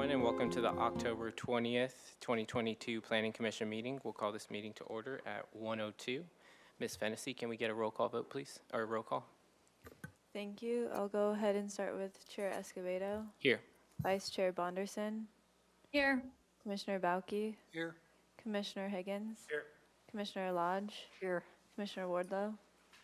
everyone, and welcome to the October 20th, 2022 Planning Commission meeting. We'll call this meeting to order at 1:02. Ms. Fennessy, can we get a roll call vote, please? Or a roll call? Thank you. I'll go ahead and start with Chair Escobedo, Here. Vice Chair Bonderson, Here. Commissioner Bauke, Here. Commissioner Higgins, Here. Commissioner Lodge, Here. Commissioner Wardlow,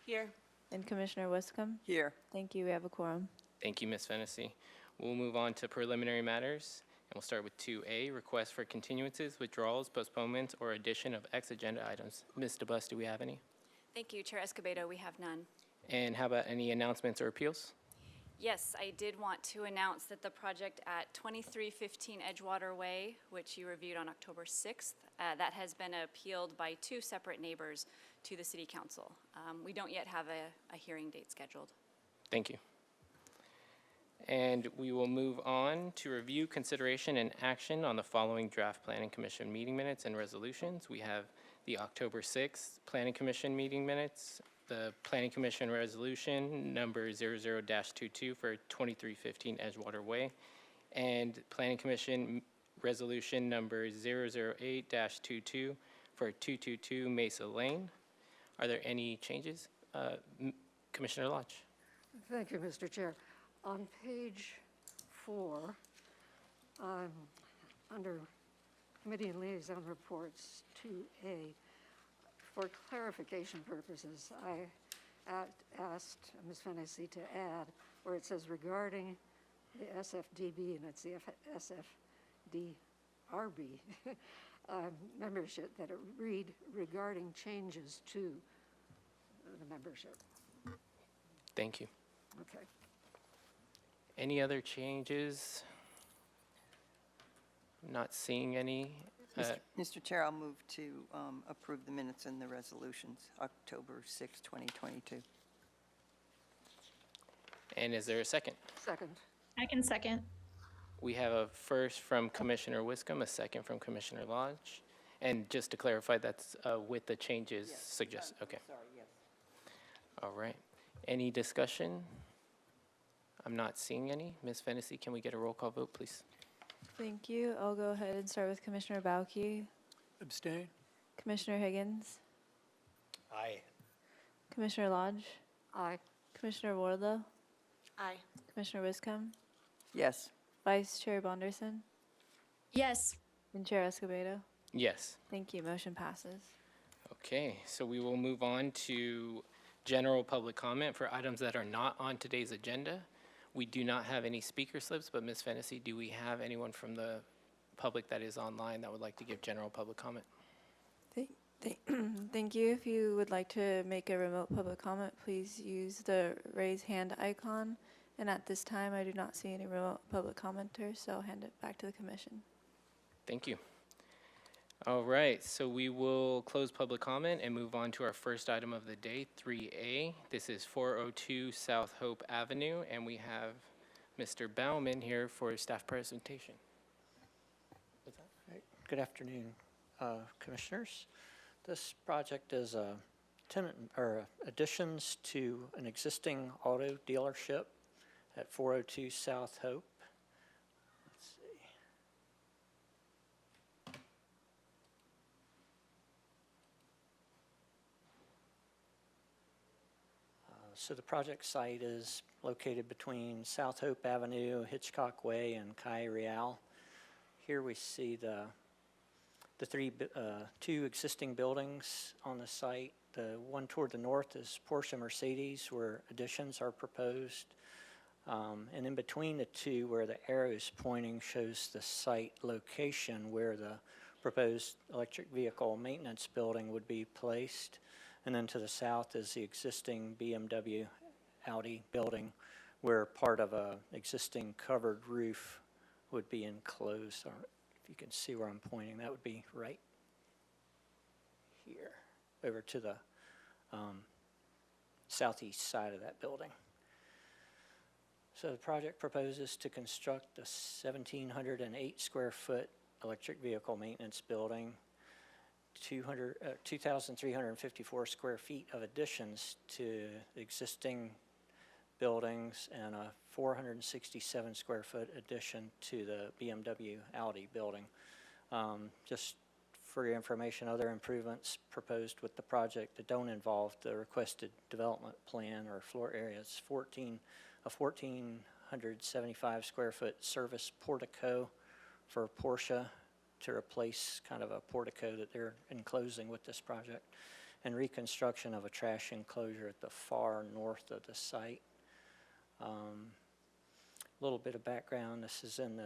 Here. and Commissioner Wiscombe. Here. Thank you. We have a quorum. Thank you, Ms. Fennessy. We'll move on to preliminary matters, and we'll start with 2A, requests for continuances, withdrawals, postponements, or addition of ex-agenda items. Ms. DeBus, do we have any? Thank you, Chair Escobedo. We have none. And how about any announcements or appeals? Yes, I did want to announce that the project at 2315 Edgewater Way, which you reviewed on October 6th, that has been appealed by two separate neighbors to the City Council. We don't yet have a hearing date scheduled. Thank you. And we will move on to review, consideration, and action on the following draft Planning Commission meeting minutes and resolutions. We have the October 6th Planning Commission meeting minutes, the Planning Commission resolution number 00-22 for 2315 Edgewater Way, and Planning Commission resolution number 008-22 for 222 Mesa Lane. Are there any changes? Commissioner Lodge. Thank you, Mr. Chair. On page 4, under Committee and Liaison Reports 2A, for clarification purposes, I asked Ms. Fennessy to add where it says regarding the SFDB, and it's the SFDRB membership, that it read regarding changes to the membership. Thank you. Okay. Any other changes? Not seeing any. Mr. Chair, I'll move to approve the minutes and the resolutions, October 6, 2022. And is there a second? Second. I can second. We have a first from Commissioner Wiscombe, a second from Commissioner Lodge. And just to clarify, that's with the changes suggested. Okay. Sorry, yes. All right. Any discussion? I'm not seeing any. Ms. Fennessy, can we get a roll call vote, please? Thank you. I'll go ahead and start with Commissioner Bauke, Abstain. Commissioner Higgins, Aye. Commissioner Lodge, Aye. Commissioner Wardlow, Aye. Commissioner Wiscombe, Yes. Vice Chair Bonderson, Yes. and Chair Escobedo. Yes. Thank you. Motion passes. Okay, so we will move on to general public comment for items that are not on today's agenda. We do not have any speaker slips, but Ms. Fennessy, do we have anyone from the public that is online that would like to give general public comment? Thank you. If you would like to make a remote public comment, please use the raise hand icon. And at this time, I do not see any remote public commenters, so I'll hand it back to the commission. Thank you. All right, so we will close public comment and move on to our first item of the day, 3A. This is 402 South Hope Avenue, and we have Mr. Bauman here for staff presentation. What's that? Right. Good afternoon, Commissioners. This project is a tenant or additions to an existing auto dealership at 402 South Hope. Let's see. So the project site is located between South Hope Avenue, Hitchcock Way, and Calle Real. Here we see the two existing buildings on the site. The one toward the north is Porsche Mercedes, where additions are proposed. And in between the two, where the arrow is pointing, shows the site location where the proposed electric vehicle maintenance building would be placed. And then to the south is the existing BMW Audi building, where part of a existing covered roof would be enclosed. Or if you can see where I'm pointing, that would be right here, over to the southeast side of that building. So the project proposes to construct a 1,708 square foot electric vehicle maintenance building, 2,354 square feet of additions to existing buildings, and a 467 square foot addition to the BMW Audi building. Just for your information, other improvements proposed with the project that don't involve the requested development plan or floor area. It's a 1,475 square foot service portico for Porsche to replace kind of a portico that they're enclosing with this project, and reconstruction of a trash enclosure at the far north of the site. A little bit of background, this is in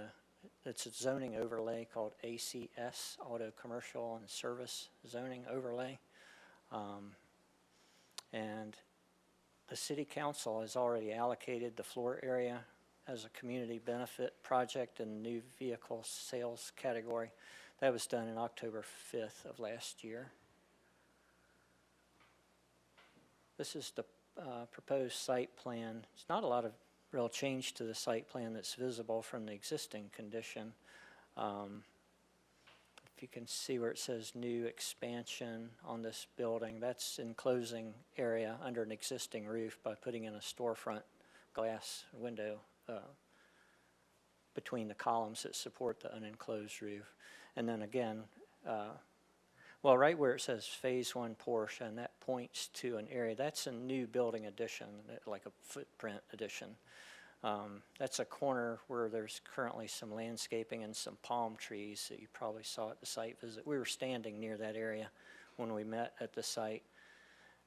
it's a zoning overlay called ACS, Auto Commercial and Service Zoning Overlay. And the City Council has already allocated the floor area as a community benefit project in the new vehicle sales category. That was done in October 5th of last year. This is the proposed site plan. It's not a lot of real change to the site plan that's visible from the existing condition. If you can see where it says new expansion on this building, that's enclosing area under an existing roof by putting in a storefront glass window between the columns that support the unenclosed roof. And then again, well, right where it says Phase 1 Porsche, and that points to an area, that's a new building addition, like a footprint addition. That's a corner where there's currently some landscaping and some palm trees that you probably saw at the site visit. We were standing near that area when we met at the site.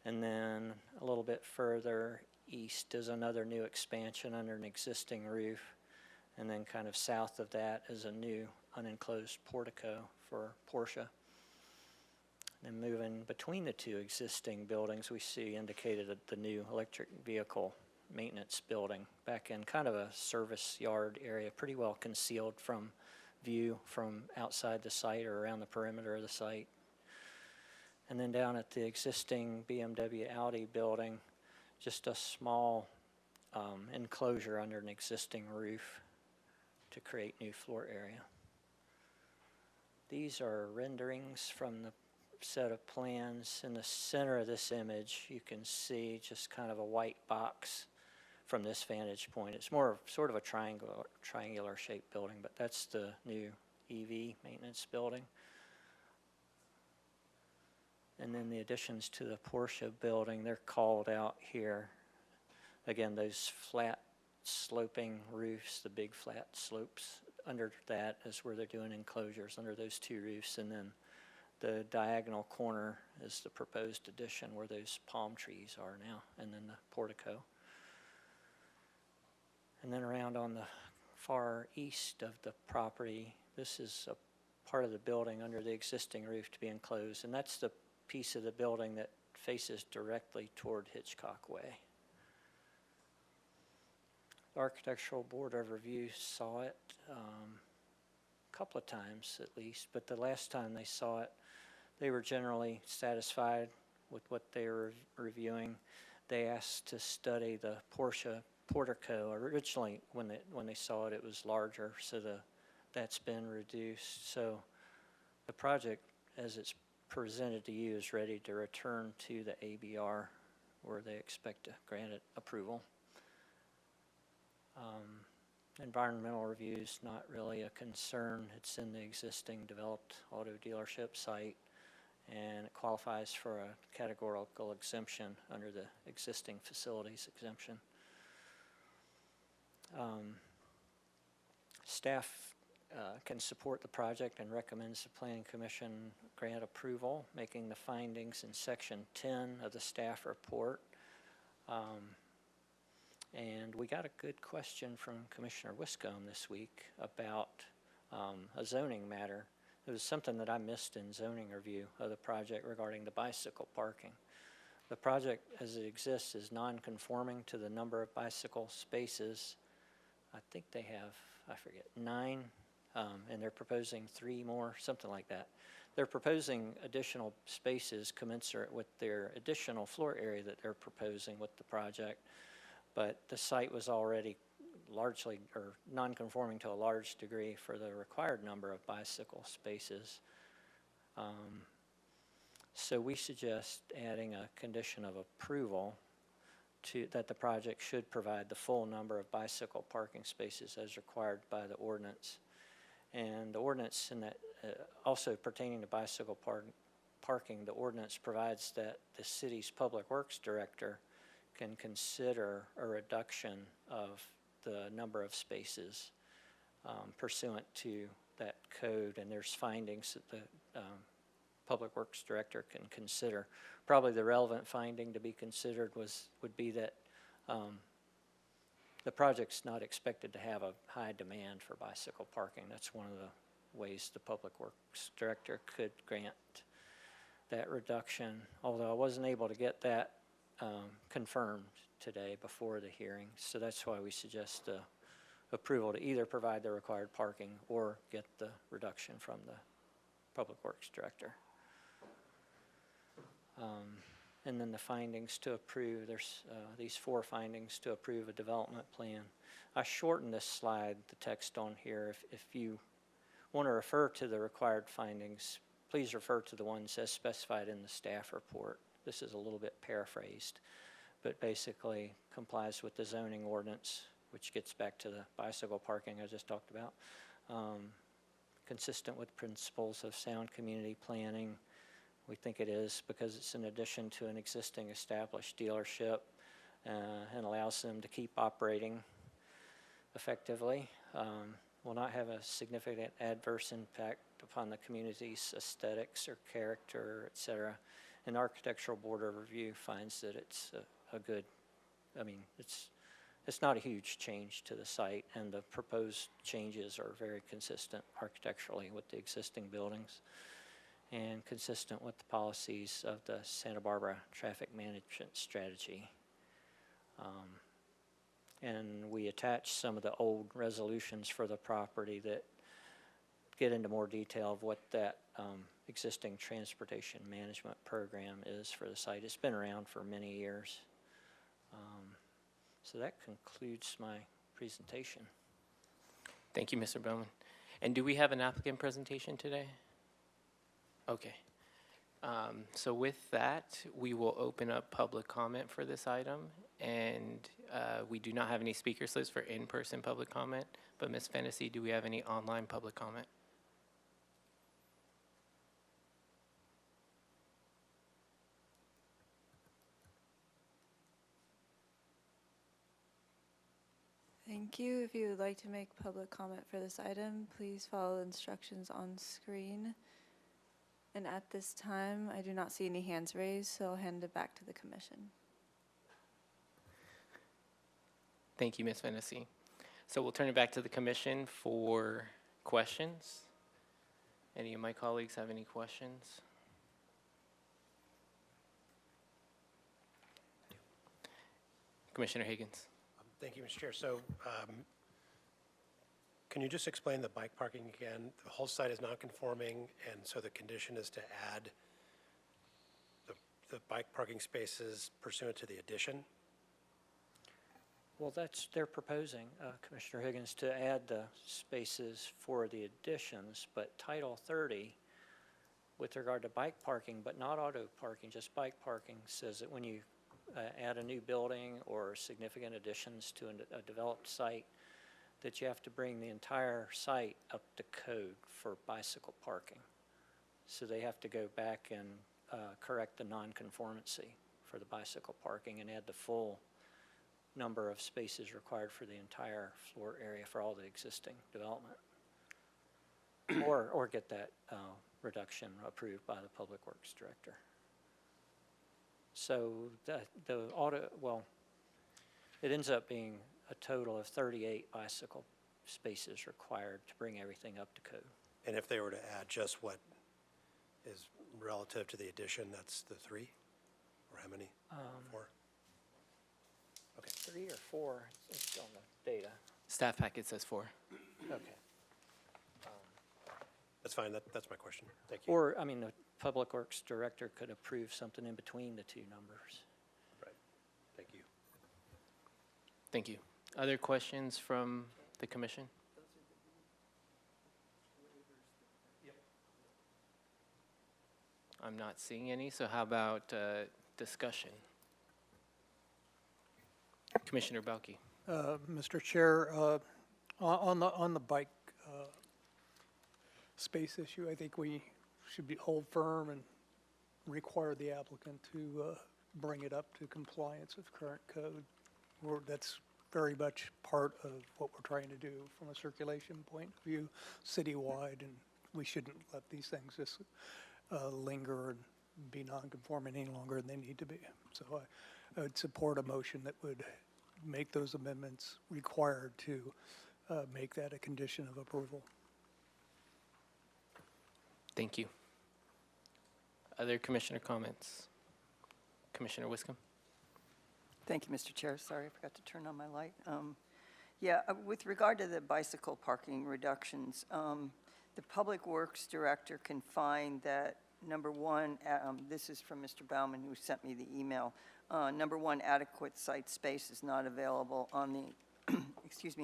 And then a little bit further east is another new expansion under an existing roof. And then kind of south of that is a new unenclosed portico for Porsche. And moving between the two existing buildings, we see indicated the new electric vehicle maintenance building back in kind of a service yard area, pretty well concealed from view from outside the site or around the perimeter of the site. And then down at the existing BMW Audi building, just a small enclosure under an existing roof to create new floor area. These are renderings from the set of plans. In the center of this image, you can see just kind of a white box from this vantage point. It's more of sort of a triangular shaped building, but that's the new EV maintenance building. And then the additions to the Porsche building, they're called out here. Again, those flat sloping roofs, the big flat slopes, under that is where they're doing enclosures under those two roofs. And then the diagonal corner is the proposed addition where those palm trees are now, and then the portico. And then around on the far east of the property, this is a part of the building under the existing roof to be enclosed, and that's the piece of the building that faces directly toward Hitchcock Way. The Architectural Board of Review saw it a couple of times at least, but the last time they saw it, they were generally satisfied with what they were reviewing. They asked to study the Porsche portico. Originally, when they saw it, it was larger, so that's been reduced. So the project, as it's presented to you, is ready to return to the ABR, where they expect to grant it approval. Environmental review is not really a concern. It's in the existing developed auto dealership site, and it qualifies for a categorical exemption under the existing facilities exemption. Staff can support the project and recommends the Planning Commission grant approval, making the findings in Section 10 of the staff report. And we got a good question from Commissioner Wiscombe this week about a zoning matter. It was something that I missed in zoning review of the project regarding the bicycle parking. The project as it exists is non-conforming to the number of bicycle spaces. I think they have, I forget, 9, and they're proposing 3 more, something like that. They're proposing additional spaces commensurate with their additional floor area that they're proposing with the project, but the site was already largely, or non-conforming to a large degree for the required number of bicycle spaces. So we suggest adding a condition of approval that the project should provide the full number of bicycle parking spaces as required by the ordinance. And the ordinance in that, also pertaining to bicycle parking, the ordinance provides that the city's public works director can consider a reduction of the number of spaces pursuant to that code, and there's findings that the Public Works Director can consider. Probably the relevant finding to be considered would be that the project's not expected to have a high demand for bicycle parking. That's one of the ways the Public Works Director could grant that reduction, although I wasn't able to get that confirmed today before the hearing. So that's why we suggest approval to either provide the required parking or get the reduction from the Public Works Director. And then the findings to approve, there's these 4 findings to approve a development plan. I shortened this slide, the text on here. If you want to refer to the required findings, please refer to the ones as specified in the staff report. This is a little bit paraphrased, but basically complies with the zoning ordinance, which gets back to the bicycle parking I just talked about. Consistent with principles of sound community planning. We think it is because it's in addition to an existing established dealership and allows them to keep operating effectively. Will not have a significant adverse impact upon the community's aesthetics or character, et cetera. An architectural board of review finds that it's a good, I mean, it's not a huge change to the site, and the proposed changes are very consistent architecturally with the existing buildings and consistent with the policies of the Santa Barbara Traffic Management Strategy. And we attach some of the old resolutions for the property that get into more detail of what that existing transportation management program is for the site. It's been around for many years. So that concludes my presentation. Thank you, Mr. Bowman. And do we have an applicant presentation today? Okay. So with that, we will open up public comment for this item. And we do not have any speakers list for in-person public comment. But Ms. Fennessy, do we have any online public comment? Thank you. If you would like to make public comment for this item, please follow the instructions on screen. And at this time, I do not see any hands raised, so I'll hand it back to the commission. Thank you, Ms. Fennessy. So we'll turn it back to the commission for questions. Any of my colleagues have any questions? Commissioner Higgins. Thank you, Mr. Chair. So can you just explain the bike parking again? The whole site is non-conforming, and so the condition is to add the bike parking spaces pursuant to the addition? Well, they're proposing, Commissioner Higgins, to add the spaces for the additions, but Title 30, with regard to bike parking, but not auto parking, just bike parking, says that when you add a new building or significant additions to a developed site, that you have to bring the entire site up to code for bicycle parking. So they have to go back and correct the nonconformity for the bicycle parking and add the full number of spaces required for the entire floor area for all the existing development. or get that reduction approved by the Public Works Director. So it ends up being a total of 38 bicycle spaces required to bring everything up to code. And if they were to add just what is relative to the addition, that's the 3? Or how many? 4? Okay. 3 or 4, it's on the data. Staff packet says 4. Okay. That's fine. That's my question. Thank you. Or, I mean, the Public Works Director could approve something in between the two numbers. Right. Thank you. Thank you. Other questions from the commission? I'm not seeing any, so how about discussion? Commissioner Belke. Mr. Chair, on the bike space issue, I think we should hold firm and require the applicant to bring it up to compliance with current code. That's very much part of what we're trying to do from a circulation point of view citywide, and we shouldn't let these things just linger and be non-conforming any longer than they need to be. So I would support a motion that would make those amendments required to make that a condition of approval. Thank you. Other commissioner comments? Commissioner Wiscombe? Thank you, Mr. Chair. Sorry, I forgot to turn on my light. With regard to the bicycle parking reductions, the Public Works Director can find that, number one, this is from Mr. Baumann, who sent me the email. Number one, adequate site space is not available on the,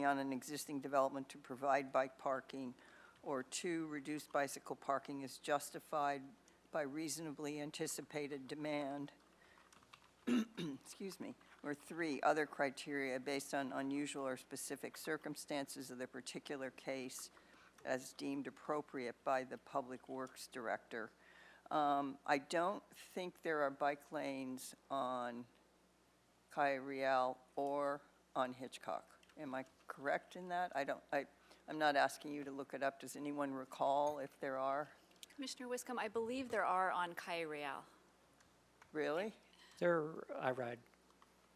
on an existing development to provide bike parking. Or two, reduced bicycle parking is justified by reasonably anticipated demand. Or three, other criteria based on unusual or specific circumstances of the particular case as deemed appropriate by the Public Works Director. I don't think there are bike lanes on Calle Real or on Hitchcock. Am I correct in that? I'm not asking you to look it up. Does anyone recall if there are? Commissioner Wiscombe, I believe there are on Calle Real. Really? I ride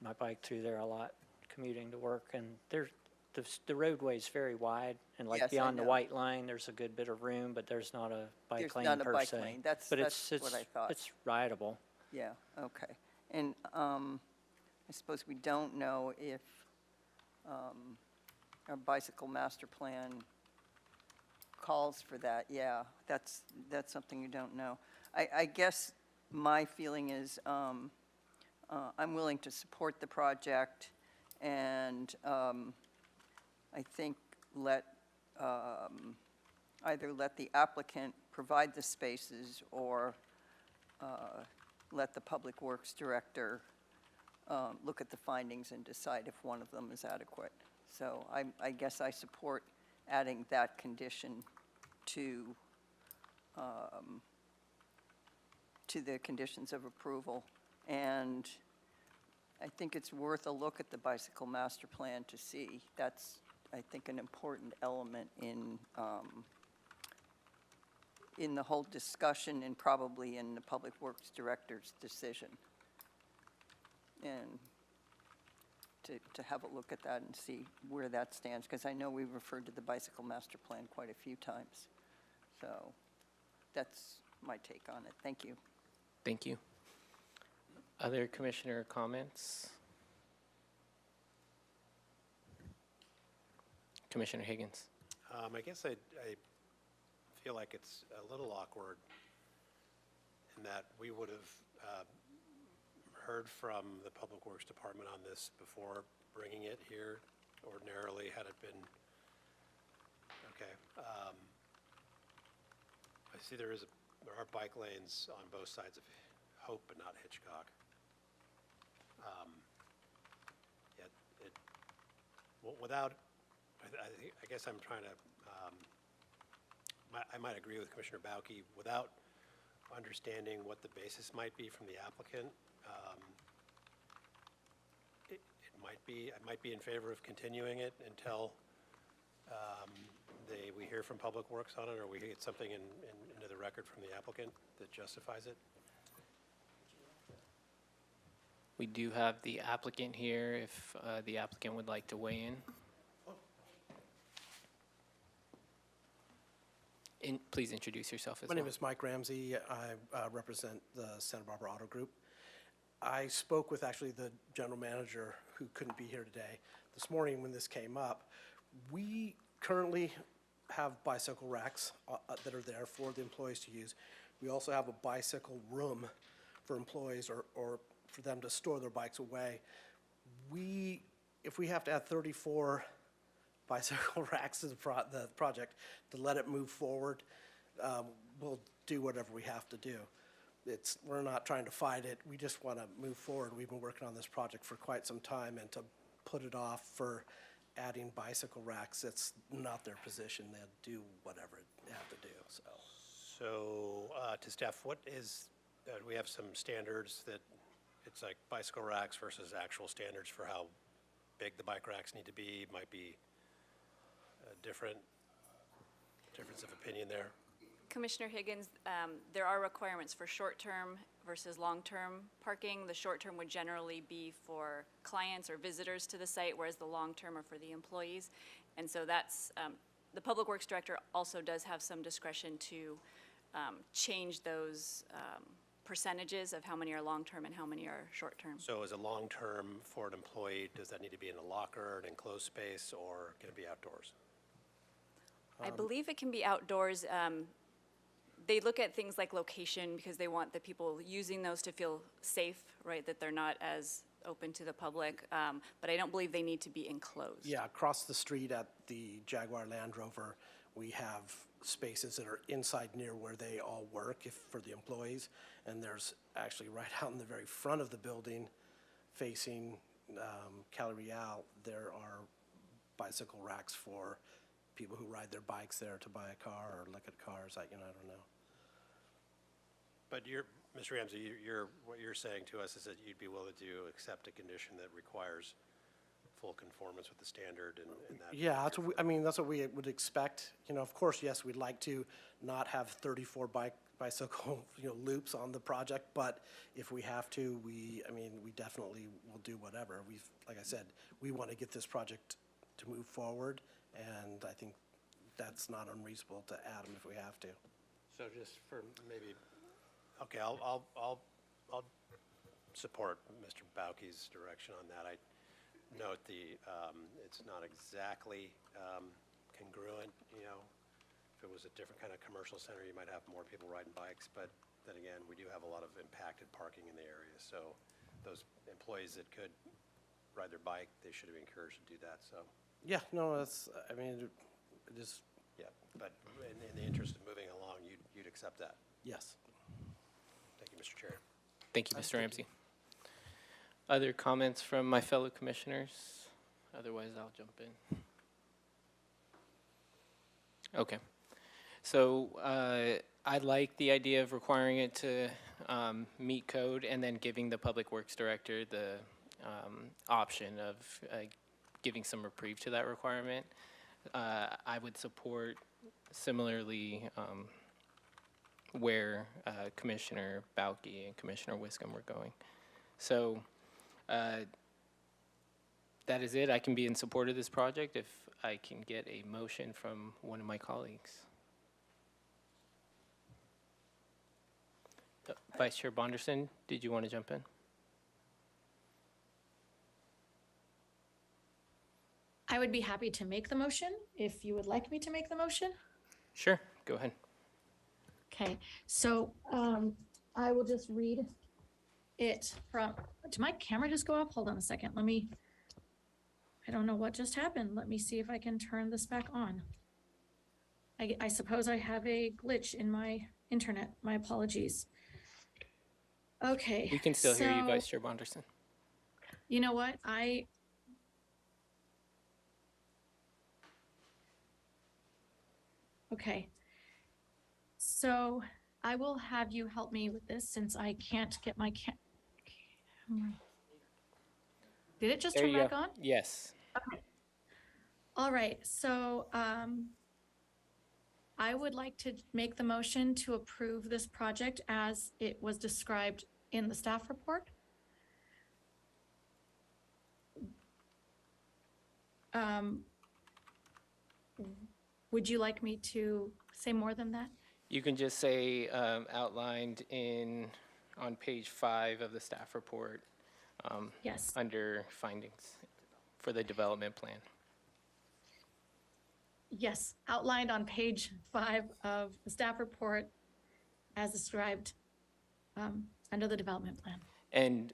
my bike through there a lot, commuting to work, and the roadway's very wide, and like Yes, I beyond the know. white line, there's a good bit of room, but there's not a bike There's lane not a per bike se. lane. That's But what I thought. It's rideable. Yeah, okay. And I suppose we don't know if our bicycle master plan calls for that. Yeah, that's something you don't know. I guess my feeling is I'm willing to support the project, and I think either let the applicant provide the spaces or let the Public Works Director look at the findings and decide if one of them is adequate. So I guess I support adding that condition to the conditions of approval. And I think it's worth a look at the bicycle master plan to see. That's, I think, an important element in the whole discussion and probably in the Public Works Director's decision. And to have a look at that and see where that stands, because I know we've referred to the bicycle master plan quite a few times. So that's my take on it. Thank you. Thank you. Other commissioner comments? Commissioner Higgins? I guess I feel like it's a little awkward in that we would have heard from the Public Works Department on this before bringing it here ordinarily had it been, okay. I see there are bike lanes on both sides of Hope, but not Hitchcock. Yet without, I guess I'm trying to, I might agree with Commissioner Bauke, without understanding what the basis might be from the applicant, I might be in favor of continuing it until we hear from Public Works on it, or we get something into the record from the applicant that justifies it. We do have the applicant here if the applicant would like to weigh in. Please introduce yourself as My well. name is Mike Ramsey. I represent the Santa Barbara Auto Group. I spoke with actually the general manager who couldn't be here today. This morning when this came up, we currently have bicycle racks that are there for the employees to use. We also have a bicycle room for employees or for them to store their bikes away. If we have to add 34 bicycle racks to the project to let it move forward, we'll do whatever we have to do. We're not trying to fight it. We just want to move forward. We've been working on this project for quite some time, and to put it off for adding bicycle racks. It's not their position. They'll do whatever they have to do, so. So, to Steph, what is, we have some standards that, it's like bicycle racks versus actual standards for how big the bike racks need to be, might be a difference of opinion there. Commissioner Higgins, there are requirements for short-term versus long-term parking. The short-term would generally be for clients or visitors to the site, whereas the long-term are for the employees. And so that's, the Public Works Director also does have some discretion to change those percentages of how many are long-term and how many are short-term. So as a long-term for an employee, does that need to be in a locker, an enclosed space, or can it be outdoors? I believe it can be outdoors. They look at things like location because they want the people using those to feel safe, right? That they're not as open to the public, but I don't believe they need to be enclosed. Yeah, across the street at the Jaguar Land Rover, we have spaces that are inside near where they all work for the employees. And there's actually right out in the very front of the building facing Cali Real, there are bicycle racks for people who ride their bikes there to buy a car or look at cars. I don't know. But Mr. Ramsey, what you're saying to us is that you'd be willing to accept a condition that requires full conformance with the standard and that? Yeah, that's that's what we would expect. Of course, yes, we'd like to not have 34 bicycle, loops on the project, but if we have to, we definitely will do whatever. Like I said, we want to get this project to move forward, and I think that's not unreasonable to add them if we have to. So just for maybe, okay, I'll support Mr. Bauke's direction on that. I note it's not exactly congruent, If it was a different kind of commercial center, you might have more people riding bikes, but then again, we do have a lot of impacted parking in the area, so those employees that could ride their bike, they should be encouraged to do that, so. Yeah, no, it is, Yeah, but in the interest of moving along, you'd accept that. yes. Thank you, Mr. Chair. Thank you, Mr. Ramsey. Other comments from my fellow commissioners? Otherwise, I'll jump in. Okay. So I like the idea of requiring it to meet code and then giving the Public Works Director the option of giving some reprieve to that requirement. I would support similarly where Commissioner Bauke and Commissioner Wiscombe were going. So that is it. I can be in support of this project if I can get a motion from one of my colleagues. Vice Chair Bonderson, did you want to jump in? I would be happy to make the motion if you would like me to make the motion. Sure, go ahead. Okay, so I will just read it from, did my camera just go off? Hold on a second, I don't know what just happened. Let me see if I can turn this back on. I suppose I have a glitch in my internet, my apologies. Okay. We can still hear you, so- Vice Chair Bonderson. You know what, okay. So I will have you help me with this since I can't get my camera. Did it just There turn you back go. on? Yes. All right, so I would like to make the motion to approve this project as it was described in the staff report. Would you like me to say more than that? You can just say outlined on page 5 of the staff report Yes. under findings for the development plan. Yes, outlined on page 5 of the staff report as described under the development plan. And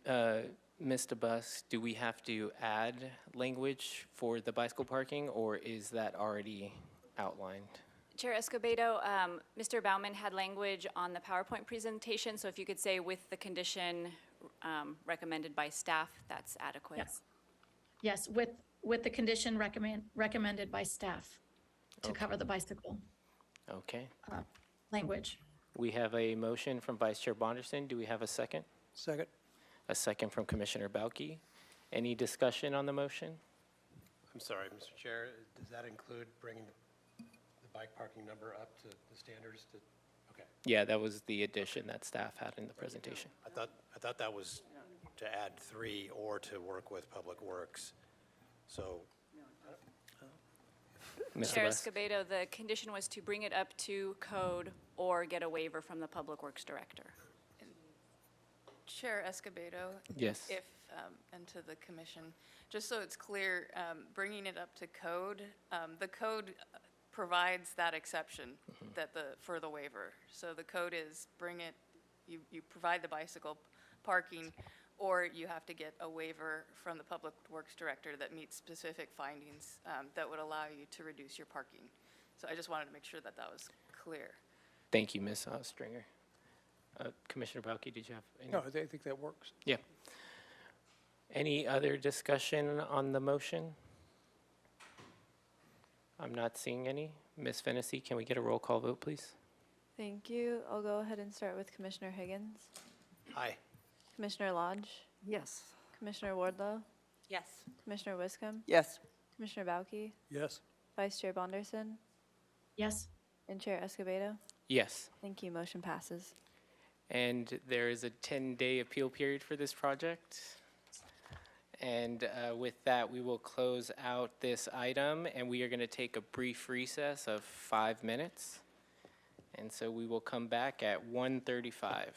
Ms. DeBus, do we have to add language for the bicycle parking, or is that already outlined? Chair Escobedo, Mr. Bauman had language on the PowerPoint presentation, so if you could say with the condition recommended by staff, that's adequate. Yes. Yes, with the condition recommended by staff to cover the bicycle Okay. language. We have a motion from Vice Chair Bonderson. Do we have a second? Second? A second from Commissioner Belke. Any discussion on the motion? I'm sorry, Mr. Chair, does that include bringing the bike parking number up to the standards to, okay. Yeah, that was the addition that staff had in the presentation. I thought that was to add 3 or to work with Public Works. So, Mr. Chair West? Escobedo, the condition was to bring it up to code or get a waiver from the Public Works Director. Chair Escobedo. Yes. If, and to the commission, just so it's clear, bringing it up to code, the code provides that exception for the waiver. So the code is you provide the bicycle parking, or you have to get a waiver from the Public Works Director that meets specific findings that would allow you to reduce your parking. So I just wanted to make sure that that was clear. Thank you, Ms. Stringer. Commissioner Belke, did you have any? No, I think that works. Yeah. Any other discussion on the motion? I'm not seeing any. Ms. Fennessy, can we get a roll call vote, please? Thank you. I'll go ahead and start with Commissioner Higgins, aye. Commissioner Lodge, Yes. Commissioner Wardlow, Yes. Commissioner Wiscombe, Yes. Commissioner Bauke, Yes? Vice Chair Bonderson, Yes, and Chair Escobedo. Yes. Thank you. Motion passes. And there is a 10-day appeal period for this project. And with that, we will close out this item, and we are going to take a brief recess of 5 minutes. And so we will come back at 1:35.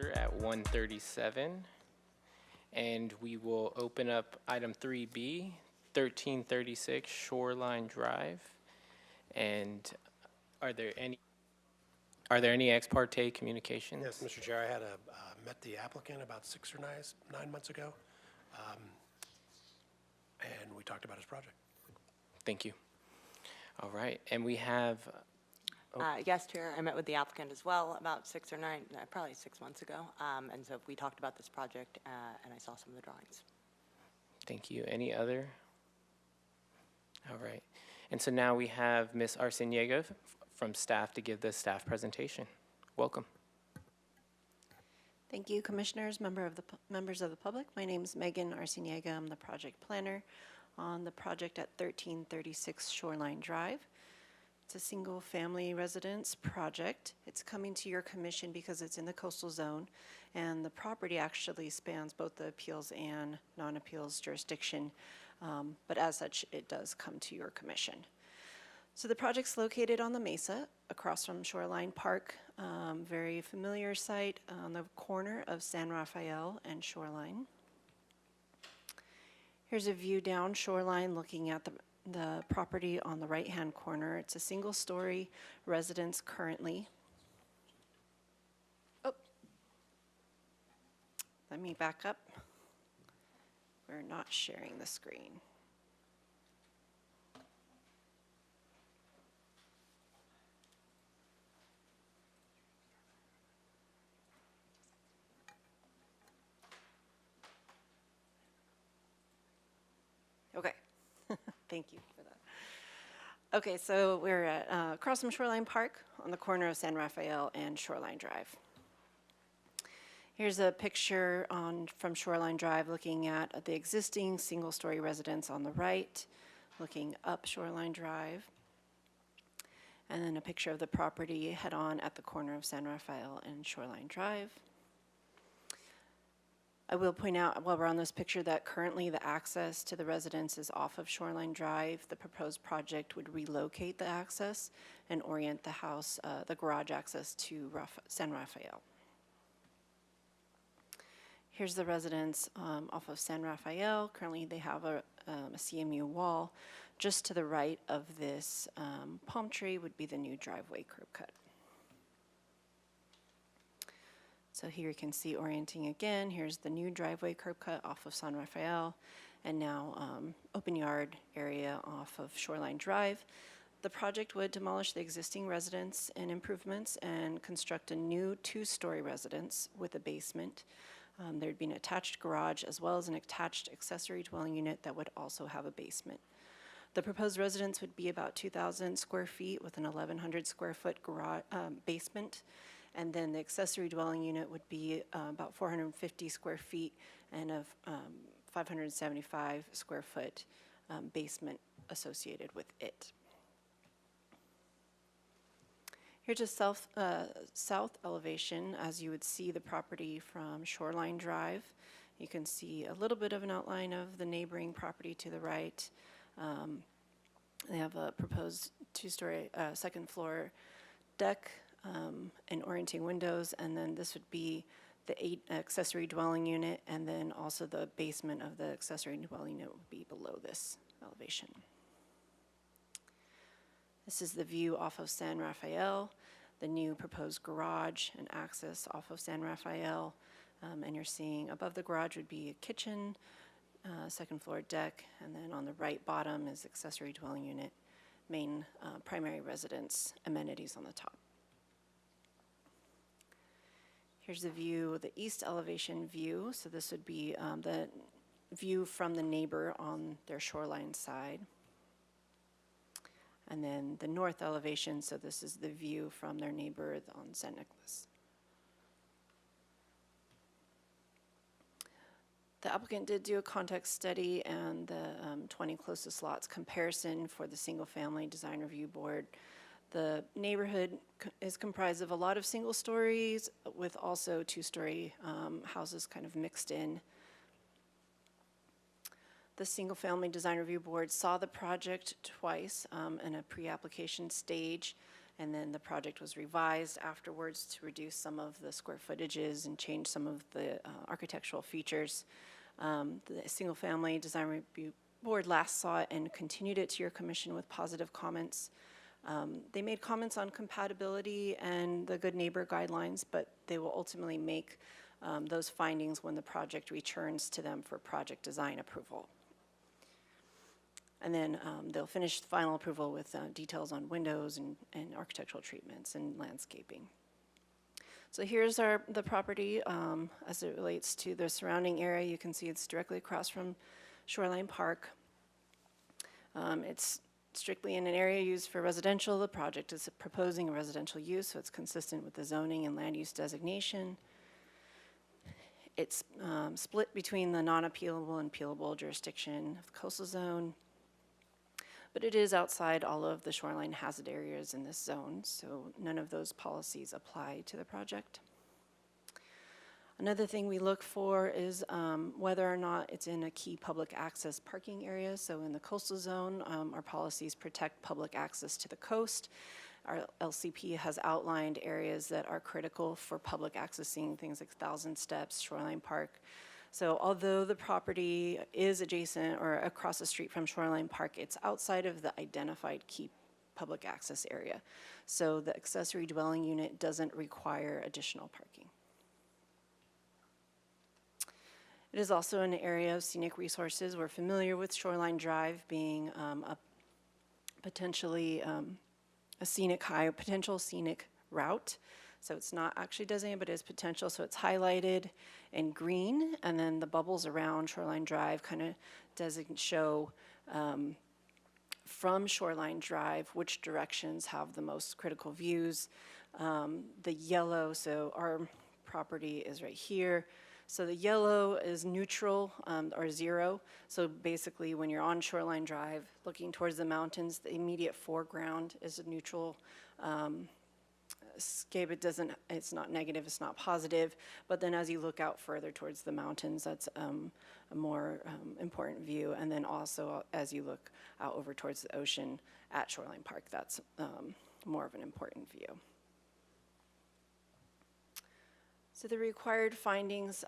order at 1:37. And we will open up item 3B, 1336 Shoreline Drive. And are there any ex parte communications? Yes, Mr. Chair, I had met the applicant about 6 or 9 months ago, and we talked about his project. Thank you. All right, and we have, Yes, Chair, I met with the applicant as well about 6 or 9, probably 6 months ago. And so we talked about this project, and I saw some of the drawings. thank you. Any other? All right. And so now we have Ms. Arciniega from staff to give the staff presentation. Welcome. Thank you, Commissioners, members of the public. My name is Megan Arciniega. I'm the project planner on the project at 1336 Shoreline Drive. It's a single-family residence project. It's coming to your commission because it's in the coastal zone, and the property actually spans both the appeals and non-appeals jurisdiction, but as such, it does come to your commission. So the project's located on the mesa across from Shoreline Park, very familiar site on the corner of San Rafael and Shoreline. Here's a view down Shoreline looking at the property on the right-hand corner. It's a single-story residence currently. Oh, let me back up. We're not sharing the screen. Okay, thank you for that. Okay, so we're at across from Shoreline Park on the corner of San Rafael and Shoreline Drive. Here's a picture from Shoreline Drive looking at the existing single-story residence on the right, looking up Shoreline Drive. And then a picture of the property head-on at the corner of San Rafael and Shoreline Drive. I will point out while we're on this picture that currently the access to the residence is off of Shoreline Drive. The proposed project would relocate the access and orient the house, the garage access to San Rafael. Here's the residence off of San Rafael. Currently they have a CMU wall. Just to the right of this palm tree would be the new driveway curb cut. So here you can see orienting again. Here's the new driveway curb cut off of San Rafael, and now open yard area off of Shoreline Drive. The project would demolish the existing residence and improvements and construct a new 2-story residence with a basement. There'd be an attached garage as well as an attached accessory dwelling unit that would also have a basement. The proposed residence would be about 2,000 square feet with an 1,100 square foot garage, basement. And then the accessory dwelling unit would be about 450 square feet and a 575 square foot basement associated with it. Here's a south elevation as you would see the property from Shoreline Drive. You can see a little bit of an outline of the neighboring property to the right. They have a proposed 2-story second floor deck and orienting windows, and then this would be the accessory dwelling unit, and then also the basement of the accessory dwelling unit would be below this elevation. This is the view off of San Rafael, the new proposed garage and access off of San Rafael, and you're seeing above the garage would be a kitchen, second floor deck, and then on the right bottom is accessory dwelling unit, main primary residence, amenities on the top. Here's the view, the east elevation view. So this would be the view from the neighbor on their shoreline side. And then the north elevation, so this is the view from their neighbor on San Nicolas. The applicant did do a context study and the 20 closest lots comparison for the single family design review board. The neighborhood is comprised of a lot of single stories with also 2-story houses kind of mixed in. The Single Family Design Review Board saw the project twice in a pre-application stage And then the project was revised afterwards to reduce some of the square footages and change some of the architectural features. The Single Family Design Review Board last saw it and continued it to your commission with positive comments. They made comments on compatibility and the good neighbor guidelines, but they will ultimately make those findings when the project returns to them for project design approval. And then they'll finish the final approval with details on windows and architectural treatments and landscaping. So here's the property as it relates to the surrounding area. You can see it's directly across from Shoreline Park. It's strictly in an area used for residential. The project is proposing a residential use, so it's consistent with the zoning and land use designation. It's split between the non-appealable and appealable jurisdiction of the coastal zone, but it is outside all of the shoreline hazard areas in this zone, so none of those policies apply to the project. Another thing we look for is whether or not it's in a key public access parking area. So in the coastal zone, our policies protect public access to the coast. Our LCP has outlined areas that are critical for public accessing, things like Thousand Steps, Shoreline Park. So although the property is adjacent or across the street from Shoreline Park, it's outside of the identified key public access area. So the accessory dwelling unit doesn't require additional parking. It is also an area of scenic resources. We're familiar with Shoreline Drive being a potentially a potential scenic route. So it's not actually designated, but it is potential. So it's highlighted in green, and then the bubbles around Shoreline Drive kind of show from Shoreline Drive which directions have the most critical views. The yellow, so our property is right here. So the yellow is neutral or zero. So basically when you're on Shoreline Drive looking towards the mountains, the immediate foreground is a neutral scape. It's not negative, it's not positive. But then as you look out further towards the mountains, that's a more important view. And then also as you look out over towards the ocean at Shoreline Park, that's more of an important view. So the required findings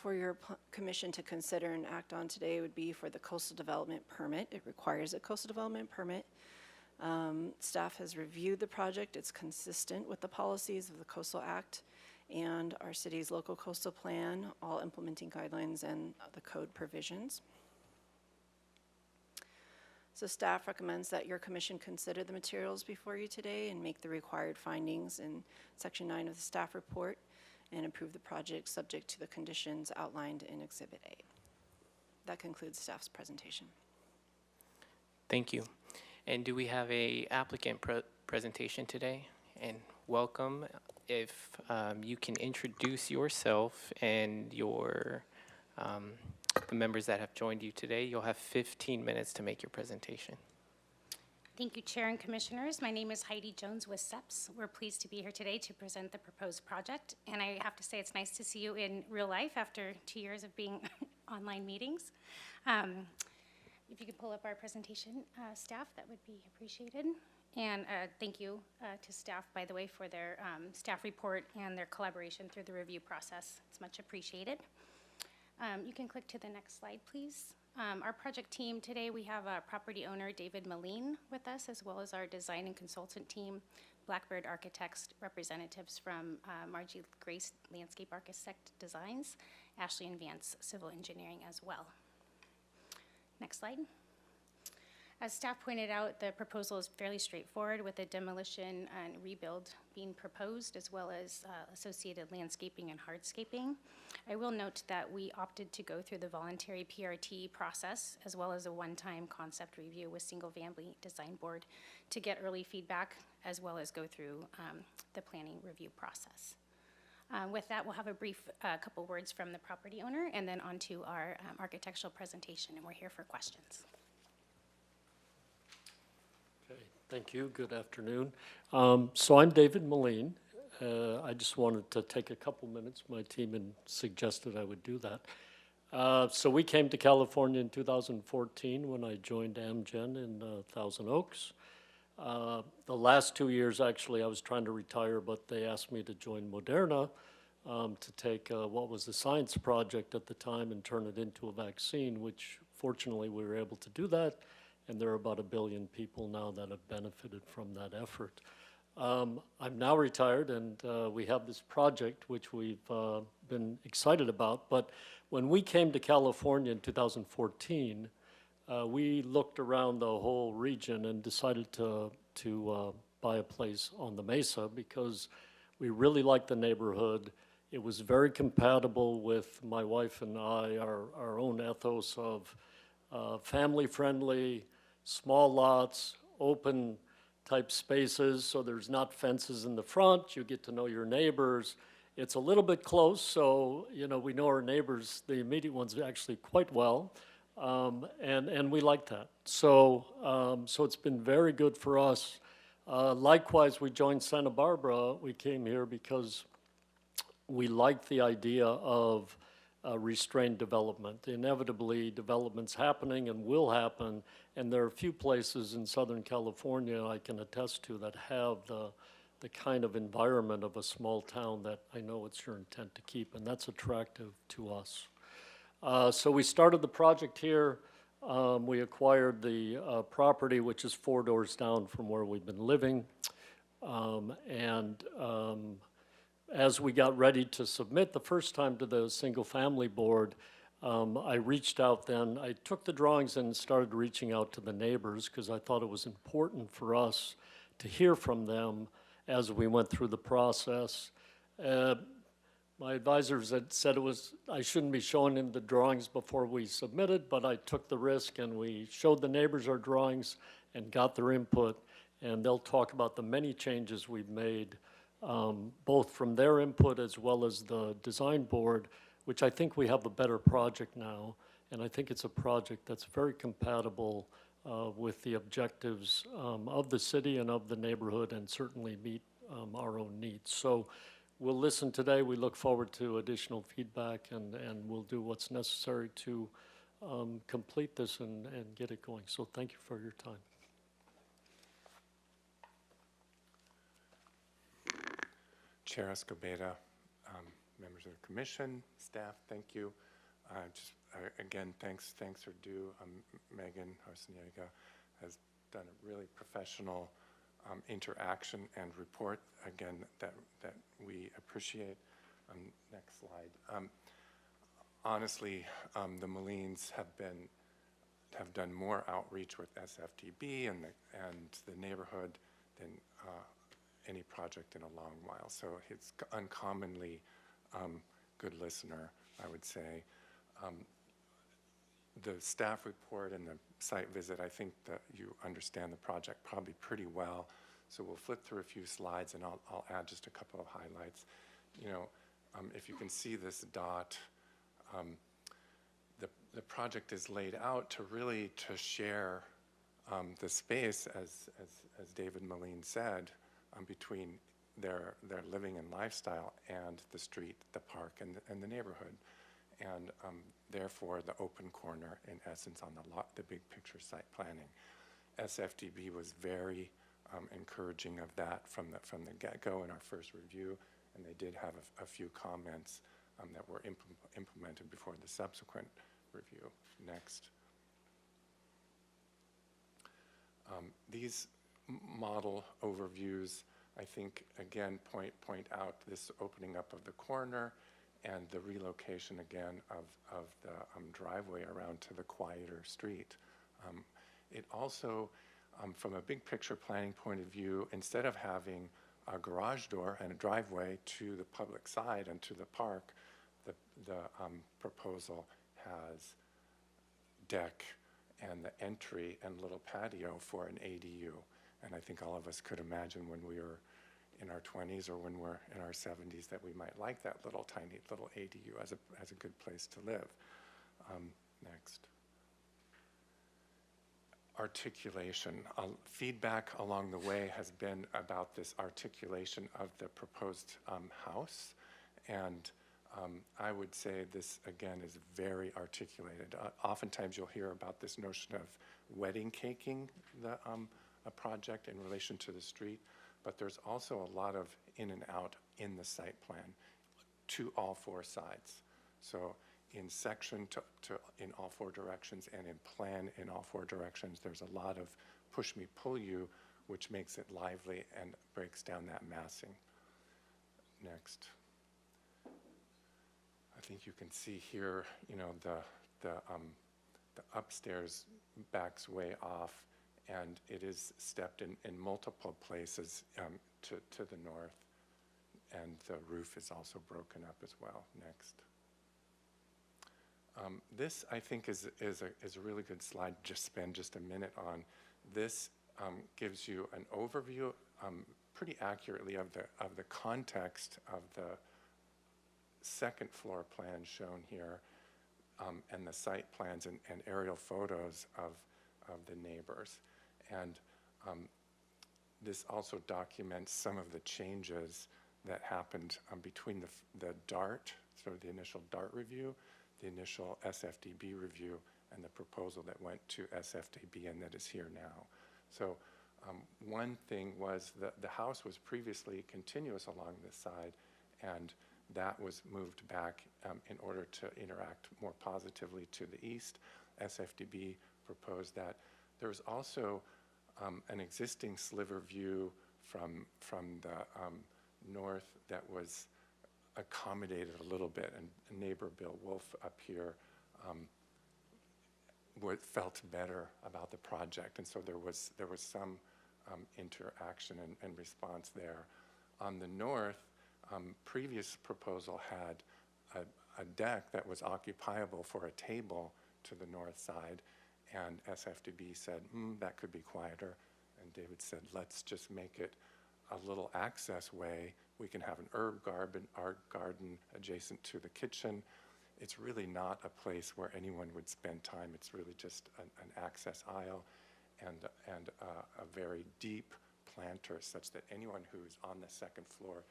for your commission to consider and act on today would be for the coastal development permit. It requires a coastal development permit. Staff has reviewed the project. It's consistent with the policies of the Coastal Act and our city's local coastal plan, all implementing guidelines and the code provisions. So staff recommends that your commission consider the materials before you today and make the required findings in Section 9 of the staff report, and approve the project subject to the conditions outlined in Exhibit A. That concludes staff's presentation. Thank you. And do we have a applicant presentation today? And welcome. If you can introduce yourself and the members that have joined you today, you'll have 15 minutes to make your presentation. Thank you, Chair and Commissioners. My name is Heidi Jones with SEPS. We're pleased to be here today to present the proposed project. And I have to say it's nice to see you in real life after 2 years of being online meetings. If you could pull up our presentation, staff, that would be appreciated. And thank you to staff, by the way, for their staff report and their collaboration through the review process. It's much appreciated. You can click to the next slide, please. Our project team today, we have property owner David Moline with us, as well as our design and consultant team, Blackbird Architects representatives from Margie Grace Landscape Architect Designs, Ashley and Vance Civil Engineering as well. Next slide. As staff pointed out, the proposal is fairly straightforward with a demolition and rebuild being proposed, as well as associated landscaping and hardscaping. I will note that we opted to go through the voluntary PRT process, as well as a one-time concept review with Single Family Design Board to get early feedback, as well as go through the planning review process. With that, we'll have a brief couple words from the property owner, and then on to our architectural presentation, and we're here for questions. Thank you. Good afternoon. So I'm David Moline. I just wanted to take a couple minutes. My team had suggested I would do that. So we came to California in 2014 when I joined Amgen in Thousand Oaks. The last 2 years, actually, I was trying to retire, but they asked me to join Moderna to take what was a science project at the time and turn it into a vaccine, which fortunately we were able to do that. And there are about 1 billion people now that have benefited from that effort. I'm now retired, and we have this project which we've been excited about. But when we came to California in 2014, we looked around the whole region and decided to buy a place on the Mesa because we really liked the neighborhood. It was very compatible with my wife and I, our own ethos of family-friendly, small lots, open type spaces, so there's not fences in the front. You get to know your neighbors. It's a little bit close, so we know our neighbors, the immediate ones, actually quite well, and we like that. So it's been very good for us. Likewise, we joined Santa Barbara. We came here because we like the idea of restrained development. Inevitably, development's happening and will happen, and there are a few places in Southern California I can attest to that have the kind of environment of a small town that I know it's your intent to keep, and that's attractive to us. So we started the project here. We acquired the property, which is 4 doors down from where we've been living, as we got ready to submit the first time to the Single Family Board, I reached out then. I took the drawings and started reaching out to the neighbors because I thought it was important for us to hear from them as we went through the process. My advisors had said I shouldn't be showing them the drawings before we submitted, but I took the risk and we showed the neighbors our drawings and got their input, and they'll talk about the many changes we've made both from their input as well as the design board, which I think we have a better project now. And I think it's a project that's very compatible with the objectives of the city and of the neighborhood, and certainly meet our own needs. So we'll listen today. We look forward to additional feedback, and we'll do what's necessary to complete this and get it going. So thank you for your time. Chair Escobedo, members of the commission, staff, thank you. Again, thanks are due. Megan Arciniega has done a really professional interaction and report, again, that we appreciate. Next slide. Honestly, the Molines have done more outreach with SFDB and the neighborhood than any project in a long while. So it's uncommonly good listener, I would say. The staff report and the site visit, I think that you understand the project probably pretty well. So we'll flip through a few slides and I'll add just a couple of highlights. If you can see this dot, the project is laid out to share the space, as David Moline said, between their living and lifestyle and the street, the park, and the neighborhood. And therefore, the open corner, in essence, on the big picture site planning. SFDB was very encouraging of that from the get-go in our first review, and they did have a few comments that were implemented before the subsequent review. Next. These model overviews, I think, again, point out this opening up of the corner and the relocation, again, of the driveway around to the quieter street. It also, from a big picture planning point of view, instead of having a garage door and a driveway to the public side and to the park, the proposal has deck and the entry and little patio for an ADU. And I think all of us could imagine when we were in our 20s or when we're in our 70s that we might like that tiny little ADU as a good place to live. Next. Articulation. Feedback along the way has been about this articulation of the proposed house. And I would say this, again, is very articulated. Oftentimes you'll hear about this notion of wedding caking a project in relation to the street, but there's also a lot of in and out in the site plan to all four sides. So in section in all four directions and in plan in all four directions, there's a lot of push me, pull you, which makes it lively and breaks down that massing. Next. I think you can see here, you know, the upstairs backs way off, and it is stepped in multiple places to the north, and the roof is also broken up as well. Next. This, I think, is a really good slide to just spend just a minute on. This gives you an overview pretty accurately of the context of the second floor plan shown here, and the site plans and aerial photos of the neighbors. And this also documents some of the changes that happened between the DART, sort of the initial DART review, the initial SFDB review, and the proposal that went to SFDB and that is here now. So one thing was that the house was previously continuous along this side, and that was moved back in order to interact more positively to the east. SFDB proposed that. There was also an existing sliver view from the north that was accommodated a little bit, and neighbor Bill Wolf up here felt better about the project, and so there was some interaction and response there. On the north, previous proposal had a deck that was occupiable for a table to the north side, and SFDB said, that could be quieter, and David said, let's just make it a little access way. We can have an herb garden adjacent to the kitchen. It's really not a place where anyone would spend time. It's really just an access aisle and a very deep planter such that anyone who's on the second floor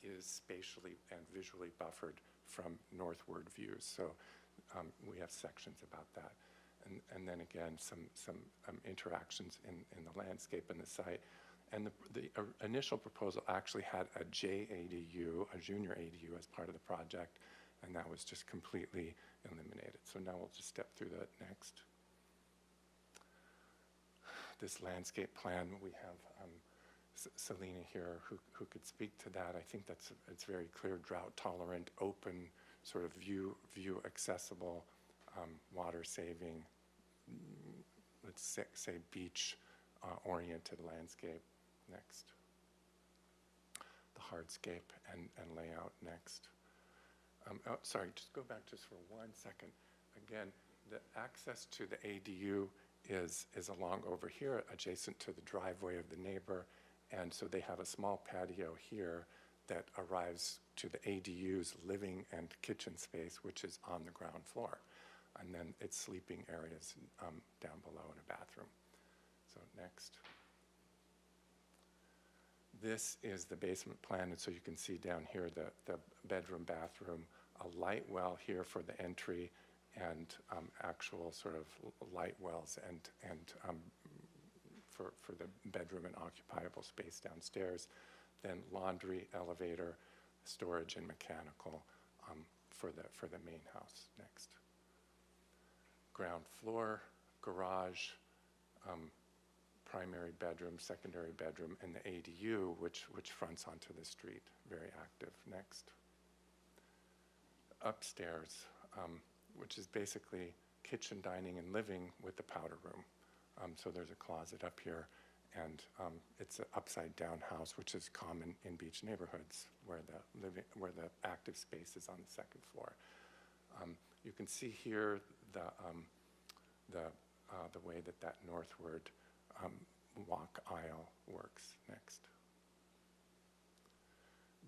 is spatially and visually buffered from northward views. So we have sections about that. And then again, some interactions in the landscape and the site. And the initial proposal actually had a JADU, a junior ADU, as part of the project, and that was just completely eliminated. So now we'll just step through that next. This landscape plan, we have Selena here who could speak to that. I think it's very clear, drought tolerant, open, sort of view accessible, water saving, let's say beach oriented landscape. Next. The hardscape and layout next. Sorry, just go back just for 1 second. Again, the access to the ADU is along over here, adjacent to the driveway of the neighbor, and so they have a small patio here that arrives to the ADU's living and kitchen space, which is on the ground floor. And then it's sleeping areas down below and a bathroom. So next. This is the basement plan, and so you can see down here the bedroom, bathroom, a light well here for the entry, and actual sort of light wells and for the bedroom and occupiable space downstairs. Then laundry, elevator, storage, and mechanical for the main house. Next. Ground floor, garage, primary bedroom, secondary bedroom, and the ADU, which fronts onto the street, very active. Next. Upstairs, which is basically kitchen, dining, and living with the powder room. So there's a closet up here, and it's an upside-down house, which is common in beach neighborhoods, where the active space is on the second floor. You can see here the way that northward walk aisle works. Next.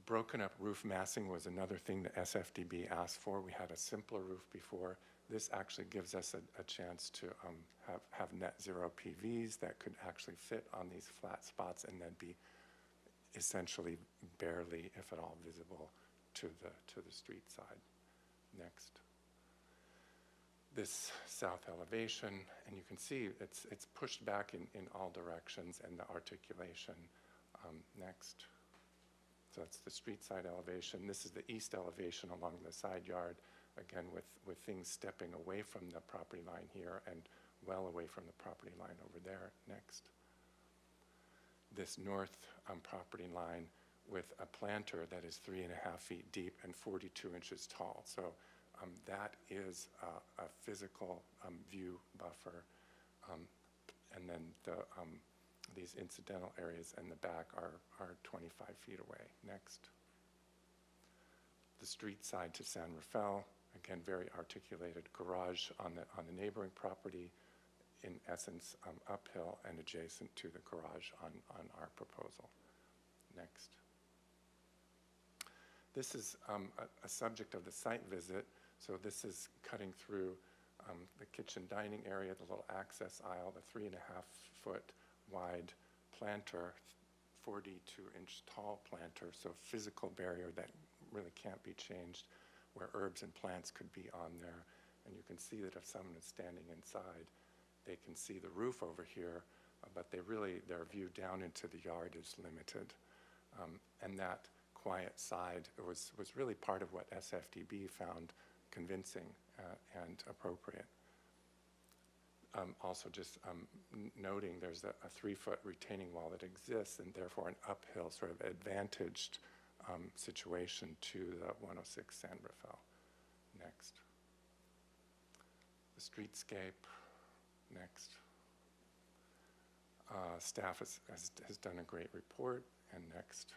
Broken up roof massing was another thing that SFDB asked for. We had a simpler roof before. This actually gives us a chance to have net zero PVs that could actually fit on these flat spots and then be essentially barely, if at all, visible to the street side. Next. this south elevation, and you can see it's pushed back in all directions, and the articulation. Next. So that's the street side elevation. This is the east elevation along the side yard, again with things stepping away from the property line here and well away from the property line over there. Next. This north property line with a planter that is 3.5 feet deep and 42 inches tall. So that is a physical view buffer. And then these incidental areas in the back are 25 feet away. Next. The street side to San Rafael, again, very articulated garage on the neighboring property, in essence, uphill and adjacent to the garage on our proposal. Next. This is a subject of the site visit. So this is cutting through the kitchen dining area, the little access aisle, the 3.5-foot wide planter, 42-inch tall planter, so physical barrier that really can't be changed, where herbs and plants could be on there. And you can see that if someone is standing inside, they can see the roof over here, but their view down into the yard is limited. And that quiet side was really part of what SFDB found convincing and appropriate. Also just noting there's a 3-foot retaining wall that exists, and therefore an uphill sort of advantaged situation to the 106 San Rafael. Next. The streetscape. Next. Staff has done a great report. And next.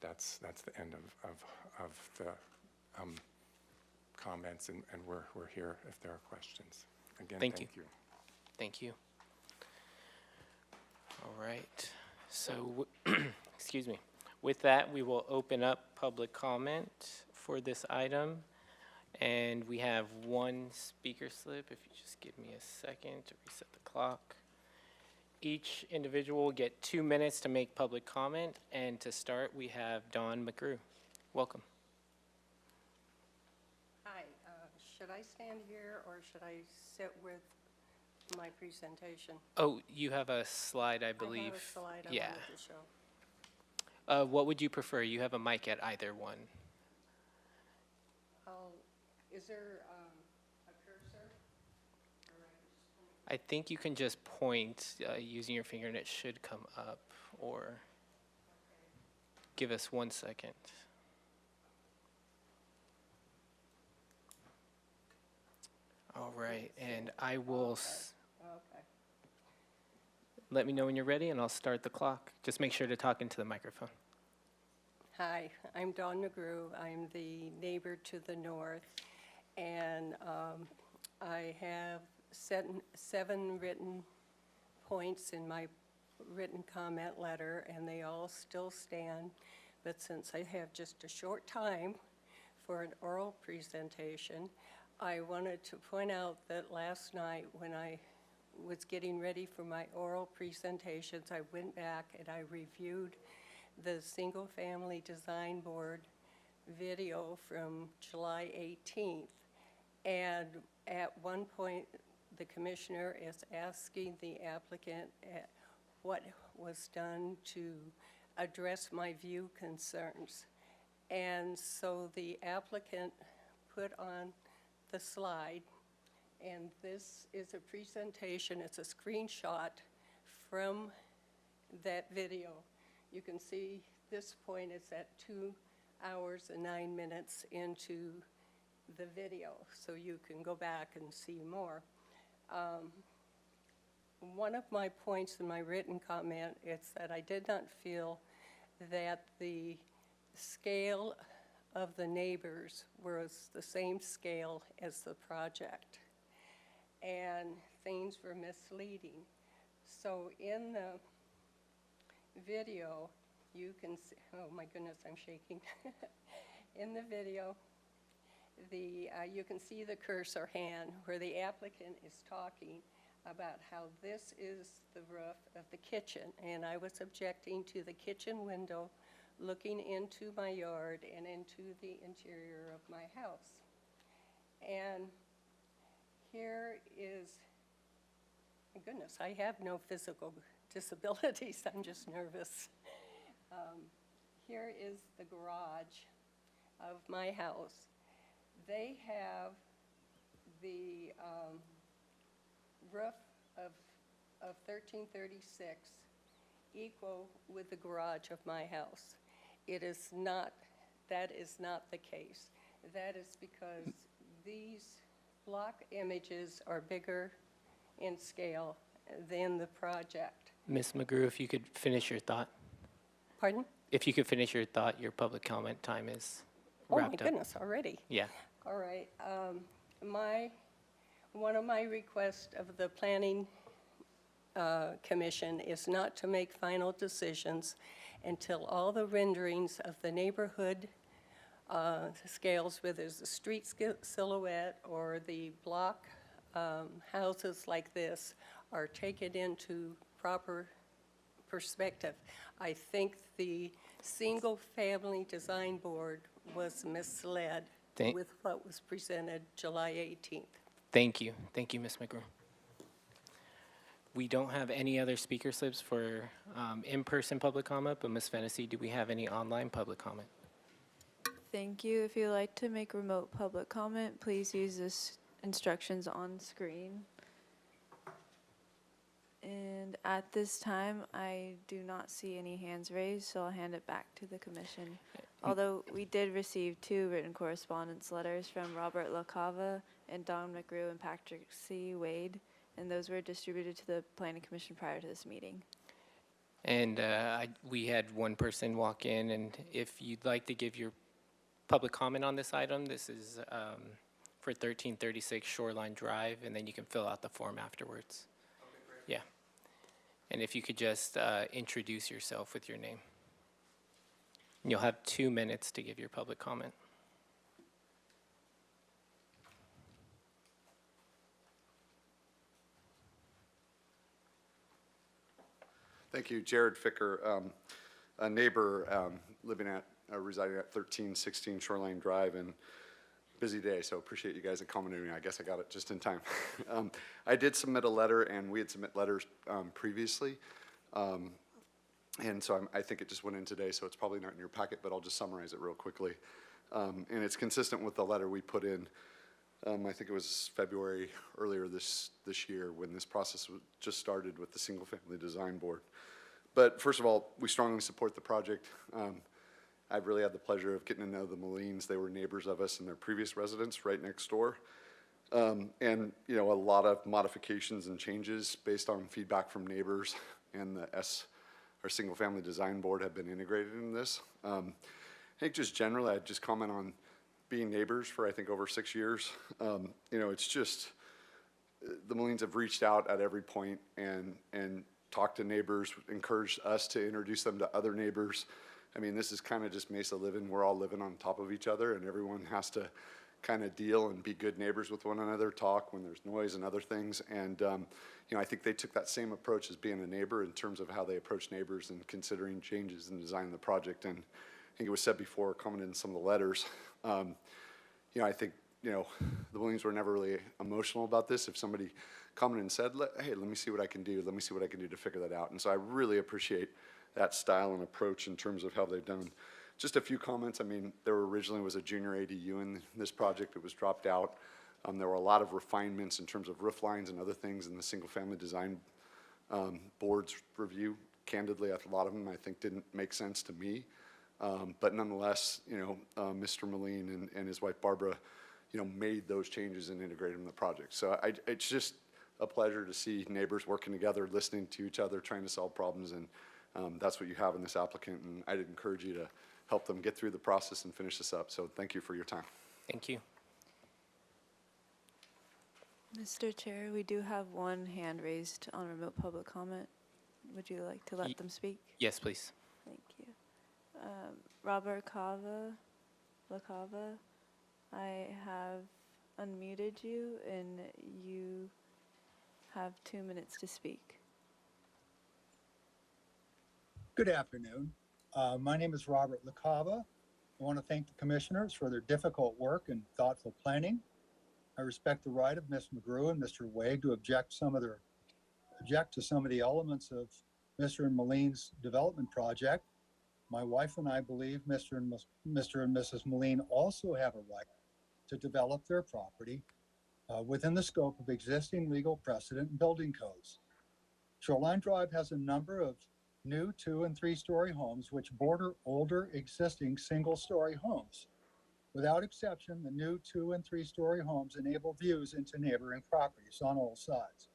That's the end of the comments, and we're here if there are questions. Again, thank you. Thank you. All right. So, excuse me. With that, we will open up public comment for this item. And we have one speaker slip. If you just give me a second to reset the clock. Each individual will get 2 minutes to make public comment. And to start, we have Dawn McGrew. Welcome. Hi. Should I stand here or should I sit with my presentation? Oh, you have a slide, I believe. I have a slide I yeah. wanted to show. What would you prefer? You have a mic at either one. Is there a cursor? I think you can just point using your finger and it should come up, or give us 1 second. All right, and I will Okay. let me know when you're ready and I'll start the clock. Just make sure to talk into the microphone. Hi, I'm Dawn McGrew. I'm the neighbor to the north, and I have 7 written points in my written comment letter, and they all still stand. But since I have just a short time for an oral presentation, I wanted to point out that last night when I was getting ready for my oral presentations, I went back and I reviewed the Single Family Design Board video from July 18th. And at one point, the commissioner is asking the applicant what was done to address my view concerns. And so the applicant put on the slide, and this is a presentation, it's a screenshot from that video. You can see this point is at 2 hours and 9 minutes into the video, so you can go back and see more. One of my points in my written comment is that I did not feel that the scale of the neighbors was the same scale as the project, and things were misleading. So in the video, you can see, oh my goodness, I'm shaking. In the video, you can see the cursor hand where the applicant is talking about how this is the roof of the kitchen, and I was objecting to the kitchen window looking into my yard and into the interior of my house. And here is, my goodness, I have no physical disabilities, I'm just nervous. Here is the garage of my house. They have the roof of 1336 equal with the garage of my house. It is not, that is not the case. That is because these block images are bigger in scale than the project. Ms. McGrew, if you could finish your thought. Pardon? If you could finish your thought, your public comment time is Oh, my wrapped up. goodness, already? Yeah. All right. One of my requests of the Planning Commission is not to make final decisions until all the renderings of the neighborhood scales, whether it's the street silhouette or the block houses like this, are taken into proper perspective. I think the single-family design board was misled with what was presented July 18th. Thank you. Thank you, Ms. McGrew. We don't have any other speaker slips for in-person public comment, but Ms. Fennessy, do we have any online public comment? Thank you. If you'd like to make remote public comment, please use the instructions on screen. And at this time, I do not see any hands raised, so I'll hand it back to the commission. Although we did receive 2 written correspondence letters from Robert LaCava and Don McGrew and Patrick C. Wade, and those were distributed to the Planning Commission prior to this meeting. And we had one person walk in, and if you'd like to give your public comment on this item, this is for 1336 Shoreline Drive, and then you can fill out the form afterwards. Okay, great. Yeah. And if you could just introduce yourself with your name. And you'll have 2 minutes to give your public comment. Thank you, Jared Ficker, a neighbor residing at 1316 Shoreline Drive, and busy day, so appreciate you guys accommodating me. I guess I got it just in time. I did submit a letter, and we had submit letters previously, and so I think it just went in today, so it's probably not in your packet, but I'll just summarize it real quickly. And it's consistent with the letter we put in, I think it was February earlier this year when this process was just started with the Single Family Design Board. But first of all, we strongly support the project. I've really had the pleasure of getting to know the Molines. They were neighbors of us in their previous residence right next door. And, you know, a lot of modifications and changes based on feedback from neighbors and our Single Family Design Board have been integrated in this. I think just generally, I'd just comment on being neighbors for, I think, over 6 years. You know, it's just, the Molines have reached out at every point and talked to neighbors, encouraged us to introduce them to other neighbors. I mean, this is kind of just Mesa living. We're all living on top of each other, and everyone has to kind of deal and be good neighbors with one another, talk when there's noise and other things. And, you know, I think they took that same approach as being a neighbor in terms of how they approach neighbors and considering changes in design of the project. And I think it was said before, commented in some of the letters, you know, I think, you know, the Williams were never really emotional about this. If somebody commented and said, hey, let me see what I can do. Let me see what I can do to figure that out. And so I really appreciate that style and approach in terms of how they've done. Just a few comments. I mean, there originally was a junior ADU in this project. It was dropped out. There were a lot of refinements in terms of roof lines and other things in the Single Family Design Board's review. Candidly, a lot of them I think didn't make sense to me. But nonetheless, you know, Mr. Moline and his wife Barbara, you know, made those changes and integrated them in the project. So it's just a pleasure to see neighbors working together, listening to each other, trying to solve problems, and that's what you have in this applicant. And I'd encourage you to help them get through the process and finish this up. So thank you for your time. Thank you. Mr. Chair, we do have one hand raised on remote public comment. Would you like to let them speak? Yes, please. Thank you. Robert LaCava, I have unmuted you, and you have 2 minutes to speak. Good afternoon. My name is Robert LaCava. I want to thank the commissioners for their difficult work and thoughtful planning. I respect the right of Ms. McGrew and Mr. Wade to object to some of the elements of Mr. and Maline's development project. My wife and I believe Mr. and Mrs. Moline also have a right to develop their property within the scope of existing legal precedent and building codes. Shoreline Drive has a number of new 2- and 3-story homes which border older existing single-story homes. Without exception, the new 2- and 3-story homes enable views into neighboring properties on all sides.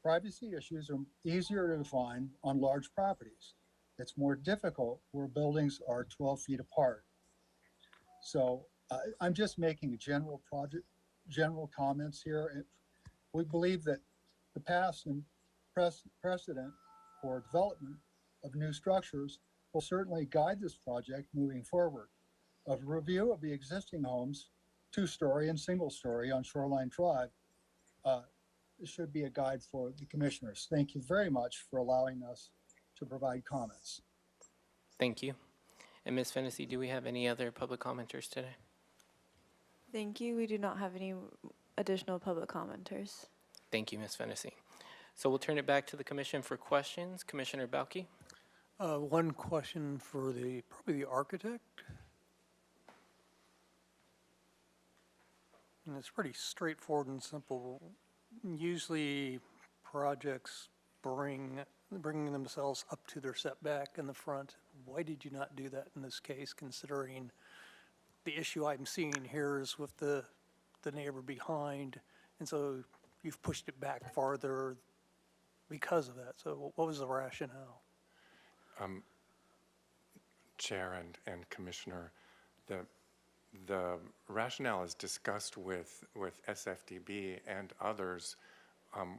Privacy issues are easier to define on large properties. It's more difficult where buildings are 12 feet apart. So I'm just making general comments here. We believe that the past and precedent for development of new structures will certainly guide this project moving forward. A review of the existing homes, 2-story and single-story on Shoreline Drive, should be a guide for the commissioners. Thank you very much for allowing us to provide comments. Thank you. And Ms. Fennessy, do we have any other public commenters today? Thank you. We do not have any additional public commenters. Thank you, Ms. Fennessy. So we'll turn it back to the commission for questions. Commissioner Balke? One question for probably the architect. And it's pretty straightforward and simple. Usually projects bringing themselves up to their setback in the front. Why did you not do that in this case, considering the issue I'm seeing here is with the neighbor behind, and so you've pushed it back farther because of that? So what was the rationale? Chair and Commissioner, the rationale is discussed with SFDB and others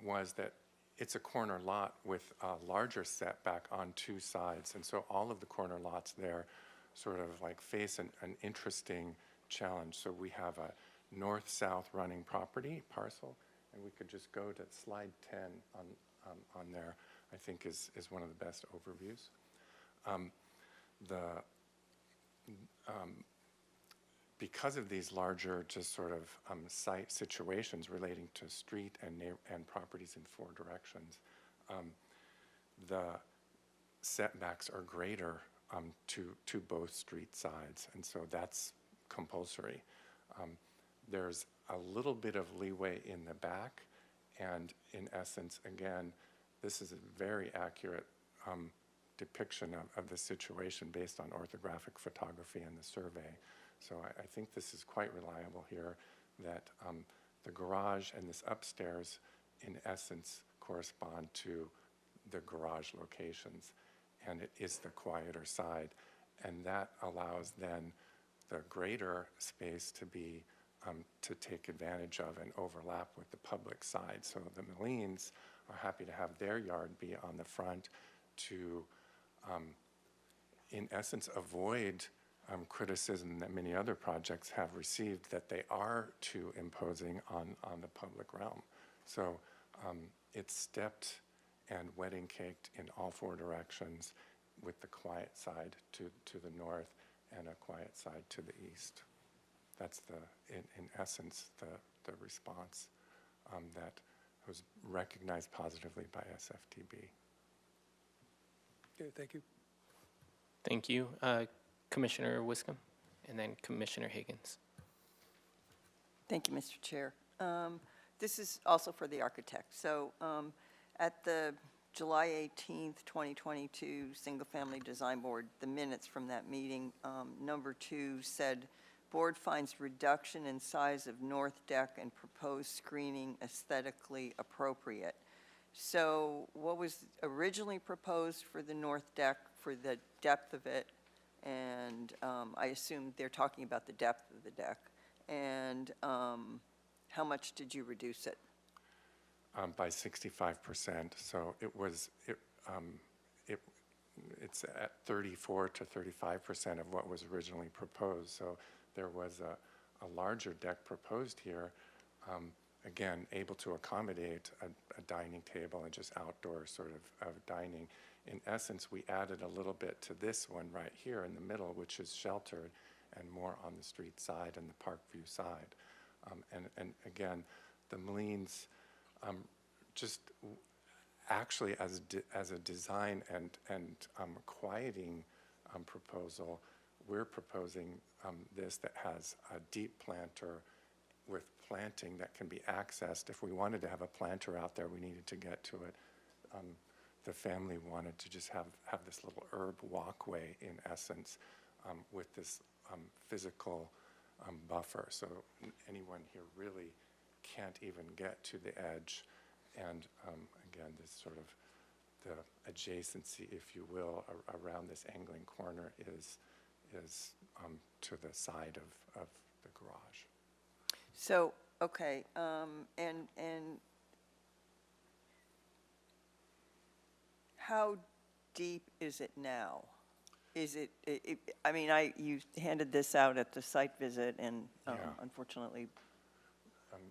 was that it's a corner lot with a larger setback on 2 sides. And so all of the corner lots there sort of like face an interesting challenge. So we have a north-south running property parcel, and we could just go to slide 10 on there, I think is one of the best overviews. Because of these larger just sort of site situations relating to street and properties in 4 directions, the setbacks are greater to both street sides, and so that's compulsory. There's a little bit of leeway in the back, and in essence, again, this is a very accurate depiction of the situation based on orthographic photography and the survey. So I think this is quite reliable here, that the garage and this upstairs, in essence, correspond to the garage locations, and it is the quieter side. And that allows then the greater space to be, to take advantage of and overlap with the public side. So the Molines are happy to have their yard be on the front to, in essence, avoid criticism that many other projects have received that they are too imposing on the public realm. So it's stepped and wedding caked in all 4 directions, with the quiet side to the north and a quiet side to the east. That's in essence, the response that was recognized positively by SFDB. Okay, thank you. Thank you. Commissioner Wiscombe, and then Commissioner Higgins. Thank you, Mr. Chair. This is also for the architect. So at the July 18th, 2022 Single Family Design Board, the minutes from that meeting, number 2 said, board finds reduction in size of north deck and proposed screening aesthetically appropriate. So what was originally proposed for the north deck, for the depth of it, and I assume they're talking about the depth of the deck, and how much did you reduce it? By 65%. So it's at 34 to 35% of what was originally proposed. So there was a larger deck proposed here, again, able to accommodate a dining table and just outdoor sort of dining. In essence, we added a little bit to this one right here in the middle, which is sheltered and more on the street side and the Parkview side. And again, the Molines, just actually as a design and quieting proposal, we're proposing this that has a deep planter with planting that can be accessed. If we wanted to have a planter out there, we needed to get to it. The family wanted to just have this little herb walkway in essence with this physical buffer. So anyone here really can't even get to the edge. And again, this sort of the adjacency, if you will, around this angling corner is to the side of the garage. So, okay, and how deep is it now? Is it, I mean, you handed this out at the site visit, and Yeah. unfortunately,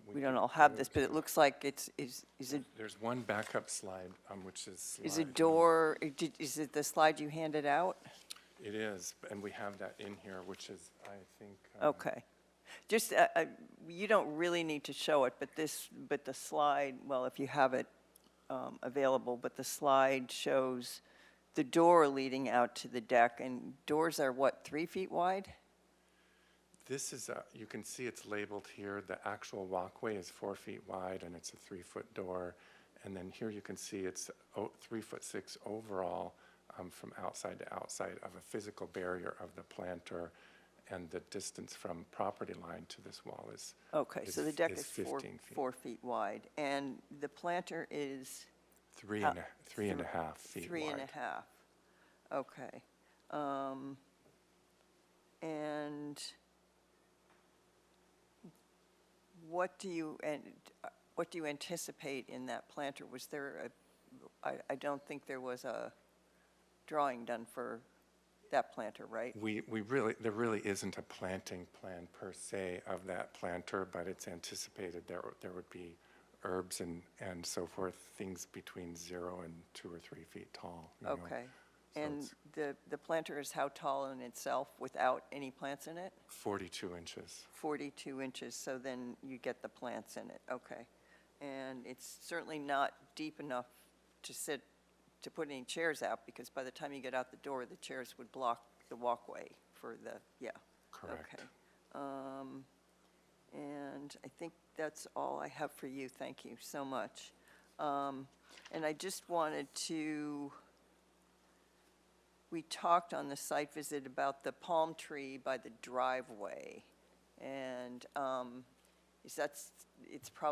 we can don't all have go this, but it to- looks like is it, There's one backup slide, which is is slide it door, is it the slide you handed out? It is, and we have that in here, which is, I think. Okay. Just, you don't really need to show it, but the slide, well, if you have it available, but the slide shows the door leading out to the deck, and doors are what, 3 feet wide? This is, you can see it's labeled here. The actual walkway is 4 feet wide, and it's a 3-foot door. And then here you can see it's 3'6" overall from outside to outside of a physical barrier of the planter. And the distance from property line to this wall is Okay, so the deck is 15 feet. 4 feet wide, and the planter is? Three and a half feet wide. 3.5, okay. And what do you anticipate in that planter? Was there I don't think there was a drawing done for that planter, right? There really isn't a planting plan per se of that planter, but it's anticipated there would be herbs and so forth, things between 0 and 2 or 3 feet tall. you know. Okay. So And it's the planter is how tall in itself without any plants in it? 42 inches. 42 inches, so then you get the plants in it, okay. And it's certainly not deep enough to put any chairs out, because by the time you get out the door, the chairs would block the walkway for the, yeah. Correct. Okay. And I think that's all I have for you. Thank you so much. And I just wanted to, we talked on the site visit about the palm tree by the driveway. And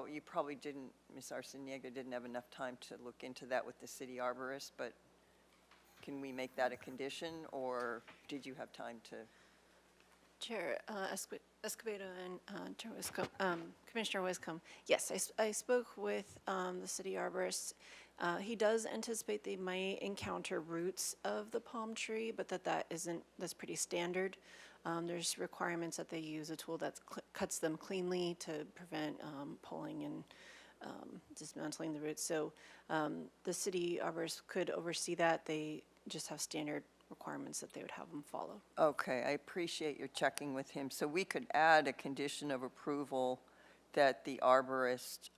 you probably didn't, Ms. Arciniega didn't have enough time to look into that with the city arborist, but can we make that a condition, or did you have time to? Chair Escobedo and Chair Commissioner Wiscombe, yes, I spoke with the city arborist. He does anticipate they might encounter roots of the palm tree, but that's pretty standard. There's requirements that they use a tool that cuts them cleanly to prevent pulling and dismantling the roots. So the city arborist could oversee that. They just have standard requirements that they would have them follow. Okay, I appreciate your checking with him. So we could add a condition of approval that the arborist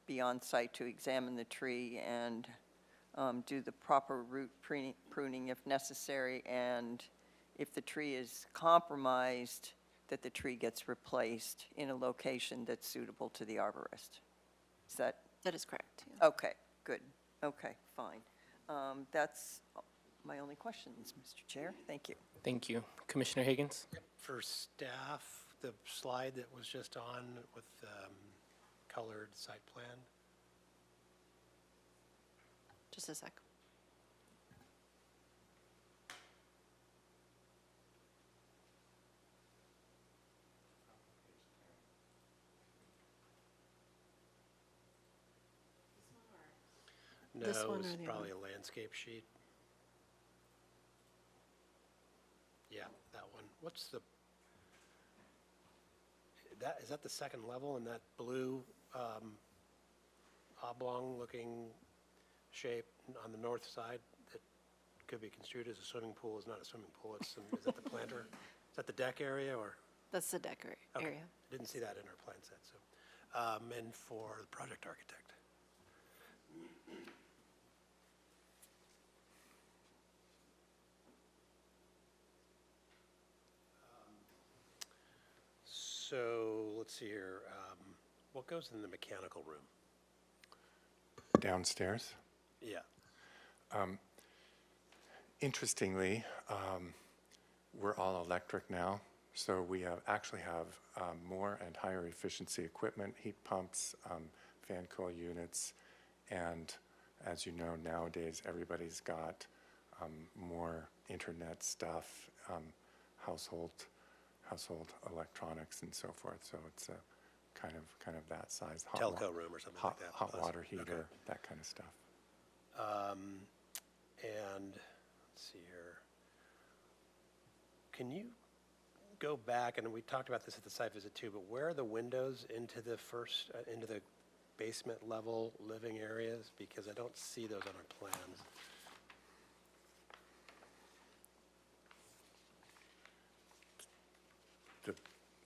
be on site to examine the tree and do the proper root pruning if necessary, and if the tree is compromised, that the tree gets replaced in a location that's suitable to the arborist. Is that? That is correct. Yeah. Okay, good. Okay, fine. That's my only questions, Mr. Chair. Thank you. Thank you. Commissioner Higgins? For staff, the slide that was just on with colored site plan, Just a sec. no, This one it's or the probably a landscape sheet. Yeah, that one. What's the, is that the second level in that blue oblong-looking shape on the north side that could be construed as a swimming pool? Is not a swimming pool. It's is that the planter? Is that the deck area, or? That's the deck Okay. area. Didn't see that in our plan set, so. And for the project architect. So, let's see here, what goes in the mechanical room? Downstairs. Yeah. Interestingly, we're all electric now, so we actually have more and higher efficiency equipment, heat pumps, fan coil units, and as you know, nowadays everybody's got more internet stuff, household electronics and so forth. So it's a kind of that size. Telco room or something like that. Hot plus. water heater, Okay. that kind of stuff. And let's see here. Can you go back, and we talked about this at the site visit too, but where are the windows into the into the basement level living areas? Because I don't see those on our plans.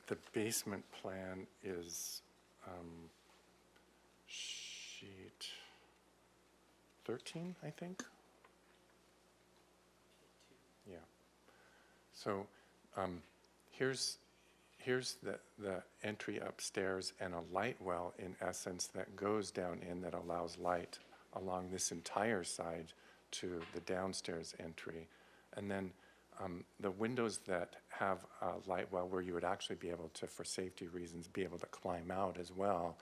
The basement plan is sheet 13, I think. Yeah. So here's the entry upstairs and a light well, in essence, that goes down in that allows light along this entire side to the downstairs entry. And then the windows that have a light well where you would actually be able to, for safety reasons, be able to climb out as well,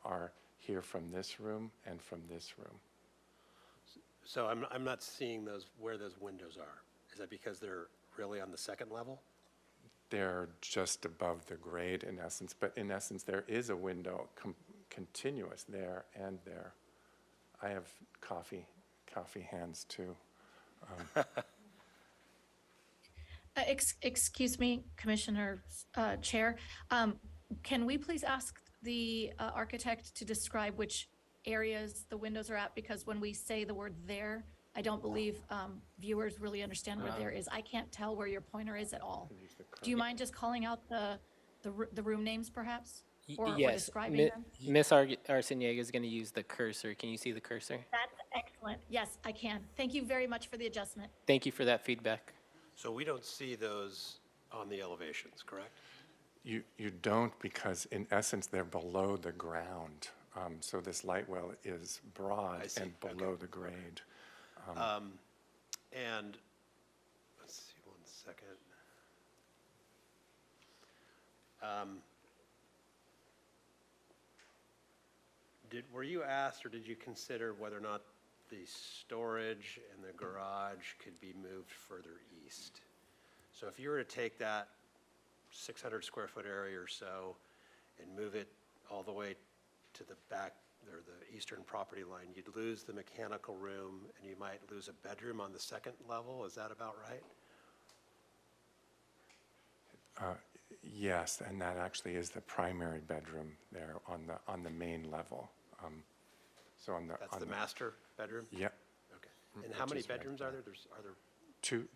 are here from this room and from this room. So I'm not seeing where those windows are. Is that because they're really on the second level? They're just above the grade in essence, but in essence there is a window continuous there and there. I have coffee hands too. Excuse me, Commissioner Chair. Can we please ask the architect to describe which areas the windows are at? Because when we say the word "there," I don't believe viewers really understand where "there" is. I can't tell where your pointer is at all. Do you mind just calling out the room names, perhaps? Or Yes, describing them? Ms. Arciniega is going to use the cursor. Can you see the cursor? That's excellent. Yes, I can. Thank you very much for the adjustment. Thank you for that feedback. So we don't see those on the elevations, correct? You don't, because in essence they're below the ground. So this light well is broad and below the grade. And let's see, one second. Were you asked or did you consider whether or not the storage and the garage could be moved further east? So if you were to take that 600 square foot area or so and move it all the way to the back or the eastern property line, you'd lose the mechanical room and you might lose a bedroom on the second level. Is that about right? Yes, and that actually is the primary bedroom there on the main level. So on the That's the master bedroom? Yep. Okay. And how many bedrooms are there? Are there? Two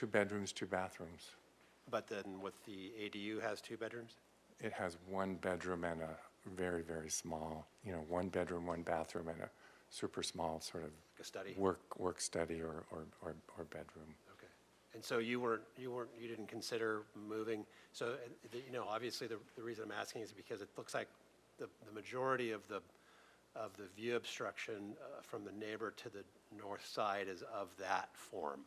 bedrooms, 2 bathrooms. But then with the ADU has 2 bedrooms? It has 1 bedroom and a very, very small, 1 bedroom, 1 bathroom, and a super small sort of a study? work study or bedroom. Okay. And so you didn't consider moving, so, obviously the reason I'm asking is because it looks like the majority of the view obstruction from the neighbor to the north side is of that form,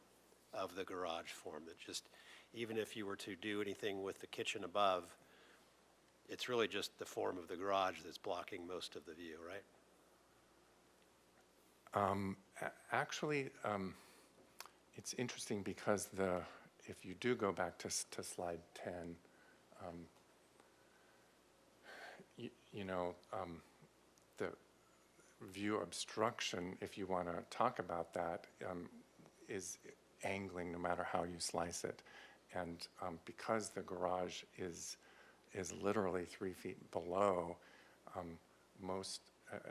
of the garage form, that just, even if you were to do anything with the kitchen above, it's really just the form of the garage that's blocking most of the view, right? Actually, it's interesting because if you do go back to slide 10, the view obstruction, if you want to talk about that, is angling no matter how you slice it. And because the garage is literally 3 feet below,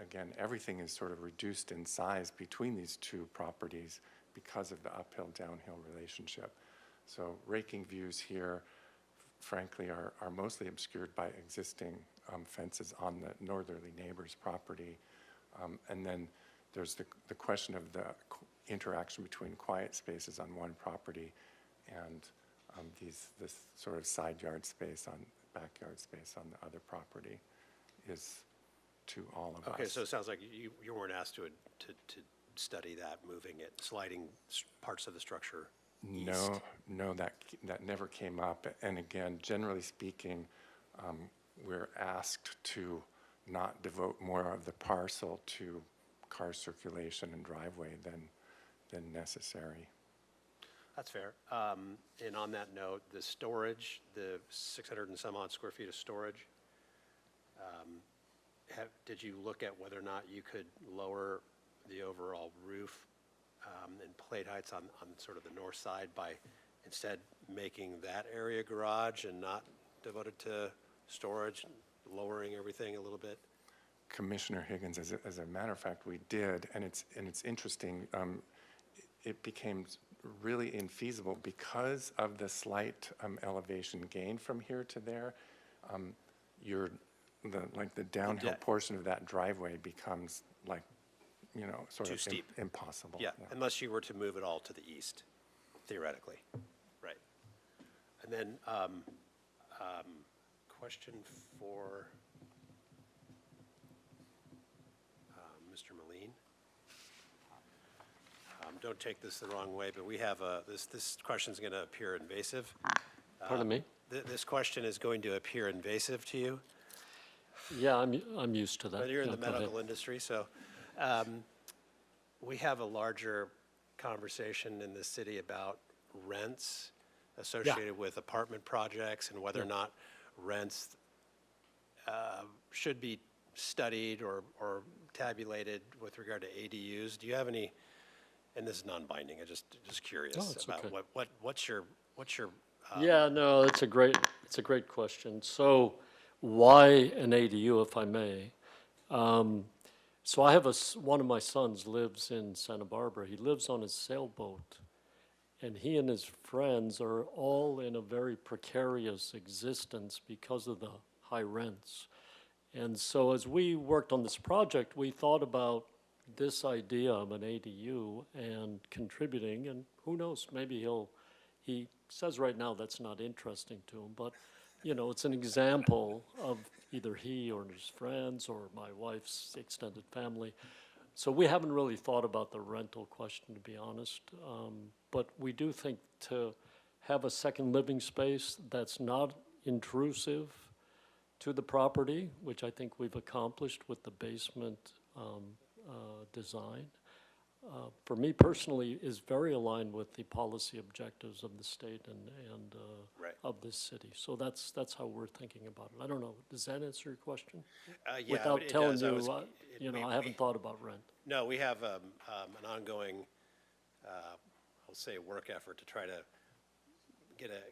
again, everything is sort of reduced in size between these 2 properties because of the uphill-downhill relationship. So raking views here frankly are mostly obscured by existing fences on the northerly neighbor's property. And then there's the question of the interaction between quiet spaces on one property and this sort of side yard space backyard space on the other property is to all of us. Okay, so it sounds like you weren't asked to study that, moving it, sliding parts of the structure east. No, that never came up. And again, generally speaking, we're asked to not devote more of the parcel to car circulation and driveway than necessary. That's fair. And on that note, the storage, the 600 and some odd square feet of storage, did you look at whether or not you could lower the overall roof and plate heights on sort of the north side by instead making that area garage and not devoted to storage, lowering everything a little bit? Commissioner Higgins, as a matter of fact, we did, and it's interesting. It became really infeasible because of the slight elevation gain from here to there. The downhill portion of that driveway becomes like, sort Too of steep. impossible. Yeah, unless you were to move it all to the east, theoretically. Right. And then, question for Mr. Moline. Don't take this the wrong way, but we have this question's going to appear invasive. Pardon me? This question is going to appear invasive to you. Yeah, I'm used to that. But you're in Yeah, the go ahead. medical industry, so we have a larger conversation in the city about rents associated with apartment projects and whether or not rents should be studied or tabulated with regard to ADUs. Do you have any, and this is non-binding, I'm just curious it's about okay. what's your Yeah, no, it's a great question. So why an ADU, if I may? So I have one of my sons lives in Santa Barbara. He lives on his sailboat, and he and his friends are all in a very precarious existence because of the high rents. And so as we worked on this project, we thought about this idea of an ADU and contributing, and who knows, maybe he says right now that's not interesting to him, but it's an example of either he or his friends or my wife's extended family. So we haven't really thought about the rental question, to be honest. But we do think to have a second living space that's not intrusive to the property, which I think we've accomplished with the basement design, for me personally, is very aligned with the policy objectives of the state and of this city. So that's how we're thinking about it. I don't know, does that answer your question? Yeah, Without it telling does. you, I haven't thought about rent. No, we have an ongoing, I'll say, work effort to try to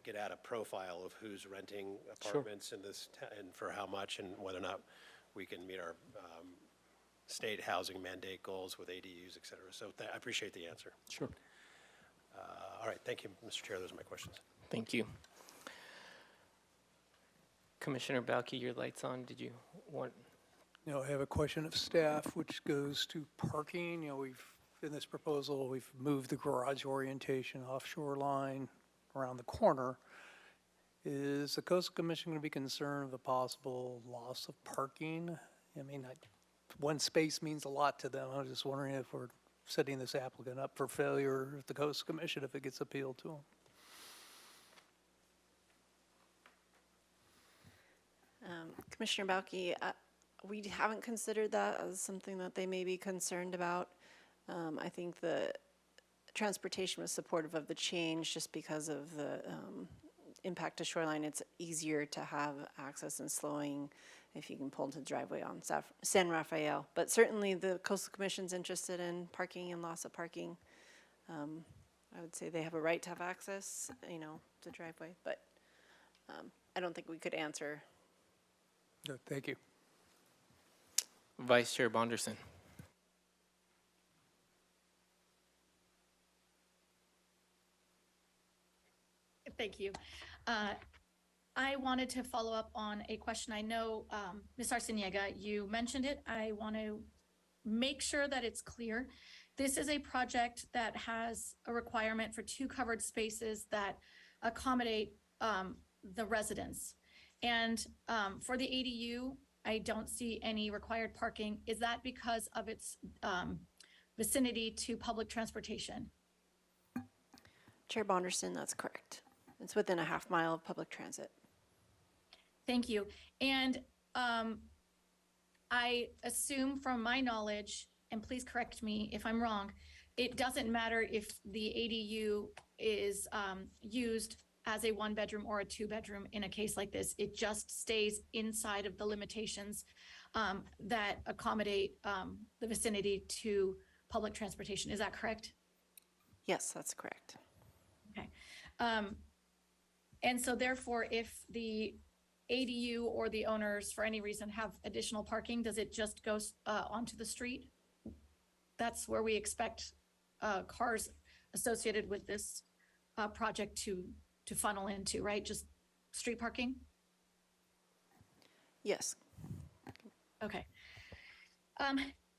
get at a profile of who's renting apartments in this and for how much, and whether or not we can meet our state housing mandate goals with ADUs, et cetera. So I appreciate the answer. Sure. All right, thank you, Mr. Chair. Those are my questions. Thank you. Commissioner Balke, your light's on. Did you want? I have a question of staff, which goes to parking. In this proposal, we've moved the garage orientation off shoreline around the corner. Is the Coastal Commission going to be concerned of the possible loss of parking? One space means a lot to them. I was just wondering if we're setting this applicant up for failure at the Coastal Commission if it gets appealed to them. Commissioner Balke, we haven't considered that as something that they may be concerned about. I think the transportation was supportive of the change just because of the impact to shoreline. It's easier to have access and slowing if you can pull into the driveway on San Rafael. But certainly the Coastal Commission's interested in parking and loss of parking. I would say they have a right to have access, to driveway, but I don't think we could answer. Good, thank you. Vice Chair Bonderson. Thank you. I wanted to follow up on a question. I know, Ms. Arciniega, you mentioned it. I want to make sure that it's clear. This is a project that has a requirement for 2 covered spaces that accommodate the residents. And for the ADU, I don't see any required parking. Is that because of its vicinity to public transportation? Chair Bonderson, that's correct. It's within a half mile of public transit. Thank you. And I assume from my knowledge, and please correct me if I'm wrong, it doesn't matter if the ADU is used as a 1-bedroom or a 2-bedroom in a case like this. It just stays inside of the limitations that accommodate the vicinity to public transportation. Is that correct? Yes, that's correct. Okay. And so therefore, if the ADU or the owners, for any reason, have additional parking, does it just go onto the street? That's where we expect cars associated with this project to funnel into, right? Just street parking? Yes. Okay.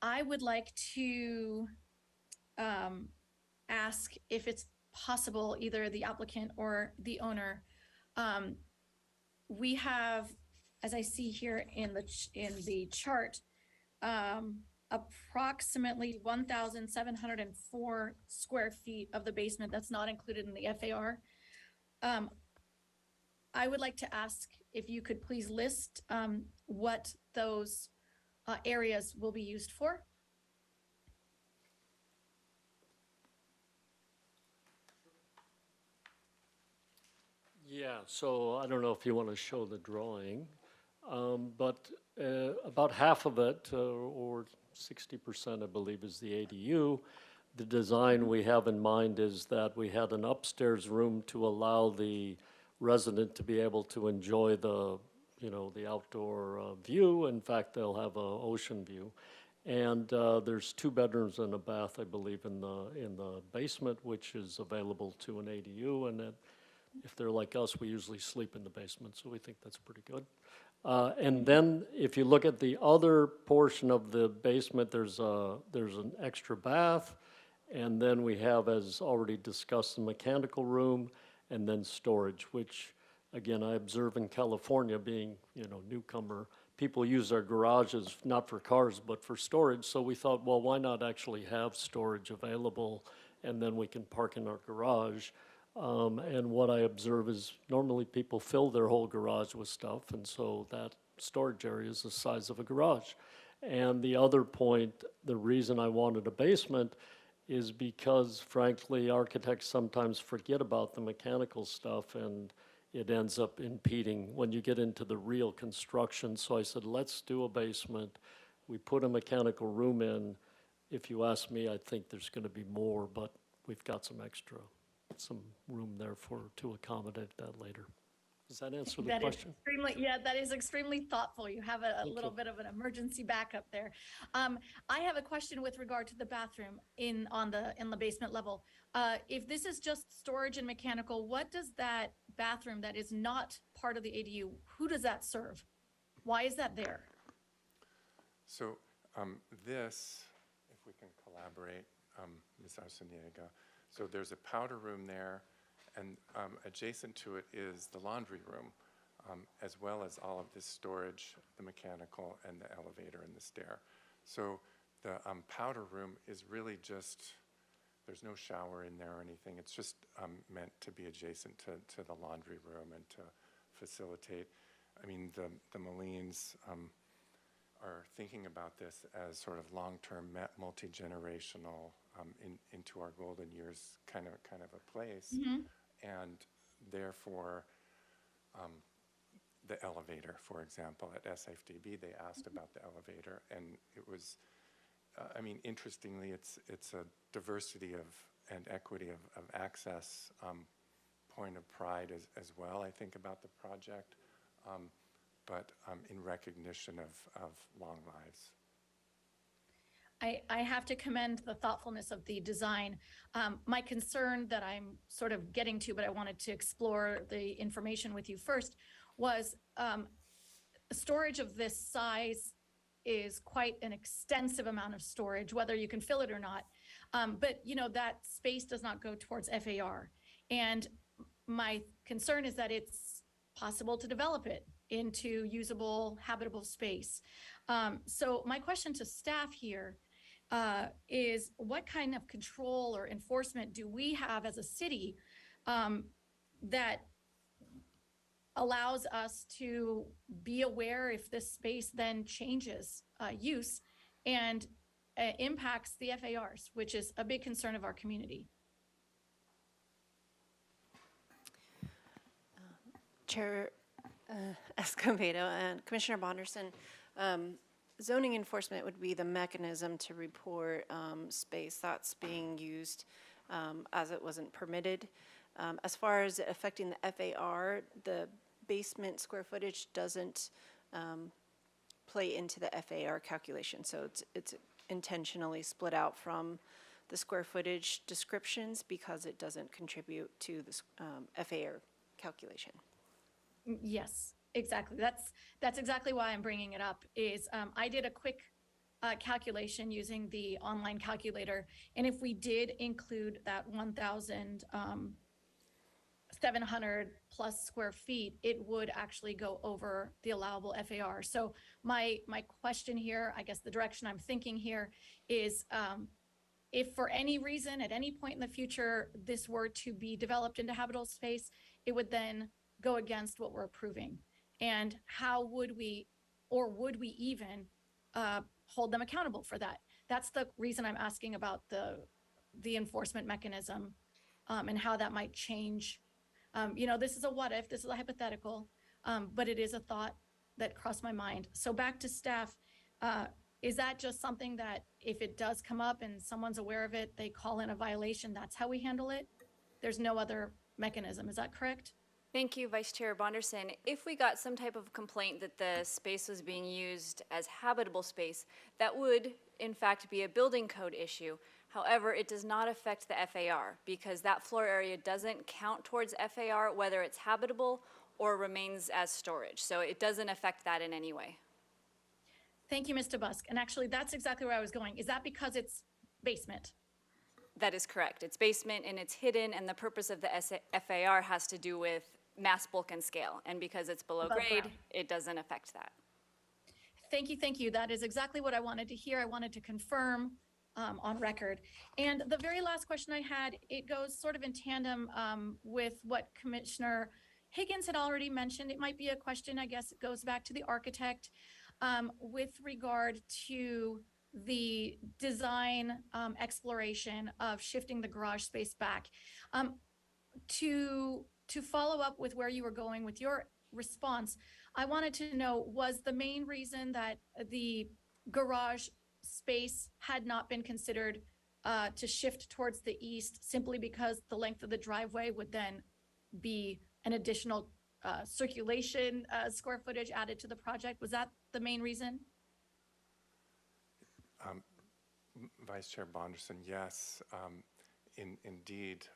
I would like to ask if it's possible, either the applicant or the owner, we have, as I see here in the chart, approximately 1,704 square feet of the basement that's not included in the FAR. I would like to ask if you could please list what those areas will be used for. Yeah, so I don't know if you want to show the drawing, but about half of it, or 60%, I believe, is the ADU. The design we have in mind is that we had an upstairs room to allow the resident to be able to enjoy the outdoor view. In fact, they'll have an ocean view. And there's 2 bedrooms and a bath, I believe, in the basement, which is available to an ADU. And that, if they're like us, we usually sleep in the basement, so we think that's pretty good. And then if you look at the other portion of the basement, there's an extra bath, and then we have, as already discussed, the mechanical room, and then storage, which, again, I observe in California, being, newcomer, people use their garages not for cars, but for storage. So we thought, well, why not actually have storage available, and then we can park in our garage. And what I observe is normally people fill their whole garage with stuff, and so that storage area is the size of a garage. And the other point, the reason I wanted a basement is because, frankly, architects sometimes forget about the mechanical stuff, and it ends up impeding when you get into the real construction. So I said, let's do a basement. We put a mechanical room in. If you ask me, I think there's going to be more, but we've got some room there to accommodate that later. Does that answer the question? That is extremely thoughtful. You have a little bit of an emergency backup there. I have a question with regard to the bathroom in the basement level. If this is just storage and mechanical, what does that bathroom that is not part of the ADU, who does that serve? Why is that there? So this, if we can collaborate, Ms. Arciniega, so there's a powder room there, and adjacent to it is the laundry room, as well as all of this storage, the mechanical and the elevator and the stair. So the powder room is really just, there's no shower in there or anything. It's just meant to be adjacent to the laundry room and to facilitate. I mean, the Molines are thinking about this as sort of long-term, multi-generational, into our golden years kind of a place. Mm-hmm. And therefore, the elevator, for example, at SFDB, they asked about the elevator, and it was, interestingly, it's a diversity and equity of access point of pride as well, I think, about the project, but in recognition of long lives. I have to commend the thoughtfulness of the design. My concern that I'm sort of getting to, but I wanted to explore the information with you first, was storage of this size is quite an extensive amount of storage, whether you can fill it or not. But that space does not go towards FAR. And my concern is that it's possible to develop it into usable, habitable space. So my question to staff here is what kind of control or enforcement do we have as a city that allows us to be aware if this space then changes use and impacts the FARs, which is a big concern of our community? Chair Escobedo and Commissioner Bonderson, zoning enforcement would be the mechanism to report space that's being used as it wasn't permitted. As far as affecting the FAR, the basement square footage doesn't play into the FAR calculation, so it's intentionally split out from the square footage descriptions because it doesn't contribute to the FAR calculation. Yes, exactly. That's exactly why I'm bringing it up. Is I did a quick calculation using the online calculator, and if we did include that 1,700 plus square feet, it would actually go over the allowable FAR. So my question here, I guess the direction I'm thinking here is, if for any reason at any point in the future this were to be developed into habitable space, it would then go against what we're approving. And how would we, or would we even hold them accountable for that? That's the reason I'm asking about the enforcement mechanism and how that might change. This is a what if, this is a hypothetical, but it is a thought that crossed my mind. So back to staff, is that just something that if it does come up and someone's aware of it, they call in a violation, that's how we handle it? There's no other mechanism, is that correct? Thank you, Vice Chair Bonderson. If we got some type of complaint that the space was being used as habitable space, that would in fact be a building code issue. However, it does not affect the FAR because that floor area doesn't count towards FAR whether it's habitable or remains as storage. So it doesn't affect that in any way. Thank you, Mr. Busk. And actually, that's exactly where I was going. Is that because it's basement? That is correct. It's basement and it's hidden, and the purpose of the FAR has to do with mass, bulk, and scale. And because it's below Above grade, ground. it doesn't affect that. Thank you, thank you. That is exactly what I wanted to hear. I wanted to confirm on record. And the very last question I had, it goes sort of in tandem with what Commissioner Higgins had already mentioned. It might be a question, I guess it goes back to the architect with regard to the design exploration of shifting the garage space back. To follow up with where you were going with your response, I wanted to know, was the main reason that the garage space had not been considered to shift towards the east simply because the length of the driveway would then be an additional circulation square footage added to the project? Was that the main reason? Vice Chair Bonderson, yes, indeed.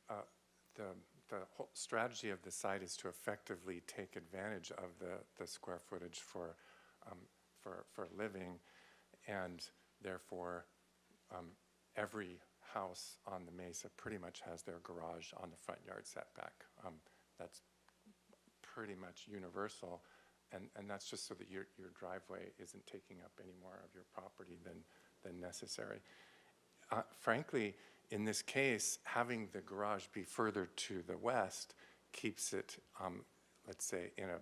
The whole strategy of the site is to effectively take advantage of the square footage for living, and therefore every house on the mesa pretty much has their garage on the front yard setback. That's pretty much universal, and that's just so that your driveway isn't taking up any more of your property than necessary. Frankly, in this case, having the garage be further to the west keeps it, let's say, in a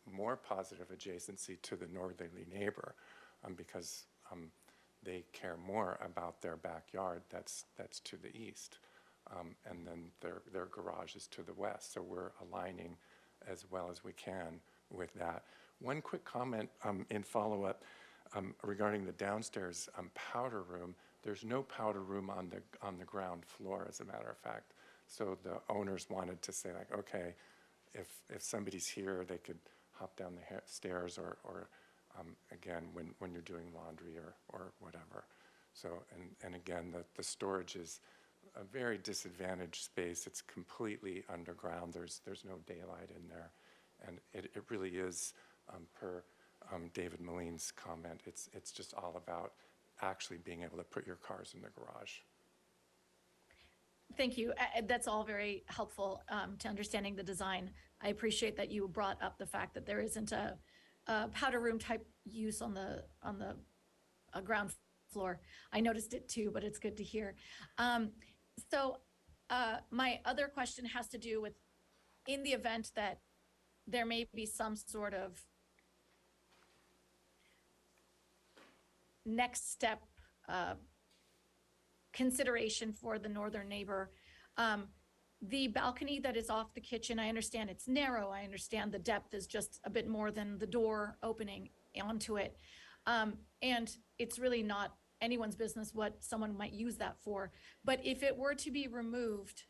more positive adjacency to the northerly neighbor, because they care more about their backyard that's to the east, and then their garage is to the west. So we're aligning as well as we can with that. One quick comment in follow-up regarding the downstairs powder room. There's no powder room on the ground floor, as a matter of fact. So the owners wanted to say, like, okay, if somebody's here, they could hop down the stairs, or again, when you're doing laundry or whatever. So, and again, the storage is a very disadvantaged space. It's completely underground. There's no daylight in there, And it really is, per David Moline's comment, it's just all about actually being able to put your cars in the garage. Thank you. That's all very helpful to understanding the design. I appreciate that you brought up the fact that there isn't a powder room type use on the ground floor. I noticed it too, but it's good to hear. So my other question has to do with, in the event that there may be some sort of next step consideration for the northern neighbor. The balcony that is off the kitchen, I understand it's narrow. I understand the depth is just a bit more than the door opening onto it. And it's really not anyone's business what someone might use that for. But if it were to be removed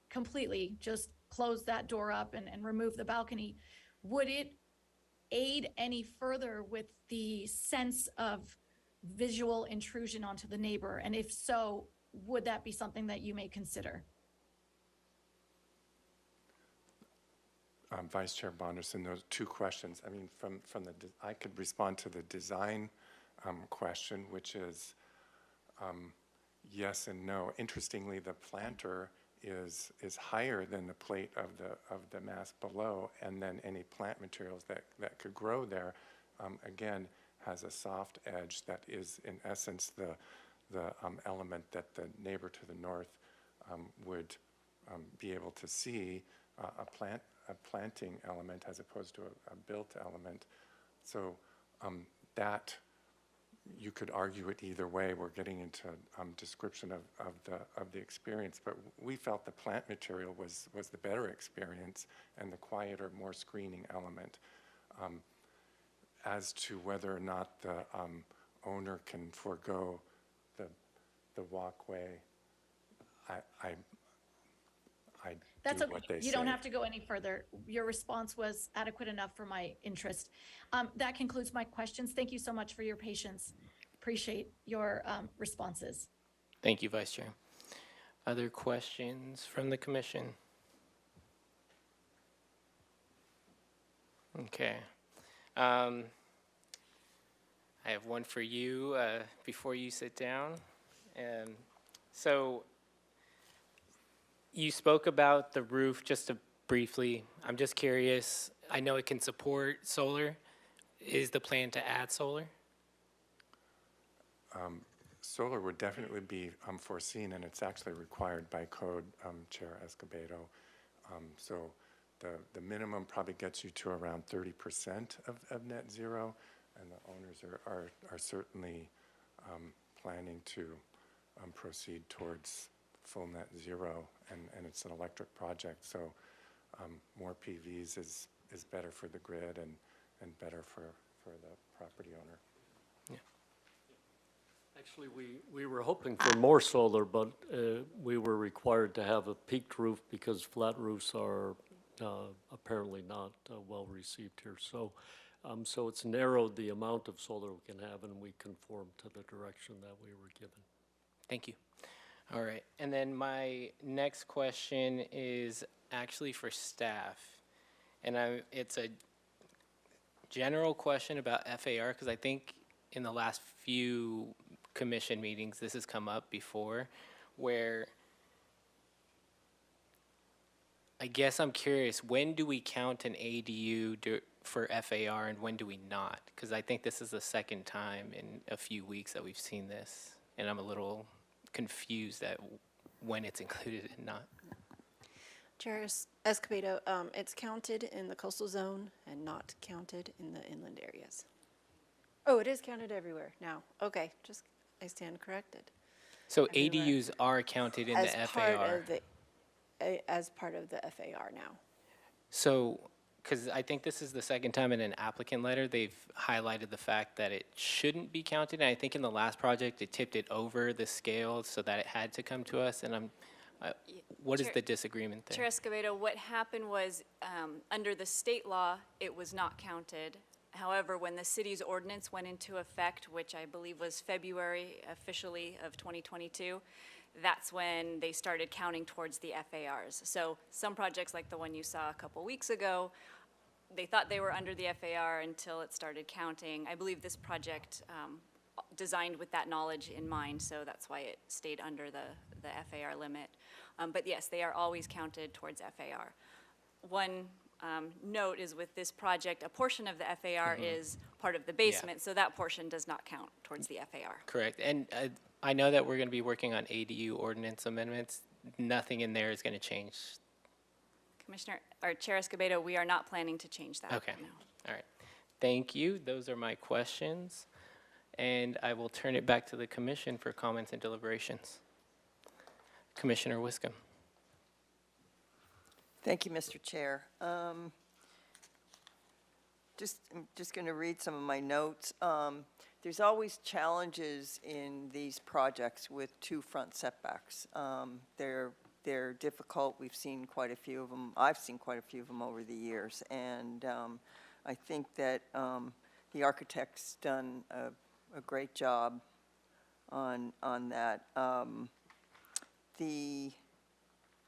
completely, just close that door up and remove the balcony, would it aid any further with the sense of visual intrusion onto the neighbor? And if so, would that be something that you may consider? Vice Chair Bonderson, those two questions. I mean, I could respond to the design question, which is yes and no. Interestingly, the planter is higher than the plate of the mast below, and then any plant materials that could grow there, again, has a soft edge that is, in essence, the element that the neighbor to the north would be able to see, a planting element as opposed to a built element. So that, you could argue it either way. We're getting into description of the experience, but we felt the plant material was the better experience and the quieter, more screening element. As to whether or not the owner can forego the walkway, I That's do okay. what they You say. don't have to go any further. Your response was adequate enough for my interest. That concludes my questions. Thank you so much for your patience. Appreciate your responses. Thank you, Vice Chair. Other questions from the commission? Okay. I have one for you before you sit down. So you spoke about the roof just briefly. I'm just curious. I know it can support solar. Is the plan to add solar? Solar would definitely be foreseen, and it's actually required by code, Chair Escobedo. So the minimum probably gets you to around 30% of net zero, and the owners are certainly planning to proceed towards full net zero, and it's an electric project, so more PVs is better for the grid and better for the property owner. Actually, we were hoping for more solar, but we were required to have a peaked roof because flat roofs are apparently not well received here. So, so it's narrowed the amount of solar we can have, and we conform to the direction that we were given. Thank you. All right. And then my next question is actually for staff. And it's a general question about FAR, because I think in the last few commission meetings, this has come up before, where I guess I'm curious, when do we count an ADU for FAR and when do we not? Because I think this is the second time in a few weeks that we've seen this, and I'm a little confused at when it's included and not. Chair Escobedo, it's counted in the coastal zone and not counted in the inland areas. Oh, it is counted everywhere now. Okay, I stand corrected. So Everywhere. ADUs are counted in the FAR. As part of the FAR now. So, because I think this is the second time in an applicant letter, they've highlighted the fact that it shouldn't be counted. And I think in the last project, it tipped it over the scale so that it had to come to us. And what is the disagreement there? Chair Escobedo, what happened was, under the state law, it was not counted. However, when the city's ordinance went into effect, which I believe was February officially of 2022, that's when they started counting towards the FARs. So some projects like the one you saw a couple weeks ago they thought they were under the FAR until it started counting. I believe this project designed with that knowledge in mind, so that's why it stayed under the FAR limit. But yes, they are always counted towards FAR. One note is with this project, a portion of the FAR is part of the basement, so that portion does not count towards the FAR. Correct. And I know that we're going to be working on ADU ordinance amendments. Nothing in there is going to change. Commissioner, or Chair Escobedo, we are not planning to change that. Okay. No. All right. Thank you. Those are my questions. And I will turn it back to the commission for comments and deliberations. Commissioner Wiscombe. Thank you, Mr. Chair. I'm just going to read some of my notes. There's always challenges in these projects with two front setbacks. They're difficult. We've seen quite a few of them. I've seen quite a few of them over the years. And I think that the architect's done a great job on that.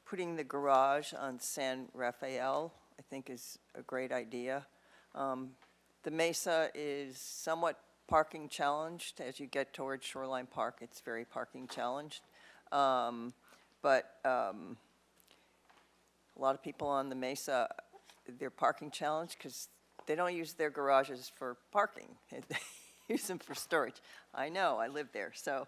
Putting the garage on San Rafael, I think, is a great idea. The Mesa is somewhat parking challenged. As you get towards Shoreline Park, it's very parking challenged. But a lot of people on the Mesa, they're parking challenged because they don't use their garages for parking. They use them for storage. I know, I live there. So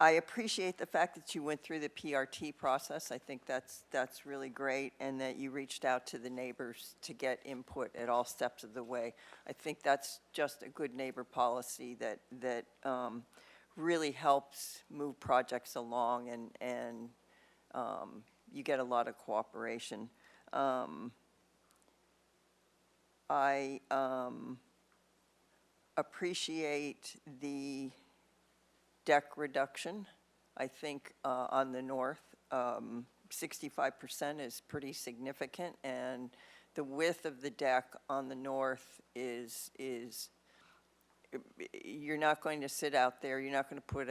I appreciate the fact that you went through the PRT process. I think that's really great, and that you reached out to the neighbors to get input at all steps of the way. I think that's just a good neighbor policy that really helps move projects along, and you get a lot of cooperation. I appreciate the deck reduction. I think on the north, 65% is pretty significant, and the width of the deck on the north is you're not going to sit out there. You're not going to put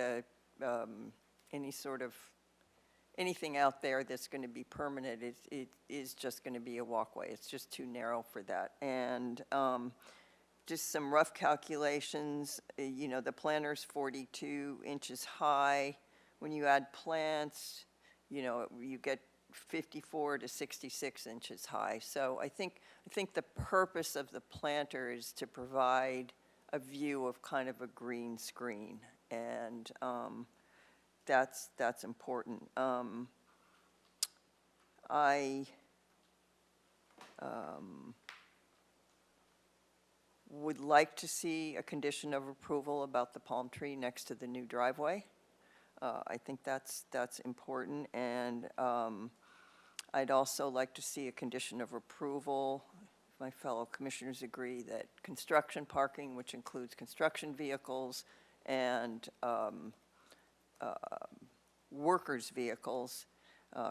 anything out there that's going to be permanent. It is just going to be a walkway. It's just too narrow for that. And just some rough calculations, the planter's 42 inches high. When you add plants, you get 54 to 66 inches high. So I think the purpose of the planter is to provide a view of kind of a green screen, and that's important. I would like to see a condition of approval about the palm tree next to the new driveway. I think that's important, and I'd also like to see a condition of approval, if my fellow commissioners agree, that construction parking, which includes construction vehicles and workers' vehicles,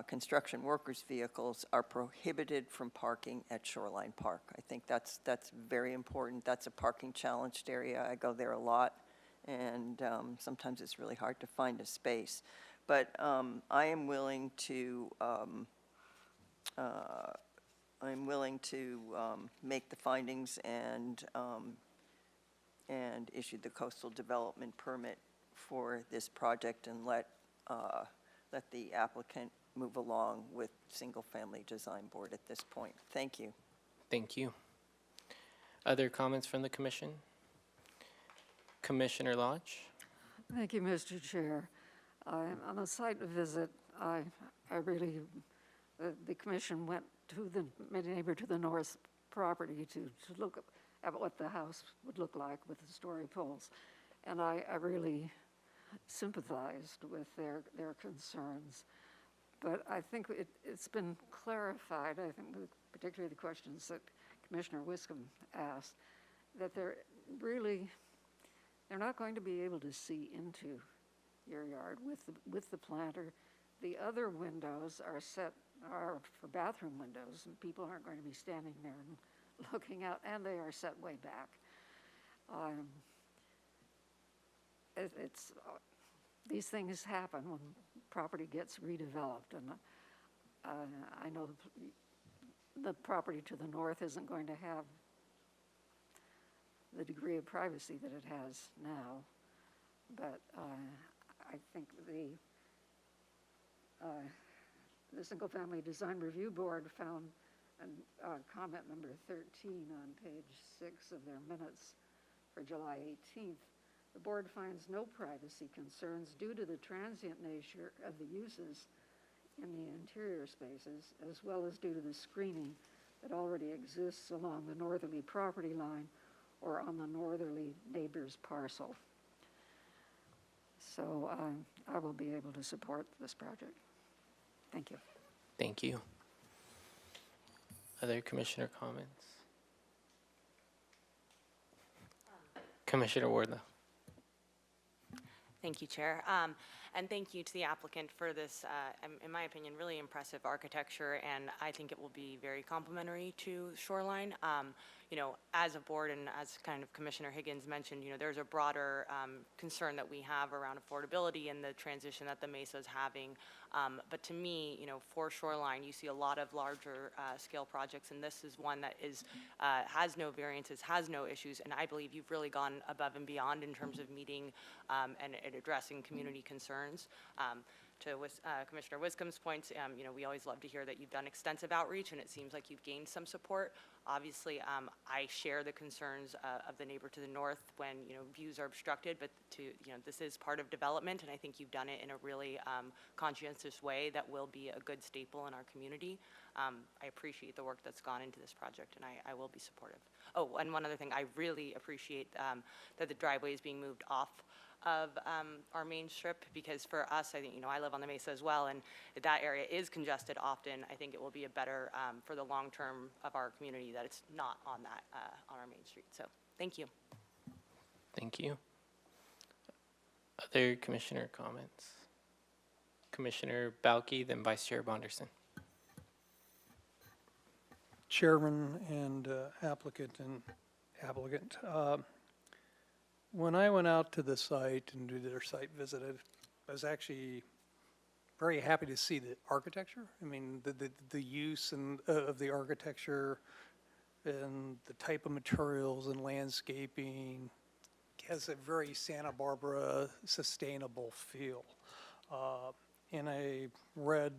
construction workers' vehicles are prohibited from parking at Shoreline Park. I think that's very important. That's a parking challenged area. I go there a lot, and sometimes it's really hard to find a space. But I am willing to make the findings and issue the coastal development permit for this project, and let the applicant move along with single-family design board at this point. Thank you. Thank you. Other comments from the commission? Commissioner Lodge? Thank you, Mr. Chair. On a site visit, the commission went to the neighbor to the north property to look at what the house would look like with the story poles. And I really sympathized with their concerns. But I think it's been clarified, I think particularly the questions that Commissioner Wiscombe asked, that they're not going to be able to see into your yard with the planter. The other windows are for bathroom windows, and people aren't going to be standing there and looking out, and they are set way back. These things happen when property gets redeveloped, and I know the property to the north isn't going to have the degree of privacy that it has now. But I think the Single Family Design Review Board found comment number 13 on page 6 of their minutes for July 18th. The board finds no privacy concerns due to the transient nature of the uses in the interior spaces, as well as due to the screening that already exists along the northerly property line or on the northerly neighbor's parcel. So I will be able to support this project. Thank you. Thank you. Other commissioner comments? Commissioner Wardlow. Thank you, Chair. And thank you to the applicant for this, in my opinion, really impressive architecture, and I think it will be very complementary to Shoreline. You know, as a board and as kind of Commissioner Higgins mentioned, you know, there's a broader concern that we have around affordability and the transition that the Mesa is having. But to me, you know, for Shoreline, you see a lot of larger scale projects, and this is one that is has no variances, has no issues, and I believe you've really gone above and beyond in terms of meeting and addressing community concerns. To Commissioner Wiscombe's points, you know, we always love to hear that you've done extensive outreach, and it seems like you've gained some support. Obviously, I share the concerns of the neighbor to the north when, you know, views are obstructed, but you know, this is part of development, and I think you've done it in a really conscientious way that will be a good staple in our community. I appreciate the work that's gone into this project, and I will be supportive. Oh, and one other thing, I really appreciate that the driveway is being moved off of our main strip, because for us, I think, you know, I live on the Mesa as well, and that area is congested often. I think it will be a better for the long term of our community that it's not on that on our main street. So thank you. Thank you. Other commissioner comments? Commissioner Balke, then Vice Chair Bonderson. Chairman and applicant. When I went out to the site and did their site visit, I was actually very happy to see the architecture. I mean, the use and of the architecture and the type of materials and landscaping has a very Santa Barbara sustainable feel. And I read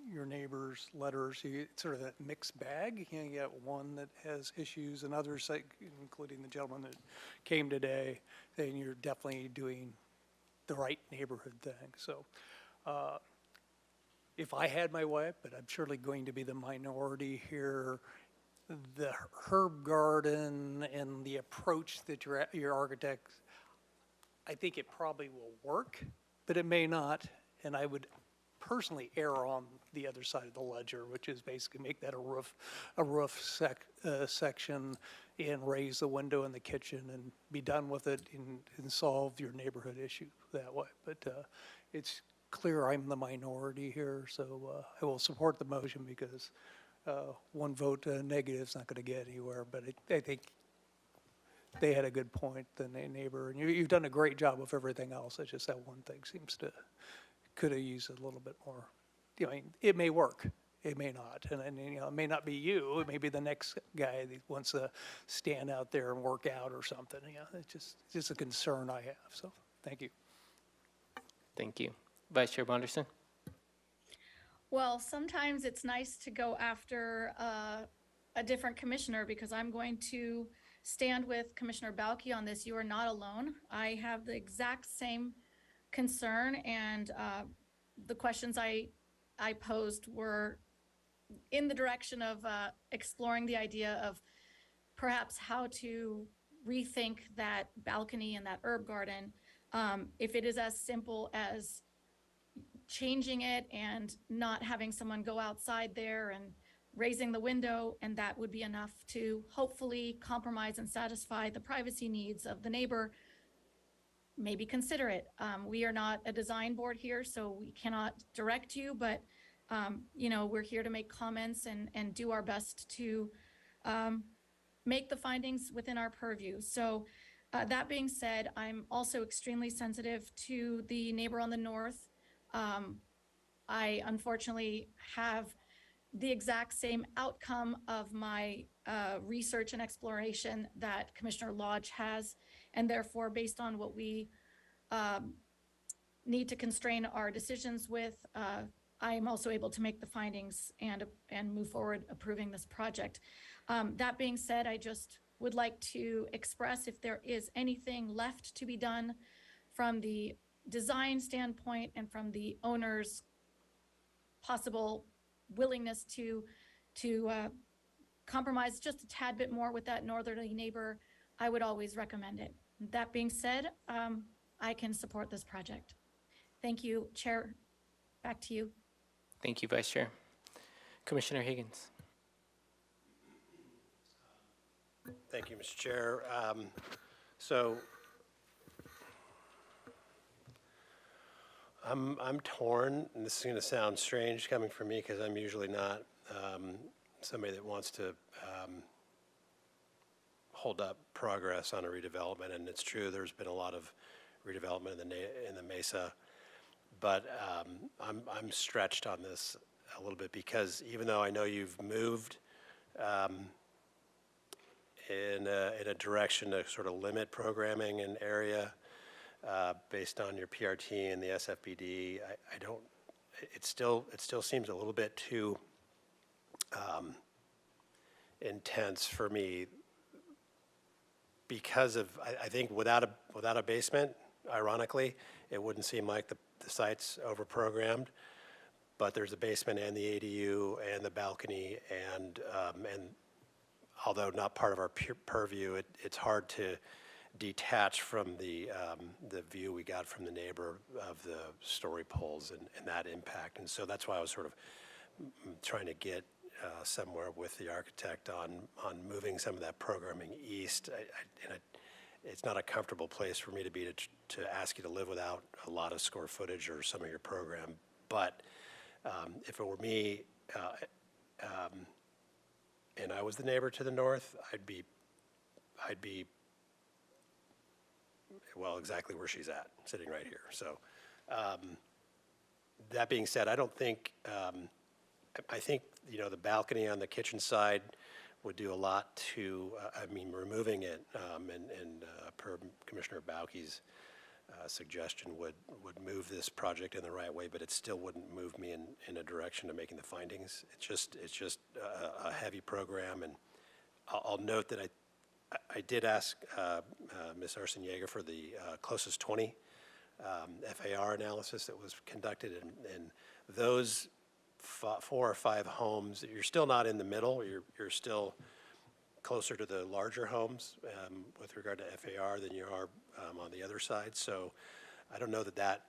your neighbor's letters. It's sort of that mixed bag. You get one that has issues and others, like, including the gentleman that came today, saying you're definitely doing the right neighborhood thing. So if I had my way, but I'm surely going to be the minority here, the herb garden and the approach that your architect, I think it probably will work, but it may not. And I would personally err on the other side of the ledger, which is basically make that a roof section and raise the window in the kitchen and be done with it and solve your neighborhood issue that way. But it's clear I'm the minority here, so I will support the motion because one vote negative is not going to get anywhere. But I think they had a good point, the neighbor, and you've done a great job with everything else. It's just that one thing seems to could have used a little bit more. You know, it may work, it may not, and you know, it may not be you. It may be the next guy that wants to stand out there and work out or something. You know, it's just a concern I have. So, thank you. Thank you, Vice Chair Bonderson. Well, sometimes it's nice to go after a different commissioner, because I'm going to stand with Commissioner Balke on this. You are not alone. I have the exact same concern, and the questions I posed were in the direction of exploring the idea of perhaps how to rethink that balcony and that herb garden. If it is as simple as changing it and not having someone go outside there and raising the window, and that would be enough to hopefully compromise and satisfy the privacy needs of the neighbor, maybe consider it. We are not a design board here, so we cannot direct you, but you know, we're here to make comments and do our best to make the findings within our purview. So that being said, I'm also extremely sensitive to the neighbor on the north. I unfortunately have the exact same outcome of my research and exploration that Commissioner Lodge has. And therefore, based on what we need to constrain our decisions with, I am also able to make the findings and move forward approving this project. That being said, I just would like to express if there is anything left to be done from the design standpoint and from the owner's possible willingness to compromise just a tad bit more with that northerly neighbor, I would always recommend it. That being said, I can support this project. Thank you, Chair. Back to you. Thank you, Vice Chair. Commissioner Higgins. Thank you, Mr. Chair. So I'm torn, and this is going to sound strange coming from me because I'm usually not somebody that wants to hold up progress on a redevelopment. And it's true, there's been a lot of redevelopment in the Mesa, but I'm stretched on this a little bit because even though I know you've moved in a direction to sort of limit programming in area based on your PRT and the SFBD, I don't. It still seems a little bit too intense for me because of I think without a basement, ironically, it wouldn't seem like the site's overprogrammed. But there's a basement and the ADU and the balcony and although not part of our purview, it's hard to detach from the view we got from the neighbor of the story poles and that impact. And so that's why I was sort of trying to get somewhere with the architect on moving some of that programming east. It's not a comfortable place for me to be to ask you to live without a lot of square footage or some of your program. But if it were me, and I was the neighbor to the north, I'd be well, exactly where she's at, sitting right here. So that being said, I don't think, I think, the balcony on the kitchen side would do a lot to, removing it, and per Commissioner Bauke's suggestion would move this project in the right way, but it still wouldn't move me in a direction to making the findings. It's just a heavy program, and I'll note that I did ask Ms. Arciniega for the closest 20 FAR analysis that was conducted, and those 4 or 5 homes, you're still not in the middle. You're still closer to the larger homes with regard to FAR than you are on the other side. So I don't know that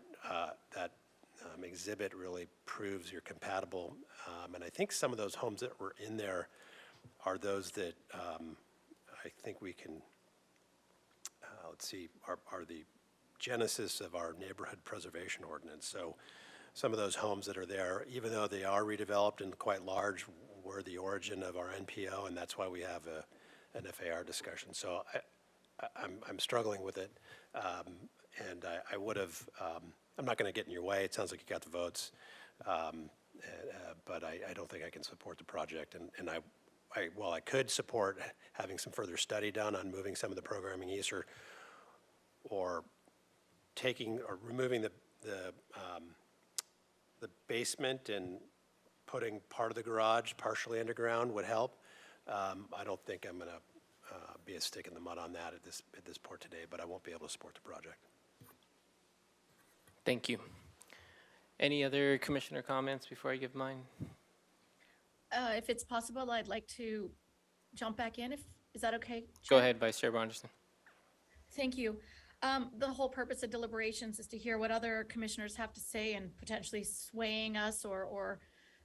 exhibit really proves you're compatible. And I think some of those homes that were in there are those that I think we can, let's see, are the genesis of our neighborhood preservation ordinance. So some of those homes that are there, even though they are redeveloped and quite large, were the origin of our NPO, and that's why we have an FAR discussion. So I'm struggling with it, and I would have, I'm not going to get in your way. It sounds like you got the votes, but I don't think I can support the project, and while I could support having some further study done on moving some of the programming east or taking or removing the basement and putting part of the garage partially underground would help. I don't think I'm going to be a stick in the mud on that at this point today, but I won't be able to support the project. Thank you. Any other commissioner comments before I give mine? If it's possible, I'd like to jump back in. Is that okay? Go ahead, Vice Chair Bonderson. Thank you. The whole purpose of deliberations is to hear what other commissioners have to say and potentially swaying us or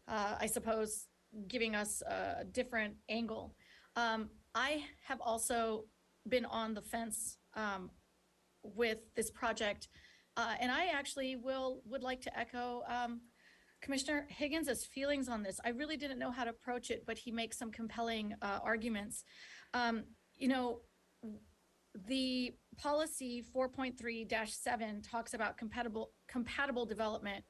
I suppose, giving us a different angle. I have also been on the fence with this project, and I actually would like to echo Commissioner Higgins' feelings on this. I really didn't know how to approach it, but he makes some compelling arguments. The policy 4.3-7 talks about compatible development.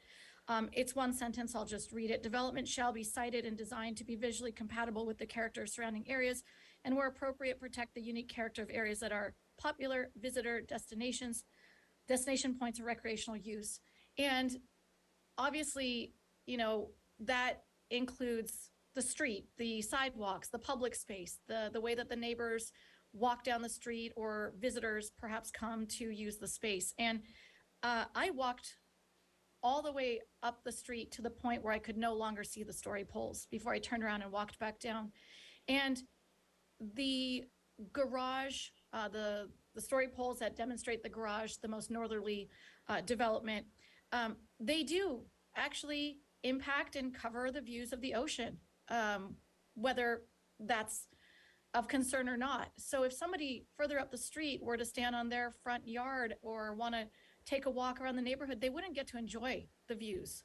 It's one sentence, I'll just read it. Development shall be sited and designed to be visually compatible with the character of surrounding areas, and where appropriate, protect the unique character of areas that are popular visitor destination points of recreational use. And obviously, that includes the street, the sidewalks, the public space, the way that the neighbors walk down the street or visitors perhaps come to use the space. And I walked all the way up the street to the point where I could no longer see the story poles before I turned around and walked back down. And the garage, the story poles that demonstrate the garage, the most northerly development, they do actually impact and cover the views of the ocean, whether that's of concern or not. So if somebody further up the street were to stand on their front yard or want to take a walk around the neighborhood, they wouldn't get to enjoy the views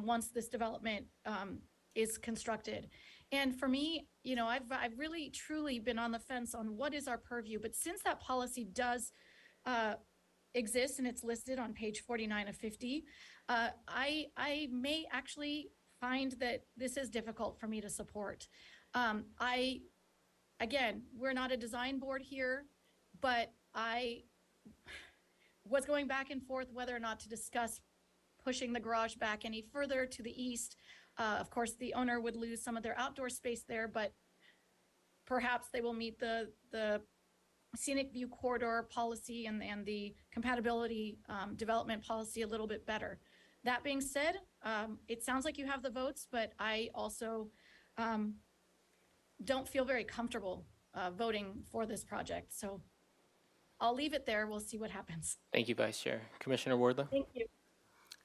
once this development is constructed. And for me, I've really truly been on the fence on what is our purview. But since that policy does exist and it's listed on page 49 of 50, I may actually find that this is difficult for me to support. Again, we're not a design board here, but I was going back and forth whether or not to discuss pushing the garage back any further to the east. Of course, the owner would lose some of their outdoor space there, but perhaps they will meet the scenic view corridor policy and the compatibility development policy a little bit better. That being said, it sounds like you have the votes, but I also don't feel very comfortable voting for this project. So I'll leave it there. We'll see what happens. Thank you, Vice Chair. Commissioner Wardlow? Thank you.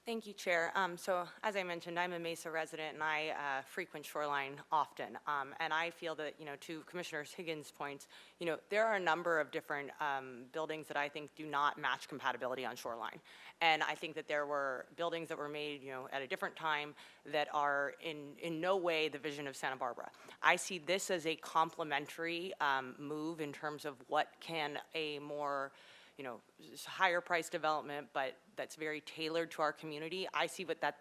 Thank you, Chair. So as I mentioned, I'm a Mesa resident and I frequent Shoreline often. And I feel that, to Commissioner Higgins' points, there are a number of different buildings that I think do not match compatibility on Shoreline. And I think that there were buildings that were made, at a different time that are in no way the vision of Santa Barbara. I see this as a complementary move in terms of what can a more higher price development, but that's very tailored to our community. I see what that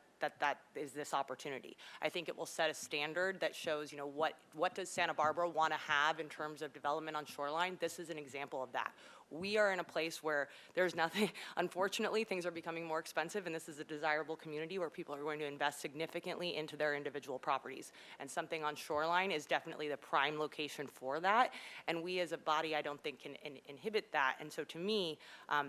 is this opportunity. I think it will set a standard that shows, what does Santa Barbara want to have in terms of development on Shoreline? This is an example of that. We are in a place where there's nothing, unfortunately, things are becoming more expensive, and this is a desirable community where people are going to invest significantly into their individual properties. And something on Shoreline is definitely the prime location for that. And we as a body, I don't think, can inhibit that. And so to me,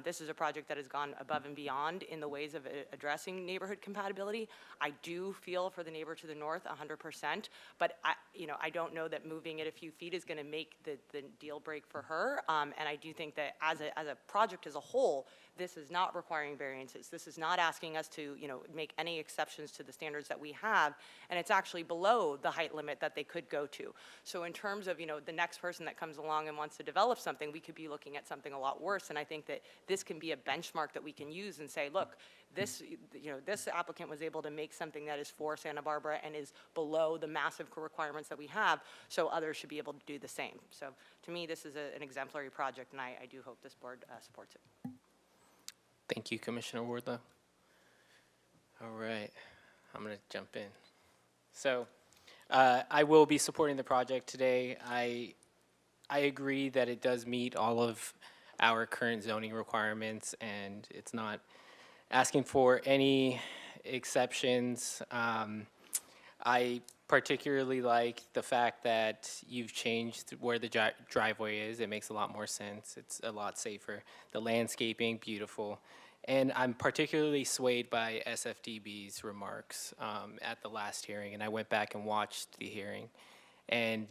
this is a project that has gone above and beyond in the ways of addressing neighborhood compatibility. I do feel for the neighbor to the north 100%, but I don't know that moving it a few feet is going to make the deal break for her. And I do think that as a project as a whole, this is not requiring variances. This is not asking us to, make any exceptions to the standards that we have, and it's actually below the height limit that they could go to. So in terms of, the next person that comes along and wants to develop something, we could be looking at something a lot worse. And I think that this can be a benchmark that we can use and say, look, this applicant was able to make something that is for Santa Barbara and is below the massive requirements that we have, so others should be able to do the same. So to me, this is an exemplary project, and I do hope this board supports it. Thank you, Commissioner Wardlow. All right, I'm going to jump in. So I will be supporting the project today. I agree that it does meet all of our current zoning requirements, and it's not asking for any exceptions. I particularly like the fact that you've changed where the driveway is. It makes a lot more sense. It's a lot safer. The landscaping, beautiful. And I'm particularly swayed by SFDB's remarks at the last hearing, and I went back and watched the hearing. And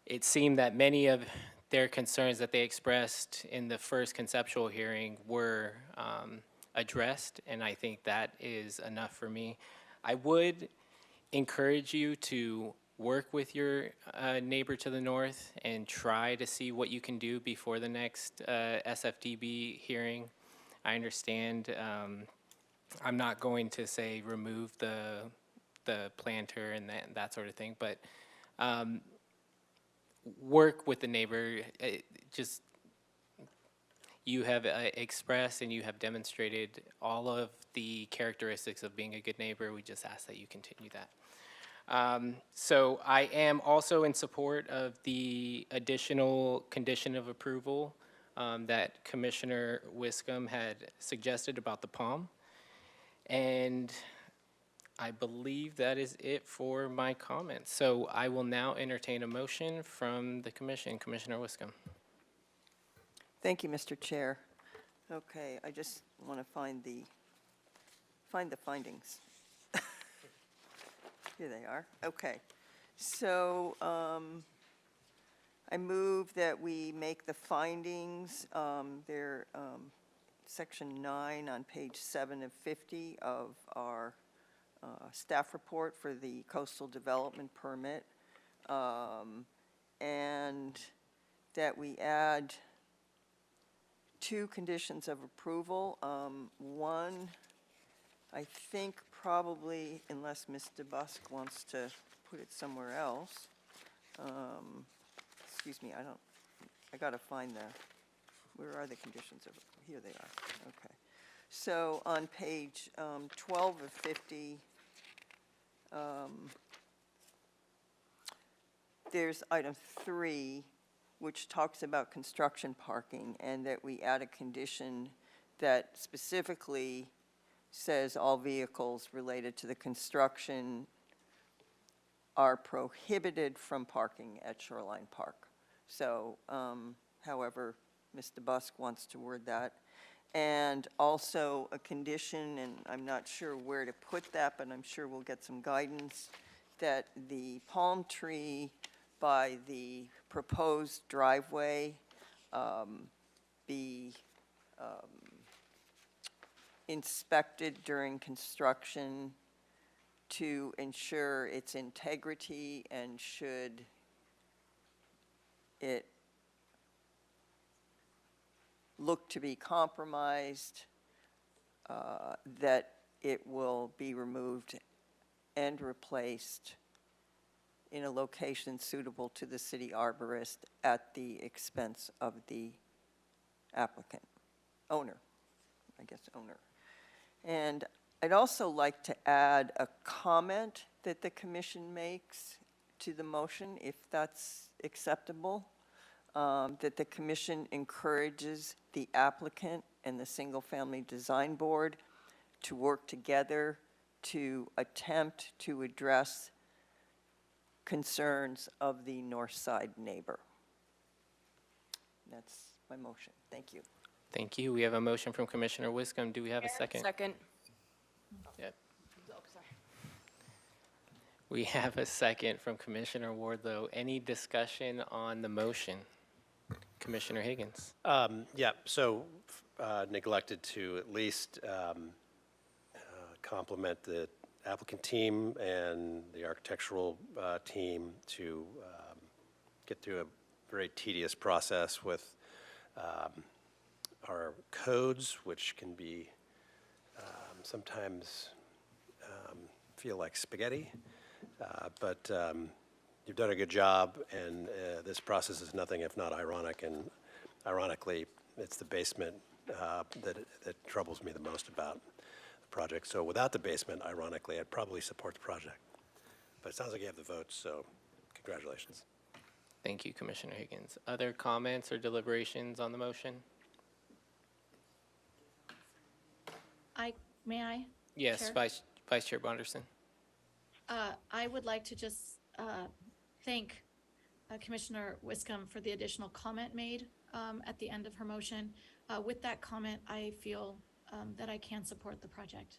it seemed that many of their concerns that they expressed in the first conceptual hearing were addressed, and I think that is enough for me. I would encourage you to work with your neighbor to the north and try to see what you can do before the next SFDB hearing. I understand I'm not going to say remove the planter and that sort of thing, but work with the neighbor. you have expressed and you have demonstrated all of the characteristics of being a good neighbor. We just ask that you continue that. So I am also in support of the additional condition of approval that Commissioner Wiscombe had suggested about the palm. And I believe that is it for my comments. So I will now entertain a motion from the commission. Commissioner Wiscombe. Thank you, Mr. Chair. Okay, I just want to find the findings. Here they are. Okay. So I move that we make the findings, they're section 9 on page 7 of 50 of our staff report for the coastal development permit, and that we add 2 conditions of approval. One, I think probably, unless Ms. DeBusk wants to put it somewhere else. Excuse me, I gotta find where are the conditions of, here they are, okay. So on page 12 of 50, there's item 3, which talks about construction parking, and that we add a condition that specifically says all vehicles related to the construction are prohibited from parking at Shoreline Park. So, however Ms. DeBusk wants to word that. And also a condition, and I'm not sure where to put that, but I'm sure we'll get some guidance, that the palm tree by the proposed driveway be inspected during construction to ensure its integrity, and should it look to be compromised, that it will be removed and replaced in a location suitable to the city arborist at the expense of the applicant, owner. And I'd also like to add a comment that the commission makes to the motion, if that's acceptable, that the commission encourages the applicant and the Single Family Design Board to work together to attempt to address concerns of the north side neighbor. That's my motion. Thank you. Thank you. We have a motion from Commissioner Wiscombe. Do we have a second? Second. Yep. Oh, sorry. We have a second from Commissioner Wardlow. Any discussion on the motion? Commissioner Higgins. Yeah, so neglected to at least compliment the applicant team and the architectural team to get through a very tedious process with our codes, which can be sometimes feel like spaghetti, but you've done a good job, and this process is nothing if not ironic, and ironically, it's the basement that troubles me the most about the project. So without the basement, ironically, I'd probably support the project. But it sounds like you have the votes, so congratulations. Thank you, Commissioner Higgins. Other comments or deliberations on the motion? May I? Yes, Chair? Vice Chair Bonderson. I would like to just thank Commissioner Wiscombe for the additional comment made at the end of her motion. With that comment, I feel that I can support the project.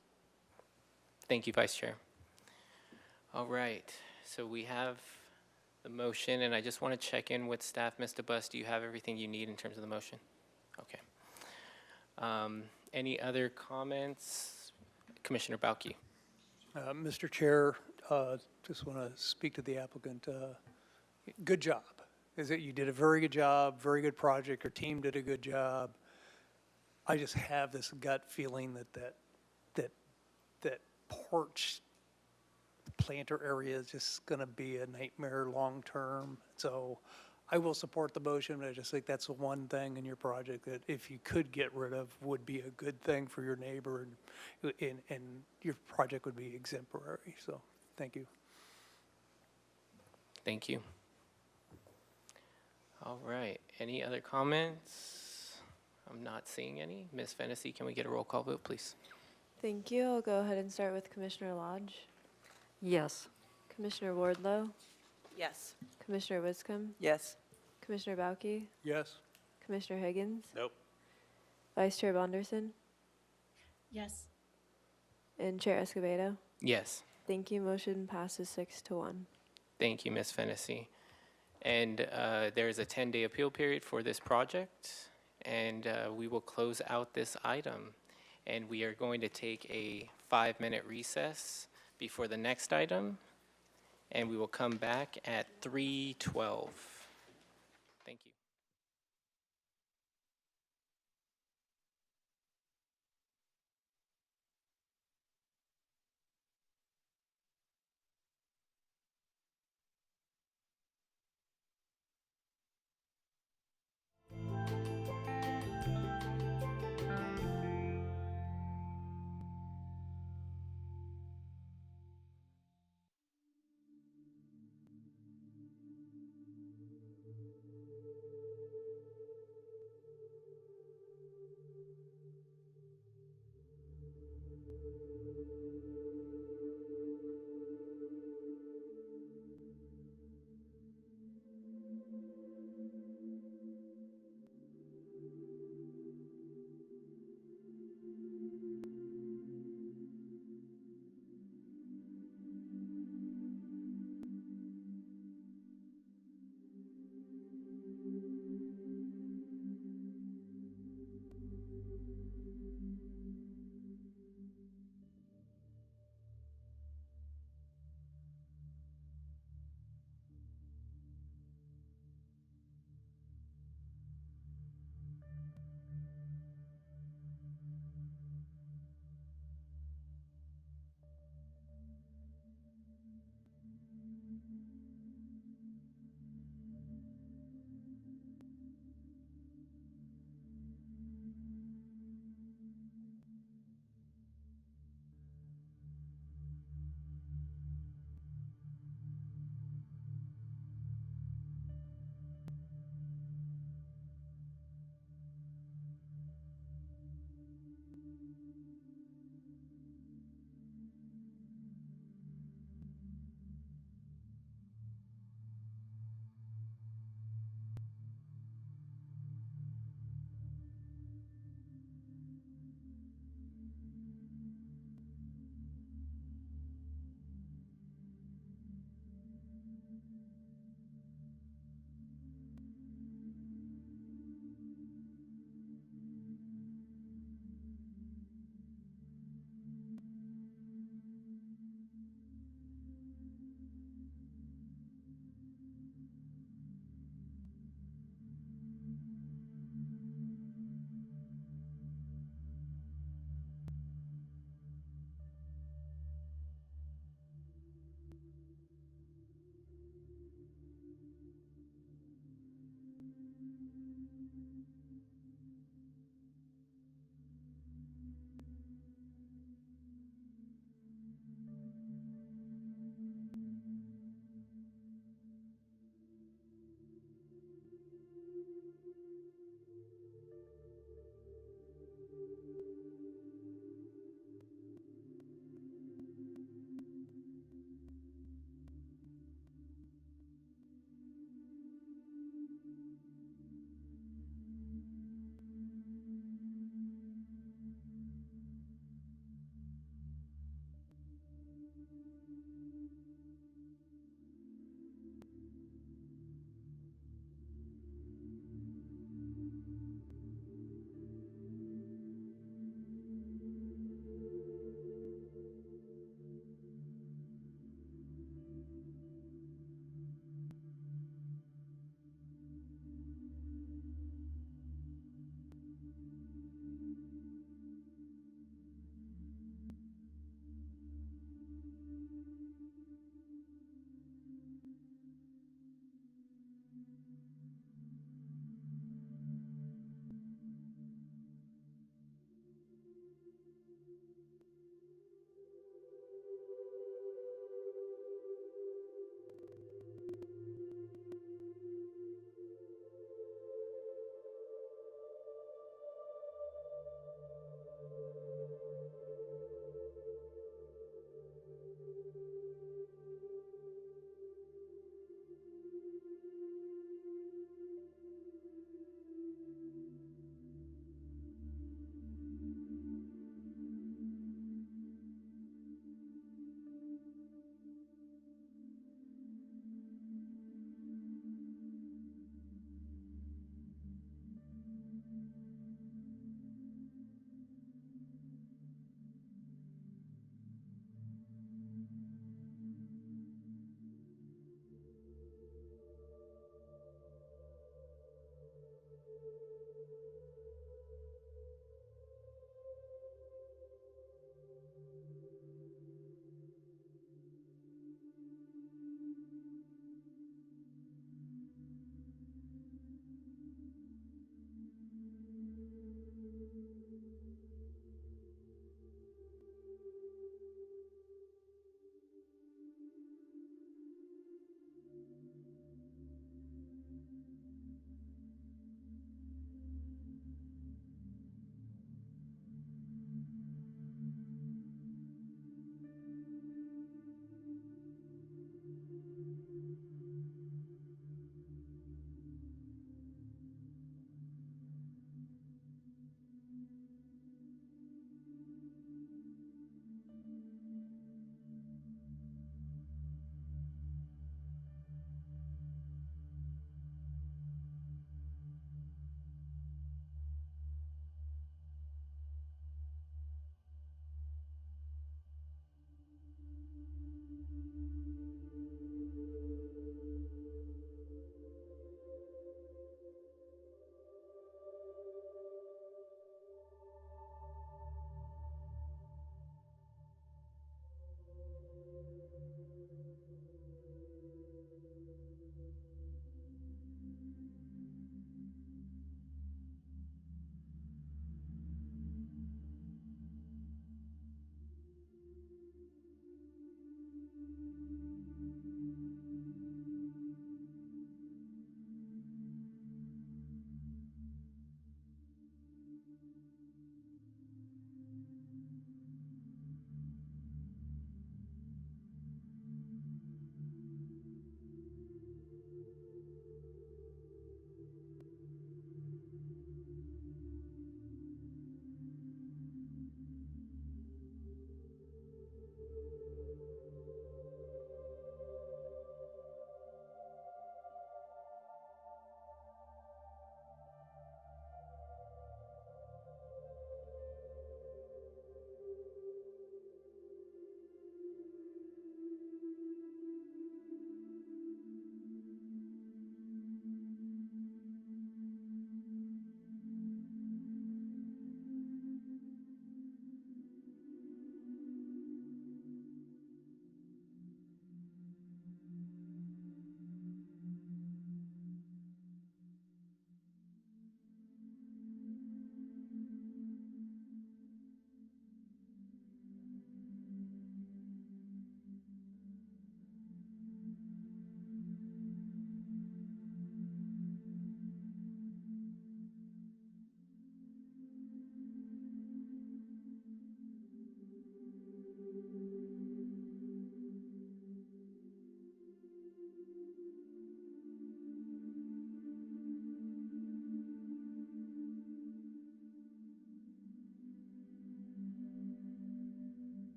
Thank you, Vice Chair. All right, so we have the motion, and I just want to check in with staff. Ms. DeBusk, do you have everything you need in terms of the motion? Okay. Any other comments? Commissioner Bauke. Mr. Chair, just want to speak to the applicant. Good job. You did a very good job, very good project. Your team did a good job. I just have this gut feeling that porch planter area is just going to be a nightmare long term. So I will support the motion, but I just think that's the one thing in your project that if you could get rid of, would be a good thing for your neighbor, and your project would be exemplary. So, thank you. Thank you. All right, any other comments? I'm not seeing any. Ms. Fennessy, can we get a roll call vote, please? Thank you. I'll go ahead and start with Commissioner Lodge, Yes. Commissioner Wardlow, Yes. Commissioner Wiscombe, Yes. Commissioner Bauke, Yes. Commissioner Higgins, Nope. Vice Chair Bonderson, Yes. and Chair Escobedo. Yes. Thank you. Motion passes 6-1. Thank you, Ms. Fennessy. And there is a 10-day appeal period for this project, and we will close out this item. And we are going to take a 5-minute recess before the next item, and we will come back at 3:12. Thank you.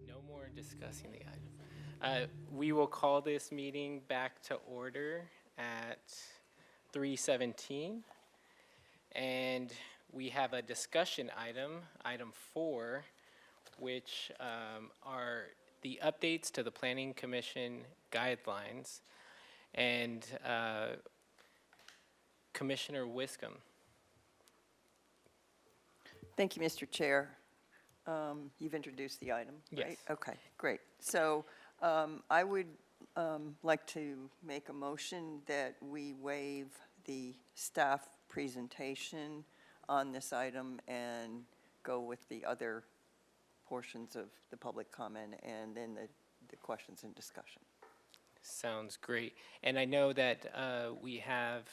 No more discussing the item. We will call this meeting back to order at 3:17. And we have a discussion item, item 4, which are the updates to the Planning Commission guidelines. And Commissioner Wiscombe. Thank you, Mr. Chair. You've introduced the item, right? Yes. Okay, great. So I would like to make a motion that we waive the staff presentation on this item and go with the other portions of the public comment and then the questions and discussion. Sounds great. And I know that we have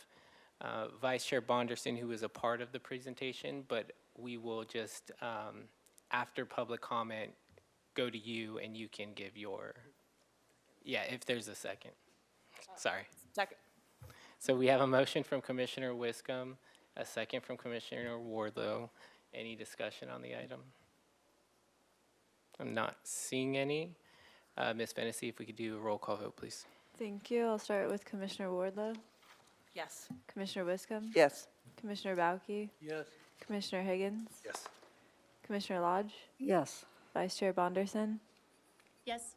Vice Chair Bonderson, who is a part of the presentation, but we will just, after public comment, go to you and you can give your, yeah, if there's a second. Sorry. Second. So we have a motion from Commissioner Wiscombe, a second from Commissioner Wardlow. Any discussion on the item? I'm not seeing any. Ms. Fennessy, if we could do a roll call vote, please. Thank you. I'll start with Commissioner Wardlow, Yes. Commissioner Wiscombe, Yes. Commissioner Bauke, Yes. Commissioner Higgins, Yes. Commissioner Lodge, Yes. Vice Chair Bonderson, Yes.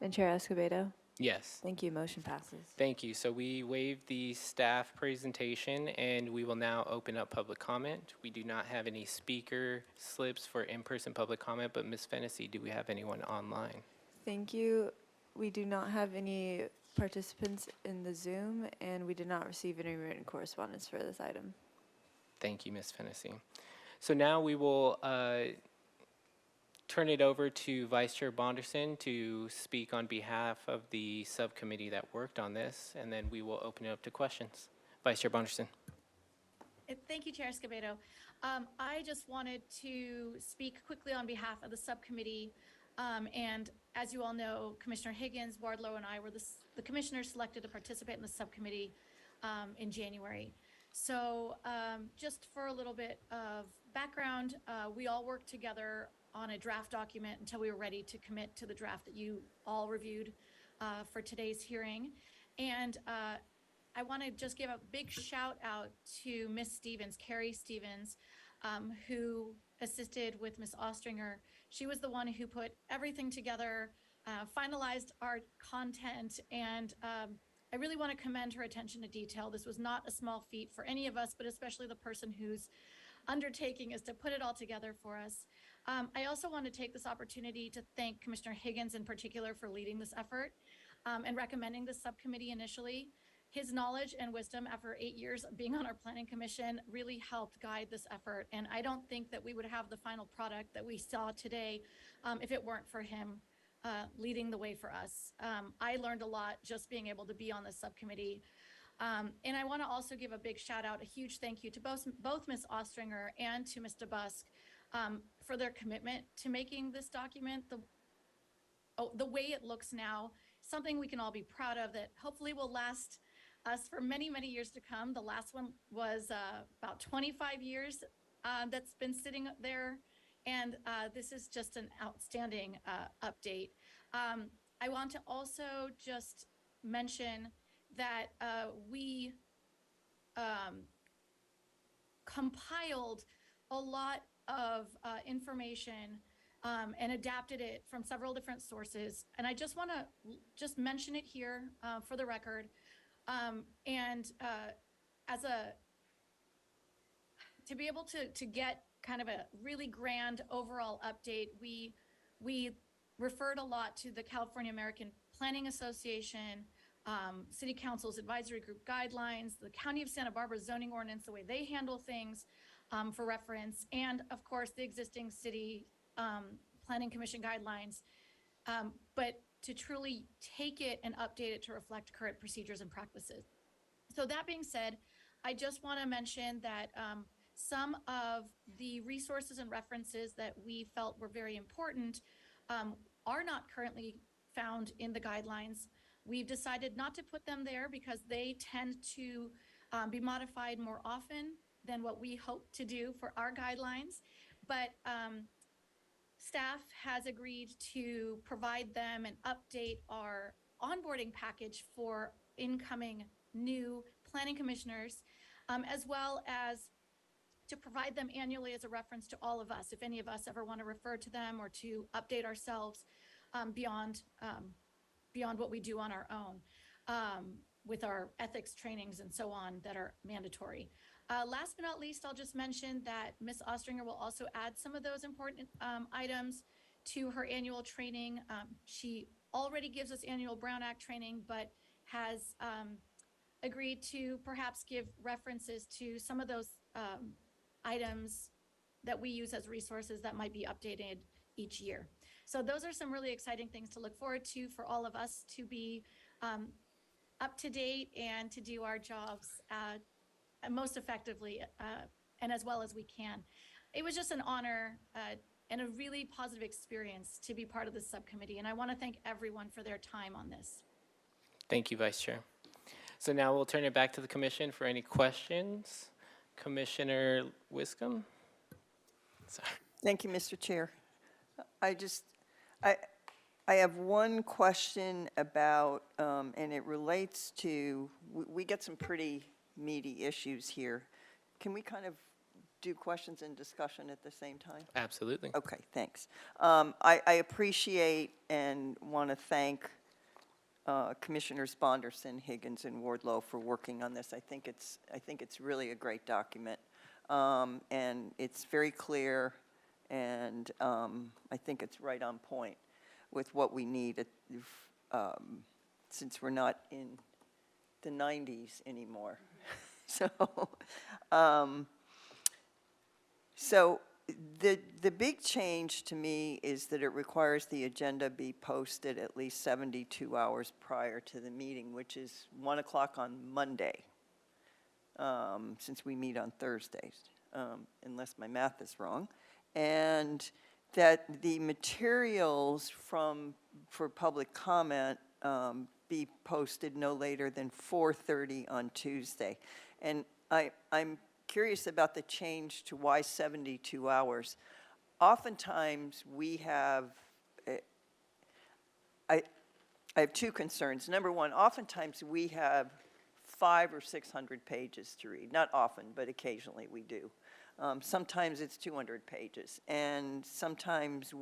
and Chair Escobedo. Yes. Thank you. Motion passes. Thank you. So we waived the staff presentation, and we will now open up public comment. We do not have any speaker slips for in-person public comment, but Ms. Fennessy, do we have anyone online? Thank you. We do not have any participants in the Zoom, and we did not receive any written correspondence for this item. Thank you, Ms. Fennessy. So now we will turn it over to Vice Chair Bonderson to speak on behalf of the subcommittee that worked on this, and then we will open it up to questions. Vice Chair Bonderson. Thank you, Chair Escobedo. I just wanted to speak quickly on behalf of the subcommittee. And as you all know, Commissioner Higgins, Wardlow, and I were the commissioners selected to participate in the subcommittee in January. So just for a little bit of background, we all worked together on a draft document until we were ready to commit to the draft that you all reviewed for today's hearing. And I want to just give a big shout out to Miss Stevens, Carrie Stevens, who assisted with Miss Ostringer. She was the one who put everything together, finalized our content, and I really want to commend her attention to detail. This was not a small feat for any of us, but especially the person whose undertaking is to put it all together for us. I also want to take this opportunity to thank Commissioner Higgins in particular for leading this effort and recommending this subcommittee initially. His knowledge and wisdom after 8 years of being on our planning commission really helped guide this effort. And I don't think that we would have the final product that we saw today if it weren't for him leading the way for us. I learned a lot just being able to be on this subcommittee. And I want to also give a big shout out, a huge thank you to both Ms. Ostringer and to Mr. Busk for their commitment to making this document the way it looks now, something we can all be proud of that hopefully will last us for many, many years to come. The last one was about 25 years that's been sitting there. And this is just an outstanding update. I want to also just mention that we compiled a lot of information and adapted it from several different sources. And I just want to just mention it here for the record. To be able to get kind of a really grand overall update, we referred a lot to the California American Planning Association, City Council's advisory group guidelines, the County of Santa Barbara zoning ordinance, the way they handle things for reference, and of course the existing city planning commission guidelines. But to truly take it and update it to reflect current procedures and practices. So that being said, I just want to mention that some of the resources and references that we felt were very important are not currently found in the guidelines. We've decided not to put them there because they tend to be modified more often than what we hope to do for our guidelines. But staff has agreed to provide them and update our onboarding package for incoming new planning commissioners, as well as to provide them annually as a reference to all of us, if any of us ever want to refer to them or to update ourselves beyond what we do on our own with our ethics trainings and so on that are mandatory. Last but not least, I'll just mention that Ms. Ostringer will also add some of those important items to her annual training. She already gives us annual Brown Act training, but has agreed to perhaps give references to some of those items that we use as resources that might be updated each year. So those are some really exciting things to look forward to for all of us to be up to date and to do our jobs most effectively and as well as we can. It was just an honor and a really positive experience to be part of this subcommittee, and I want to thank everyone for their time on this. Thank you, Vice Chair. So now we'll turn it back to the commission for any questions. Commissioner Wiscombe? Sorry. Thank you, Mr. Chair. I have one question about, and it relates to, we get some pretty meaty issues here. Can we kind of do questions and discussion at the same time? Absolutely. Okay, thanks. I appreciate and want to thank Commissioners Bonderson, Higgins, and Wardlow for working on this. I think it's really a great document, and it's very clear, and I think it's right on point with what we need since we're not in the 90s anymore. So the big change to me is that it requires the agenda be posted at least 72 hours prior to the meeting, which is 1 o'clock on Monday, since we meet on Thursdays, unless my math is wrong. And that the materials for public comment be posted no later than 4:30 on Tuesday. And I'm curious about the change to why 72 hours. Oftentimes, we have, I have two concerns. Number one, oftentimes we have 500 or 600 pages to read. Not often, but occasionally we do. Sometimes it's 200 pages. And sometimes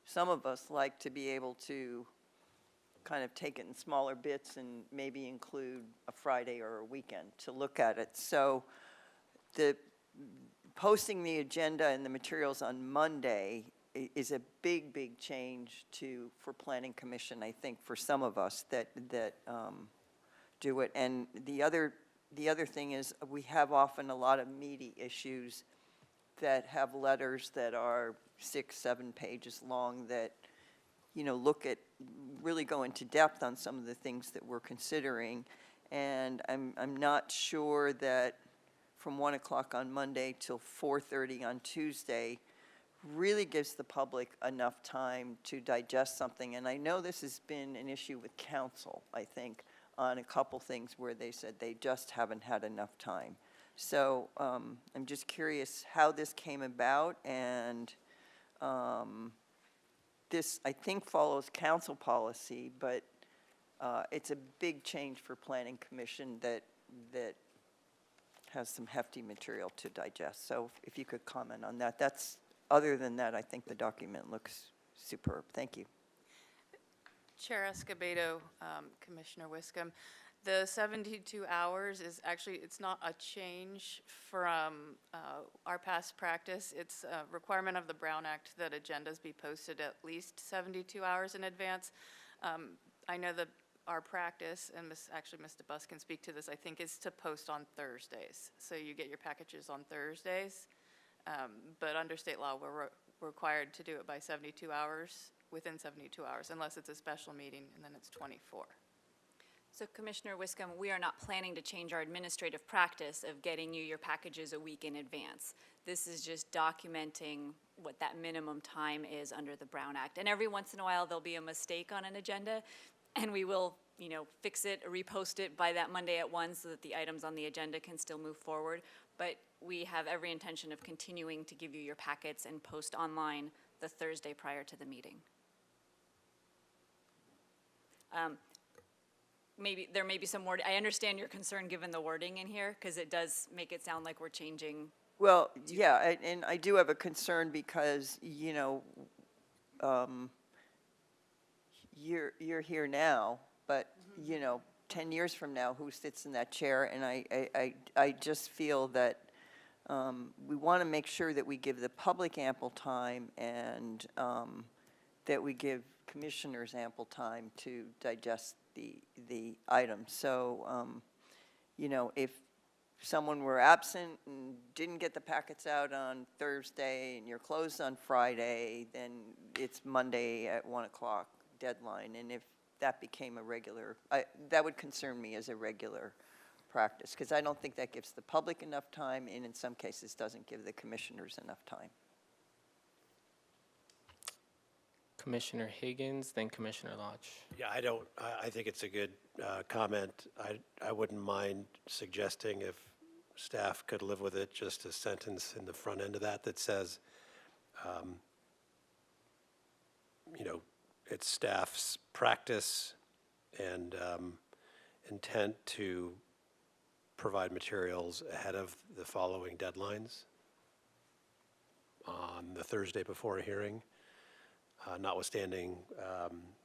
some of us like to be able to kind of take it in smaller bits and maybe include a Friday or a weekend to look at it. So posting the agenda and the materials on Monday is a big, big change for Planning Commission, I think, for some of us that do it. And the other thing is we have often a lot of meaty issues that have letters that are 6-7 pages long that really go into depth on some of the things that we're considering. And I'm not sure that from 1 o'clock on Monday till 4:30 on Tuesday really gives the public enough time to digest something. And I know this has been an issue with council, I think, on a couple things where they said they just haven't had enough time. So I'm just curious how this came about, and this, I think, follows council policy, but it's a big change for Planning Commission that has some hefty material to digest. So if you could comment on that. Other than that, I think the document looks superb. Thank you. Chair Escobedo, Commissioner Wiscombe, the 72 hours is actually, it's not a change from our past practice. It's a requirement of the Brown Act that agendas be posted at least 72 hours in advance. I know that our practice, and Ms. DeBus can speak to this, I think, is to post on Thursdays. So you get your packages on Thursdays, but under state law, we're required to do it by 72 hours, within 72 hours, unless it's a special meeting, and then it's 24. So Commissioner Wiscombe, we are not planning to change our administrative practice of getting you your packages a week in advance. This is just documenting what that minimum time is under the Brown Act. And every once in a while, there'll be a mistake on an agenda, and we will, fix it, repost it by that Monday at 1 so that the items on the agenda can still move forward. But we have every intention of continuing to give you your packets and post online the Thursday prior to the meeting. There may be some word. I understand your concern given the wording in here, because it does make it sound like we're changing. Well, yeah, and I do have a concern because, you're here now, but, 10 years from now who sits in that chair, and I just feel that we want to make sure that we give the public ample time and that we give commissioners ample time to digest the item. So, you know, if someone were absent and didn't get the packets out on Thursday and you're closed on Friday, then it's Monday at 1 o'clock deadline. And if that became a regular, that would concern me as a regular practice, because I don't think that gives the public enough time, and in some cases doesn't give the commissioners enough time. Commissioner Higgins, then Commissioner Lodge. Yeah, I think it's a good comment. I wouldn't mind suggesting, if staff could live with it, just a sentence in the front end of that says, you know, it's staff's practice and intent to provide materials ahead of the following deadlines on the Thursday before a hearing. Notwithstanding,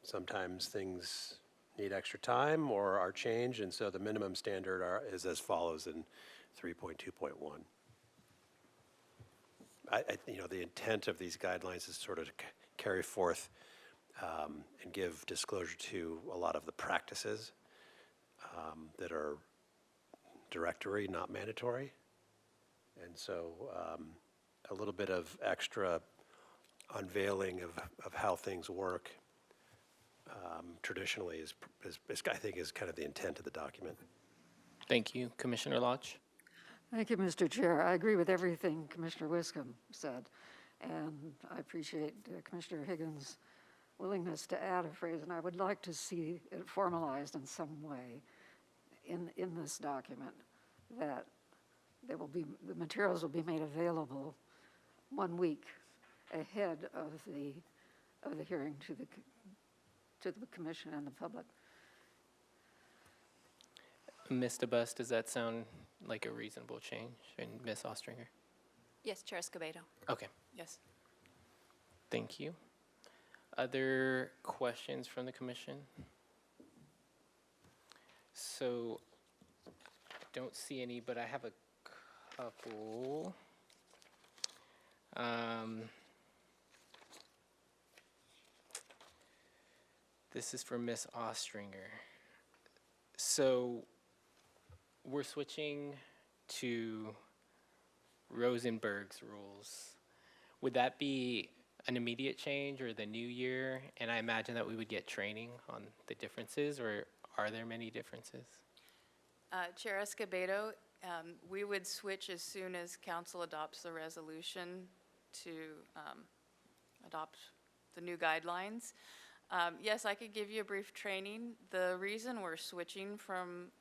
sometimes things need extra time or are changed, and so the minimum standard is as follows in 3.2.1. You know, the intent of these guidelines is sort of to carry forth and give disclosure to a lot of the practices that are directory, not mandatory. And so a little bit of extra unveiling of how things work traditionally is I think is kind of the intent of the document. Thank you. Commissioner Lodge? Thank you, Mr. Chair. I agree with everything Commissioner Wiscombe said, and I appreciate Commissioner Higgins' willingness to add a phrase, and I would like to see it formalized in some way in this document, that the materials will be made available 1 week ahead of the hearing to the commission and the public. Ms. DeBus, does that sound like a reasonable change? And Ms. Ostringer? Yes, Chair Escobedo. Okay, Yes. thank you. Other questions from the commission? So, I don't see any, but I have a couple. This is for Ms. Ostringer. So, we're switching to Rosenberg's rules. Would that be an immediate change or the new year? And I imagine that we would get training on the differences, or are there many differences? Chair Escobedo, we would switch as soon as council adopts the resolution to adopt the new guidelines. Yes, I could give you a brief training. The reason we're switching from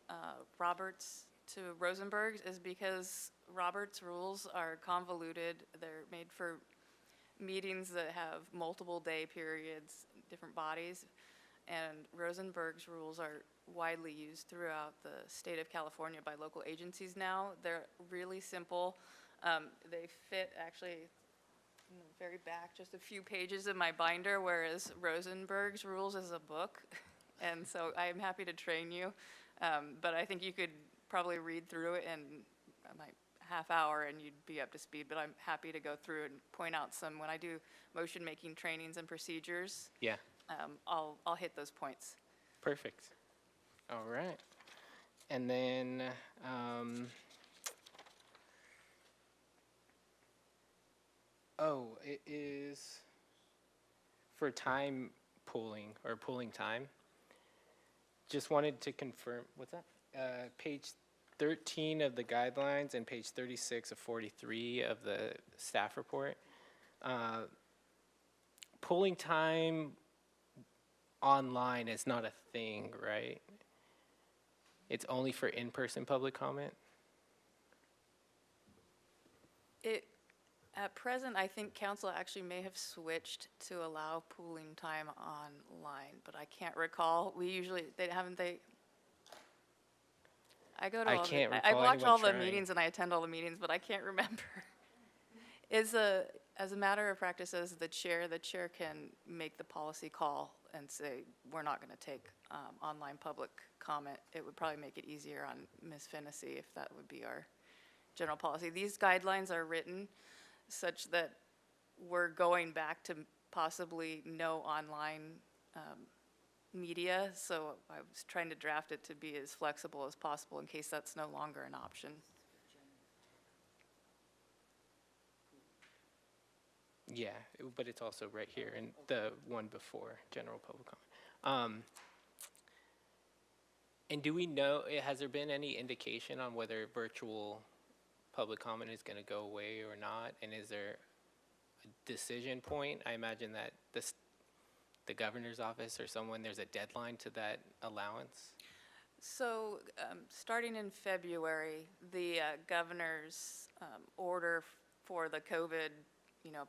Roberts to Rosenberg's is because Roberts' rules are convoluted. They're made for meetings that have multiple day periods, different bodies, and Rosenberg's rules are widely used throughout the state of California by local agencies now. They're really simple. They fit actually in the very back, just a few pages of my binder, whereas Rosenberg's rules is a book. And so I'm happy to train you, but I think you could probably read through it in like half hour and you'd be up to speed, but I'm happy to go through and point out some, when I do motion-making trainings and procedures, Yeah, I'll hit those points. perfect. All right. And then, it is for time pooling or pooling time. Just wanted to confirm, what's that? Page 13 of the guidelines and page 36 of 43 of the staff report. Pooling time online is not a thing, right? It's only for in-person public comment? At present, I think council actually may have switched to allow pooling time online, but I can't recall. We usually, I go to I all can't the, recall I watch anyone all the trying. meetings and I attend all the meetings, but I can't remember. As a matter of practice, as the chair can make the policy call and say, we're not going to take online public comment. It would probably make it easier on Ms. Fennessy if that would be our general policy. These guidelines are written such that we're going back to possibly no online media, so I was trying to draft it to be as flexible as possible in case that's no longer an option. Yeah, but it's also right here in the one before general public comment. And do we know, has there been any indication on whether virtual public comment is going to go away or not? And is there a decision point? I imagine that the governor's office or someone, there's a deadline to that allowance? So, starting in February, the governor's order for the COVID,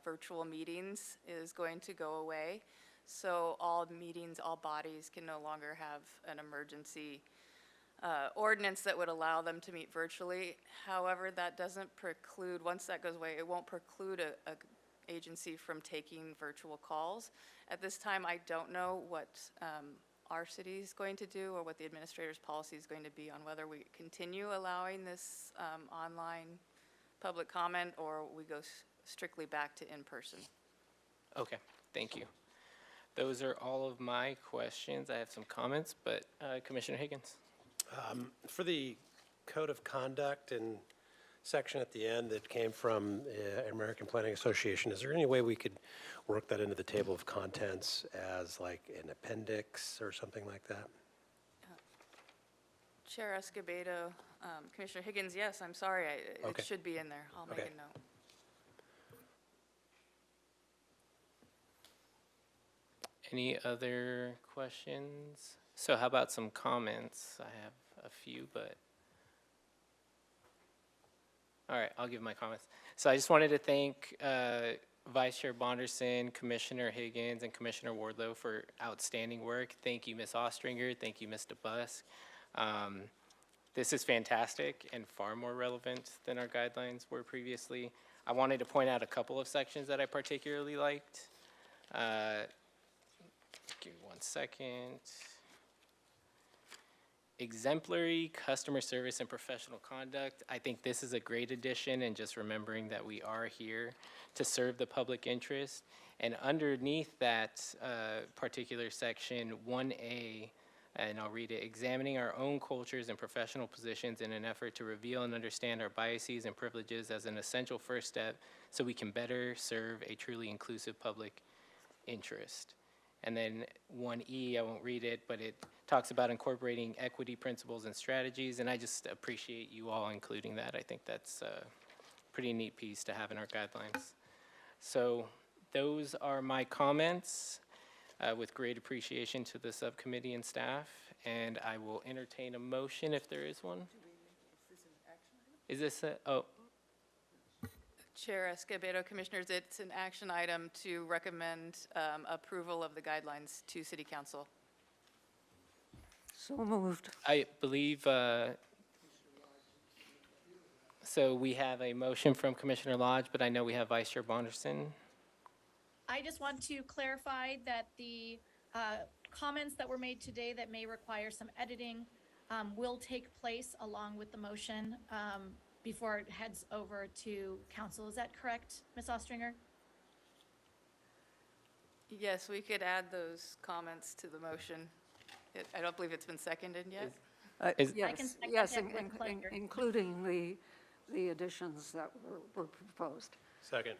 virtual meetings is going to go away. So all meetings, all bodies can no longer have an emergency ordinance that would allow them to meet virtually. However, that doesn't preclude, once that goes away, it won't preclude a agency from taking virtual calls. At this time, I don't know what our city is going to do or what the administrator's policy is going to be on whether we continue allowing this online public comment or we go strictly back to in-person. Okay, thank you. Those are all of my questions. I have some comments, but Commissioner Higgins. For the code of conduct and section at the end that came from American Planning Association, is there any way we could work that into the table of contents as like an appendix or something like that? Chair Escobedo, Commissioner Higgins, yes, I'm sorry, Okay. it should be in there. I'll make Okay. a note. Any other questions? So how about some comments? I have a few, but. All right, I'll give my comments. So I just wanted to thank Vice Chair Bonderson, Commissioner Higgins, and Commissioner Wardlow for outstanding work. Thank you, Ms. Ostringer. Thank you, Mr. Busk. This is fantastic and far more relevant than our guidelines were previously. I wanted to point out a couple of sections that I particularly liked. Give me 1 second. Exemplary customer service and professional conduct. I think this is a great addition, and just remembering that we are here to serve the public interest. And underneath that particular section, 1A, and I'll read it, examining our own cultures and professional positions in an effort to reveal and understand our biases and privileges as an essential first step so we can better serve a truly inclusive public interest. And then 1E, I won't read it, but it talks about incorporating equity principles and strategies, and I just appreciate you all including that. I think that's a pretty neat piece to have in our guidelines. So those are my comments with great appreciation to the subcommittee and staff, and I will entertain a motion if there is one. Is this a, oh, Chair Escobedo, Commissioners, it's an action item to recommend approval of the guidelines to City Council. So moved. I believe, so we have a motion from Commissioner Lodge, but I know we have Vice Chair Bonderson. I just want to clarify that the comments that were made today that may require some editing will take place along with the motion before it heads over to council. Is that correct, Ms. Ostringer? Yes, we could add those comments to the motion. I don't believe it's been seconded yet. Yes, yes, including the additions that were proposed. Second.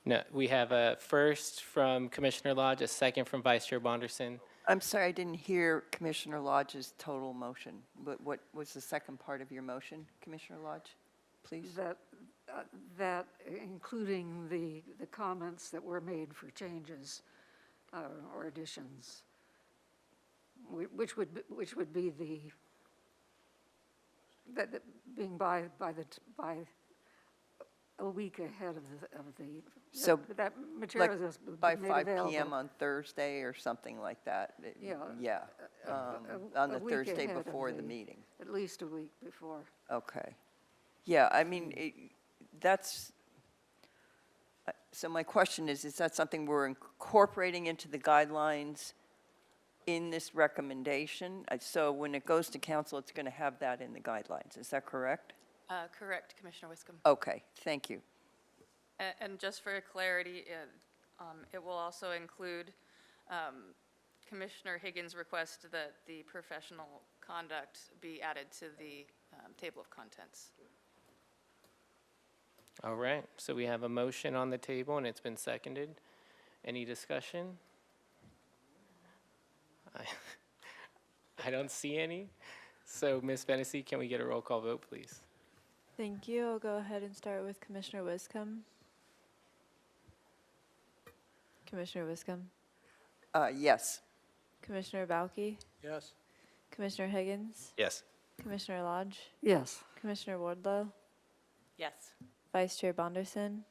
No, we have a first from Commissioner Lodge, a second from Vice Chair Bonderson. I'm sorry, I didn't hear Commissioner Lodge's total motion. What was the second part of your motion, Commissioner Lodge, please? That including the comments that were made for changes or additions, which would be that being by a week ahead of the So, that material like is by made 5 available. PM on Thursday or something like that? Yeah. Yeah, A on the week Thursday ahead of before the meeting. At least a week before. Okay. Yeah, I mean, that's, So my question is that something we're incorporating into the guidelines in this recommendation? So when it goes to council, it's going to have that in the guidelines, is that correct? Correct, Commissioner Wiscombe. Okay, thank you. And just for clarity, it will also include Commissioner Higgins' request that the professional conduct be added to the table of contents. All right, so we have a motion on the table and it's been seconded. Any discussion? I don't see any. So Ms. Fennessy, can we get a roll call vote, please? Thank you. I'll go ahead and start with Commissioner Wiscombe. Commissioner Wiscombe, Yes. Commissioner Bauke, Yes. Commissioner Higgins, Yes. Commissioner Lodge, Yes. Commissioner Wardlow, Yes. Vice Chair Bonderson,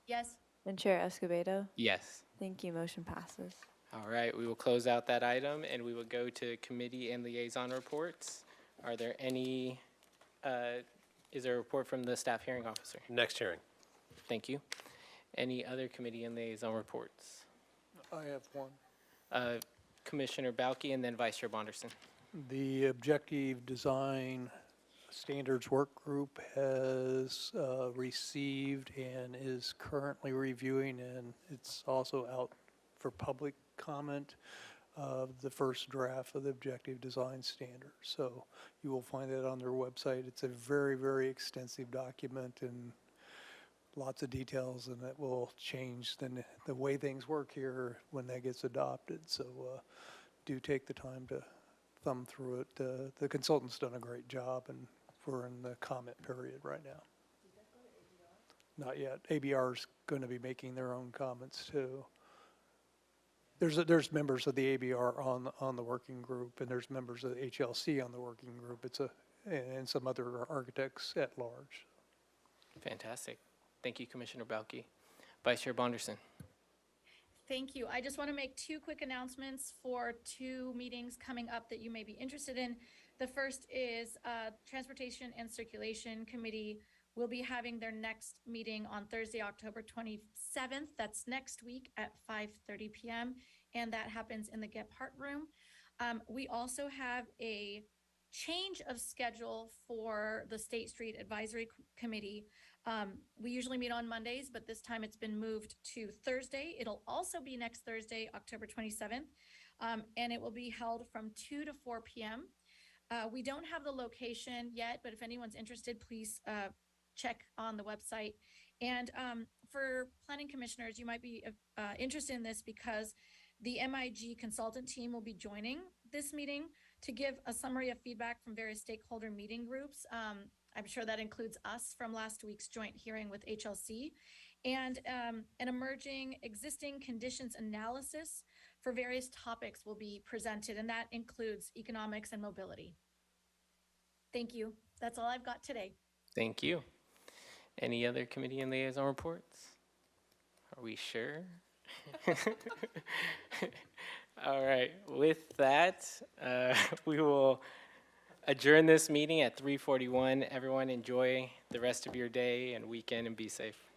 Yes. and Chair Escobedo. Yes. Thank you. Motion passes. All right, we will close out that item and we will go to committee and liaison reports. Are there any, is there a report from the staff hearing officer? Next hearing. Thank you. Any other committee and liaison reports? I have one. Commissioner Bauke and then Vice Chair Bonderson. The Objective Design Standards Work Group has received and is currently reviewing, and it's also out for public comment of the first draft of the Objective Design Standards. So you will find that on their website. It's a very, very extensive document and lots of details, and it will change the way things work here when that gets adopted. So do take the time to thumb through it. The consultant's done a great job, and we're in the comment period right now. Not yet. ABR's going to be making their own comments too. There's members of the ABR on the working group, and there's members of the HLC on the working group. And some other architects at large. Fantastic. Thank you, Commissioner Bauke. Vice Chair Bonderson. Thank you. I just want to make two quick announcements for two meetings coming up that you may be interested in. The first is Transportation and Circulation Committee will be having their next meeting on Thursday, October 27th. That's next week at 5:30 p.m. and that happens in the Gephardt Room. We also have a change of schedule for the State Street Advisory Committee. We usually meet on Mondays, but this time it's been moved to Thursday. It'll also be next Thursday, October 27th, and it will be held from 2 to 4 p.m. We don't have the location yet, but if anyone's interested, please check on the website. And for planning commissioners, you might be interested in this because the MIG consultant team will be joining this meeting to give a summary of feedback from various stakeholder meeting groups. I'm sure that includes us from last week's joint hearing with HLC, and an emerging existing conditions analysis for various topics will be presented, and that includes economics and mobility. Thank you. That's all I've got today. Thank you. Any other committee and liaison reports? Are we sure? All right, with that, we will adjourn this meeting at 3:41. Everyone enjoy the rest of your day and weekend and be safe.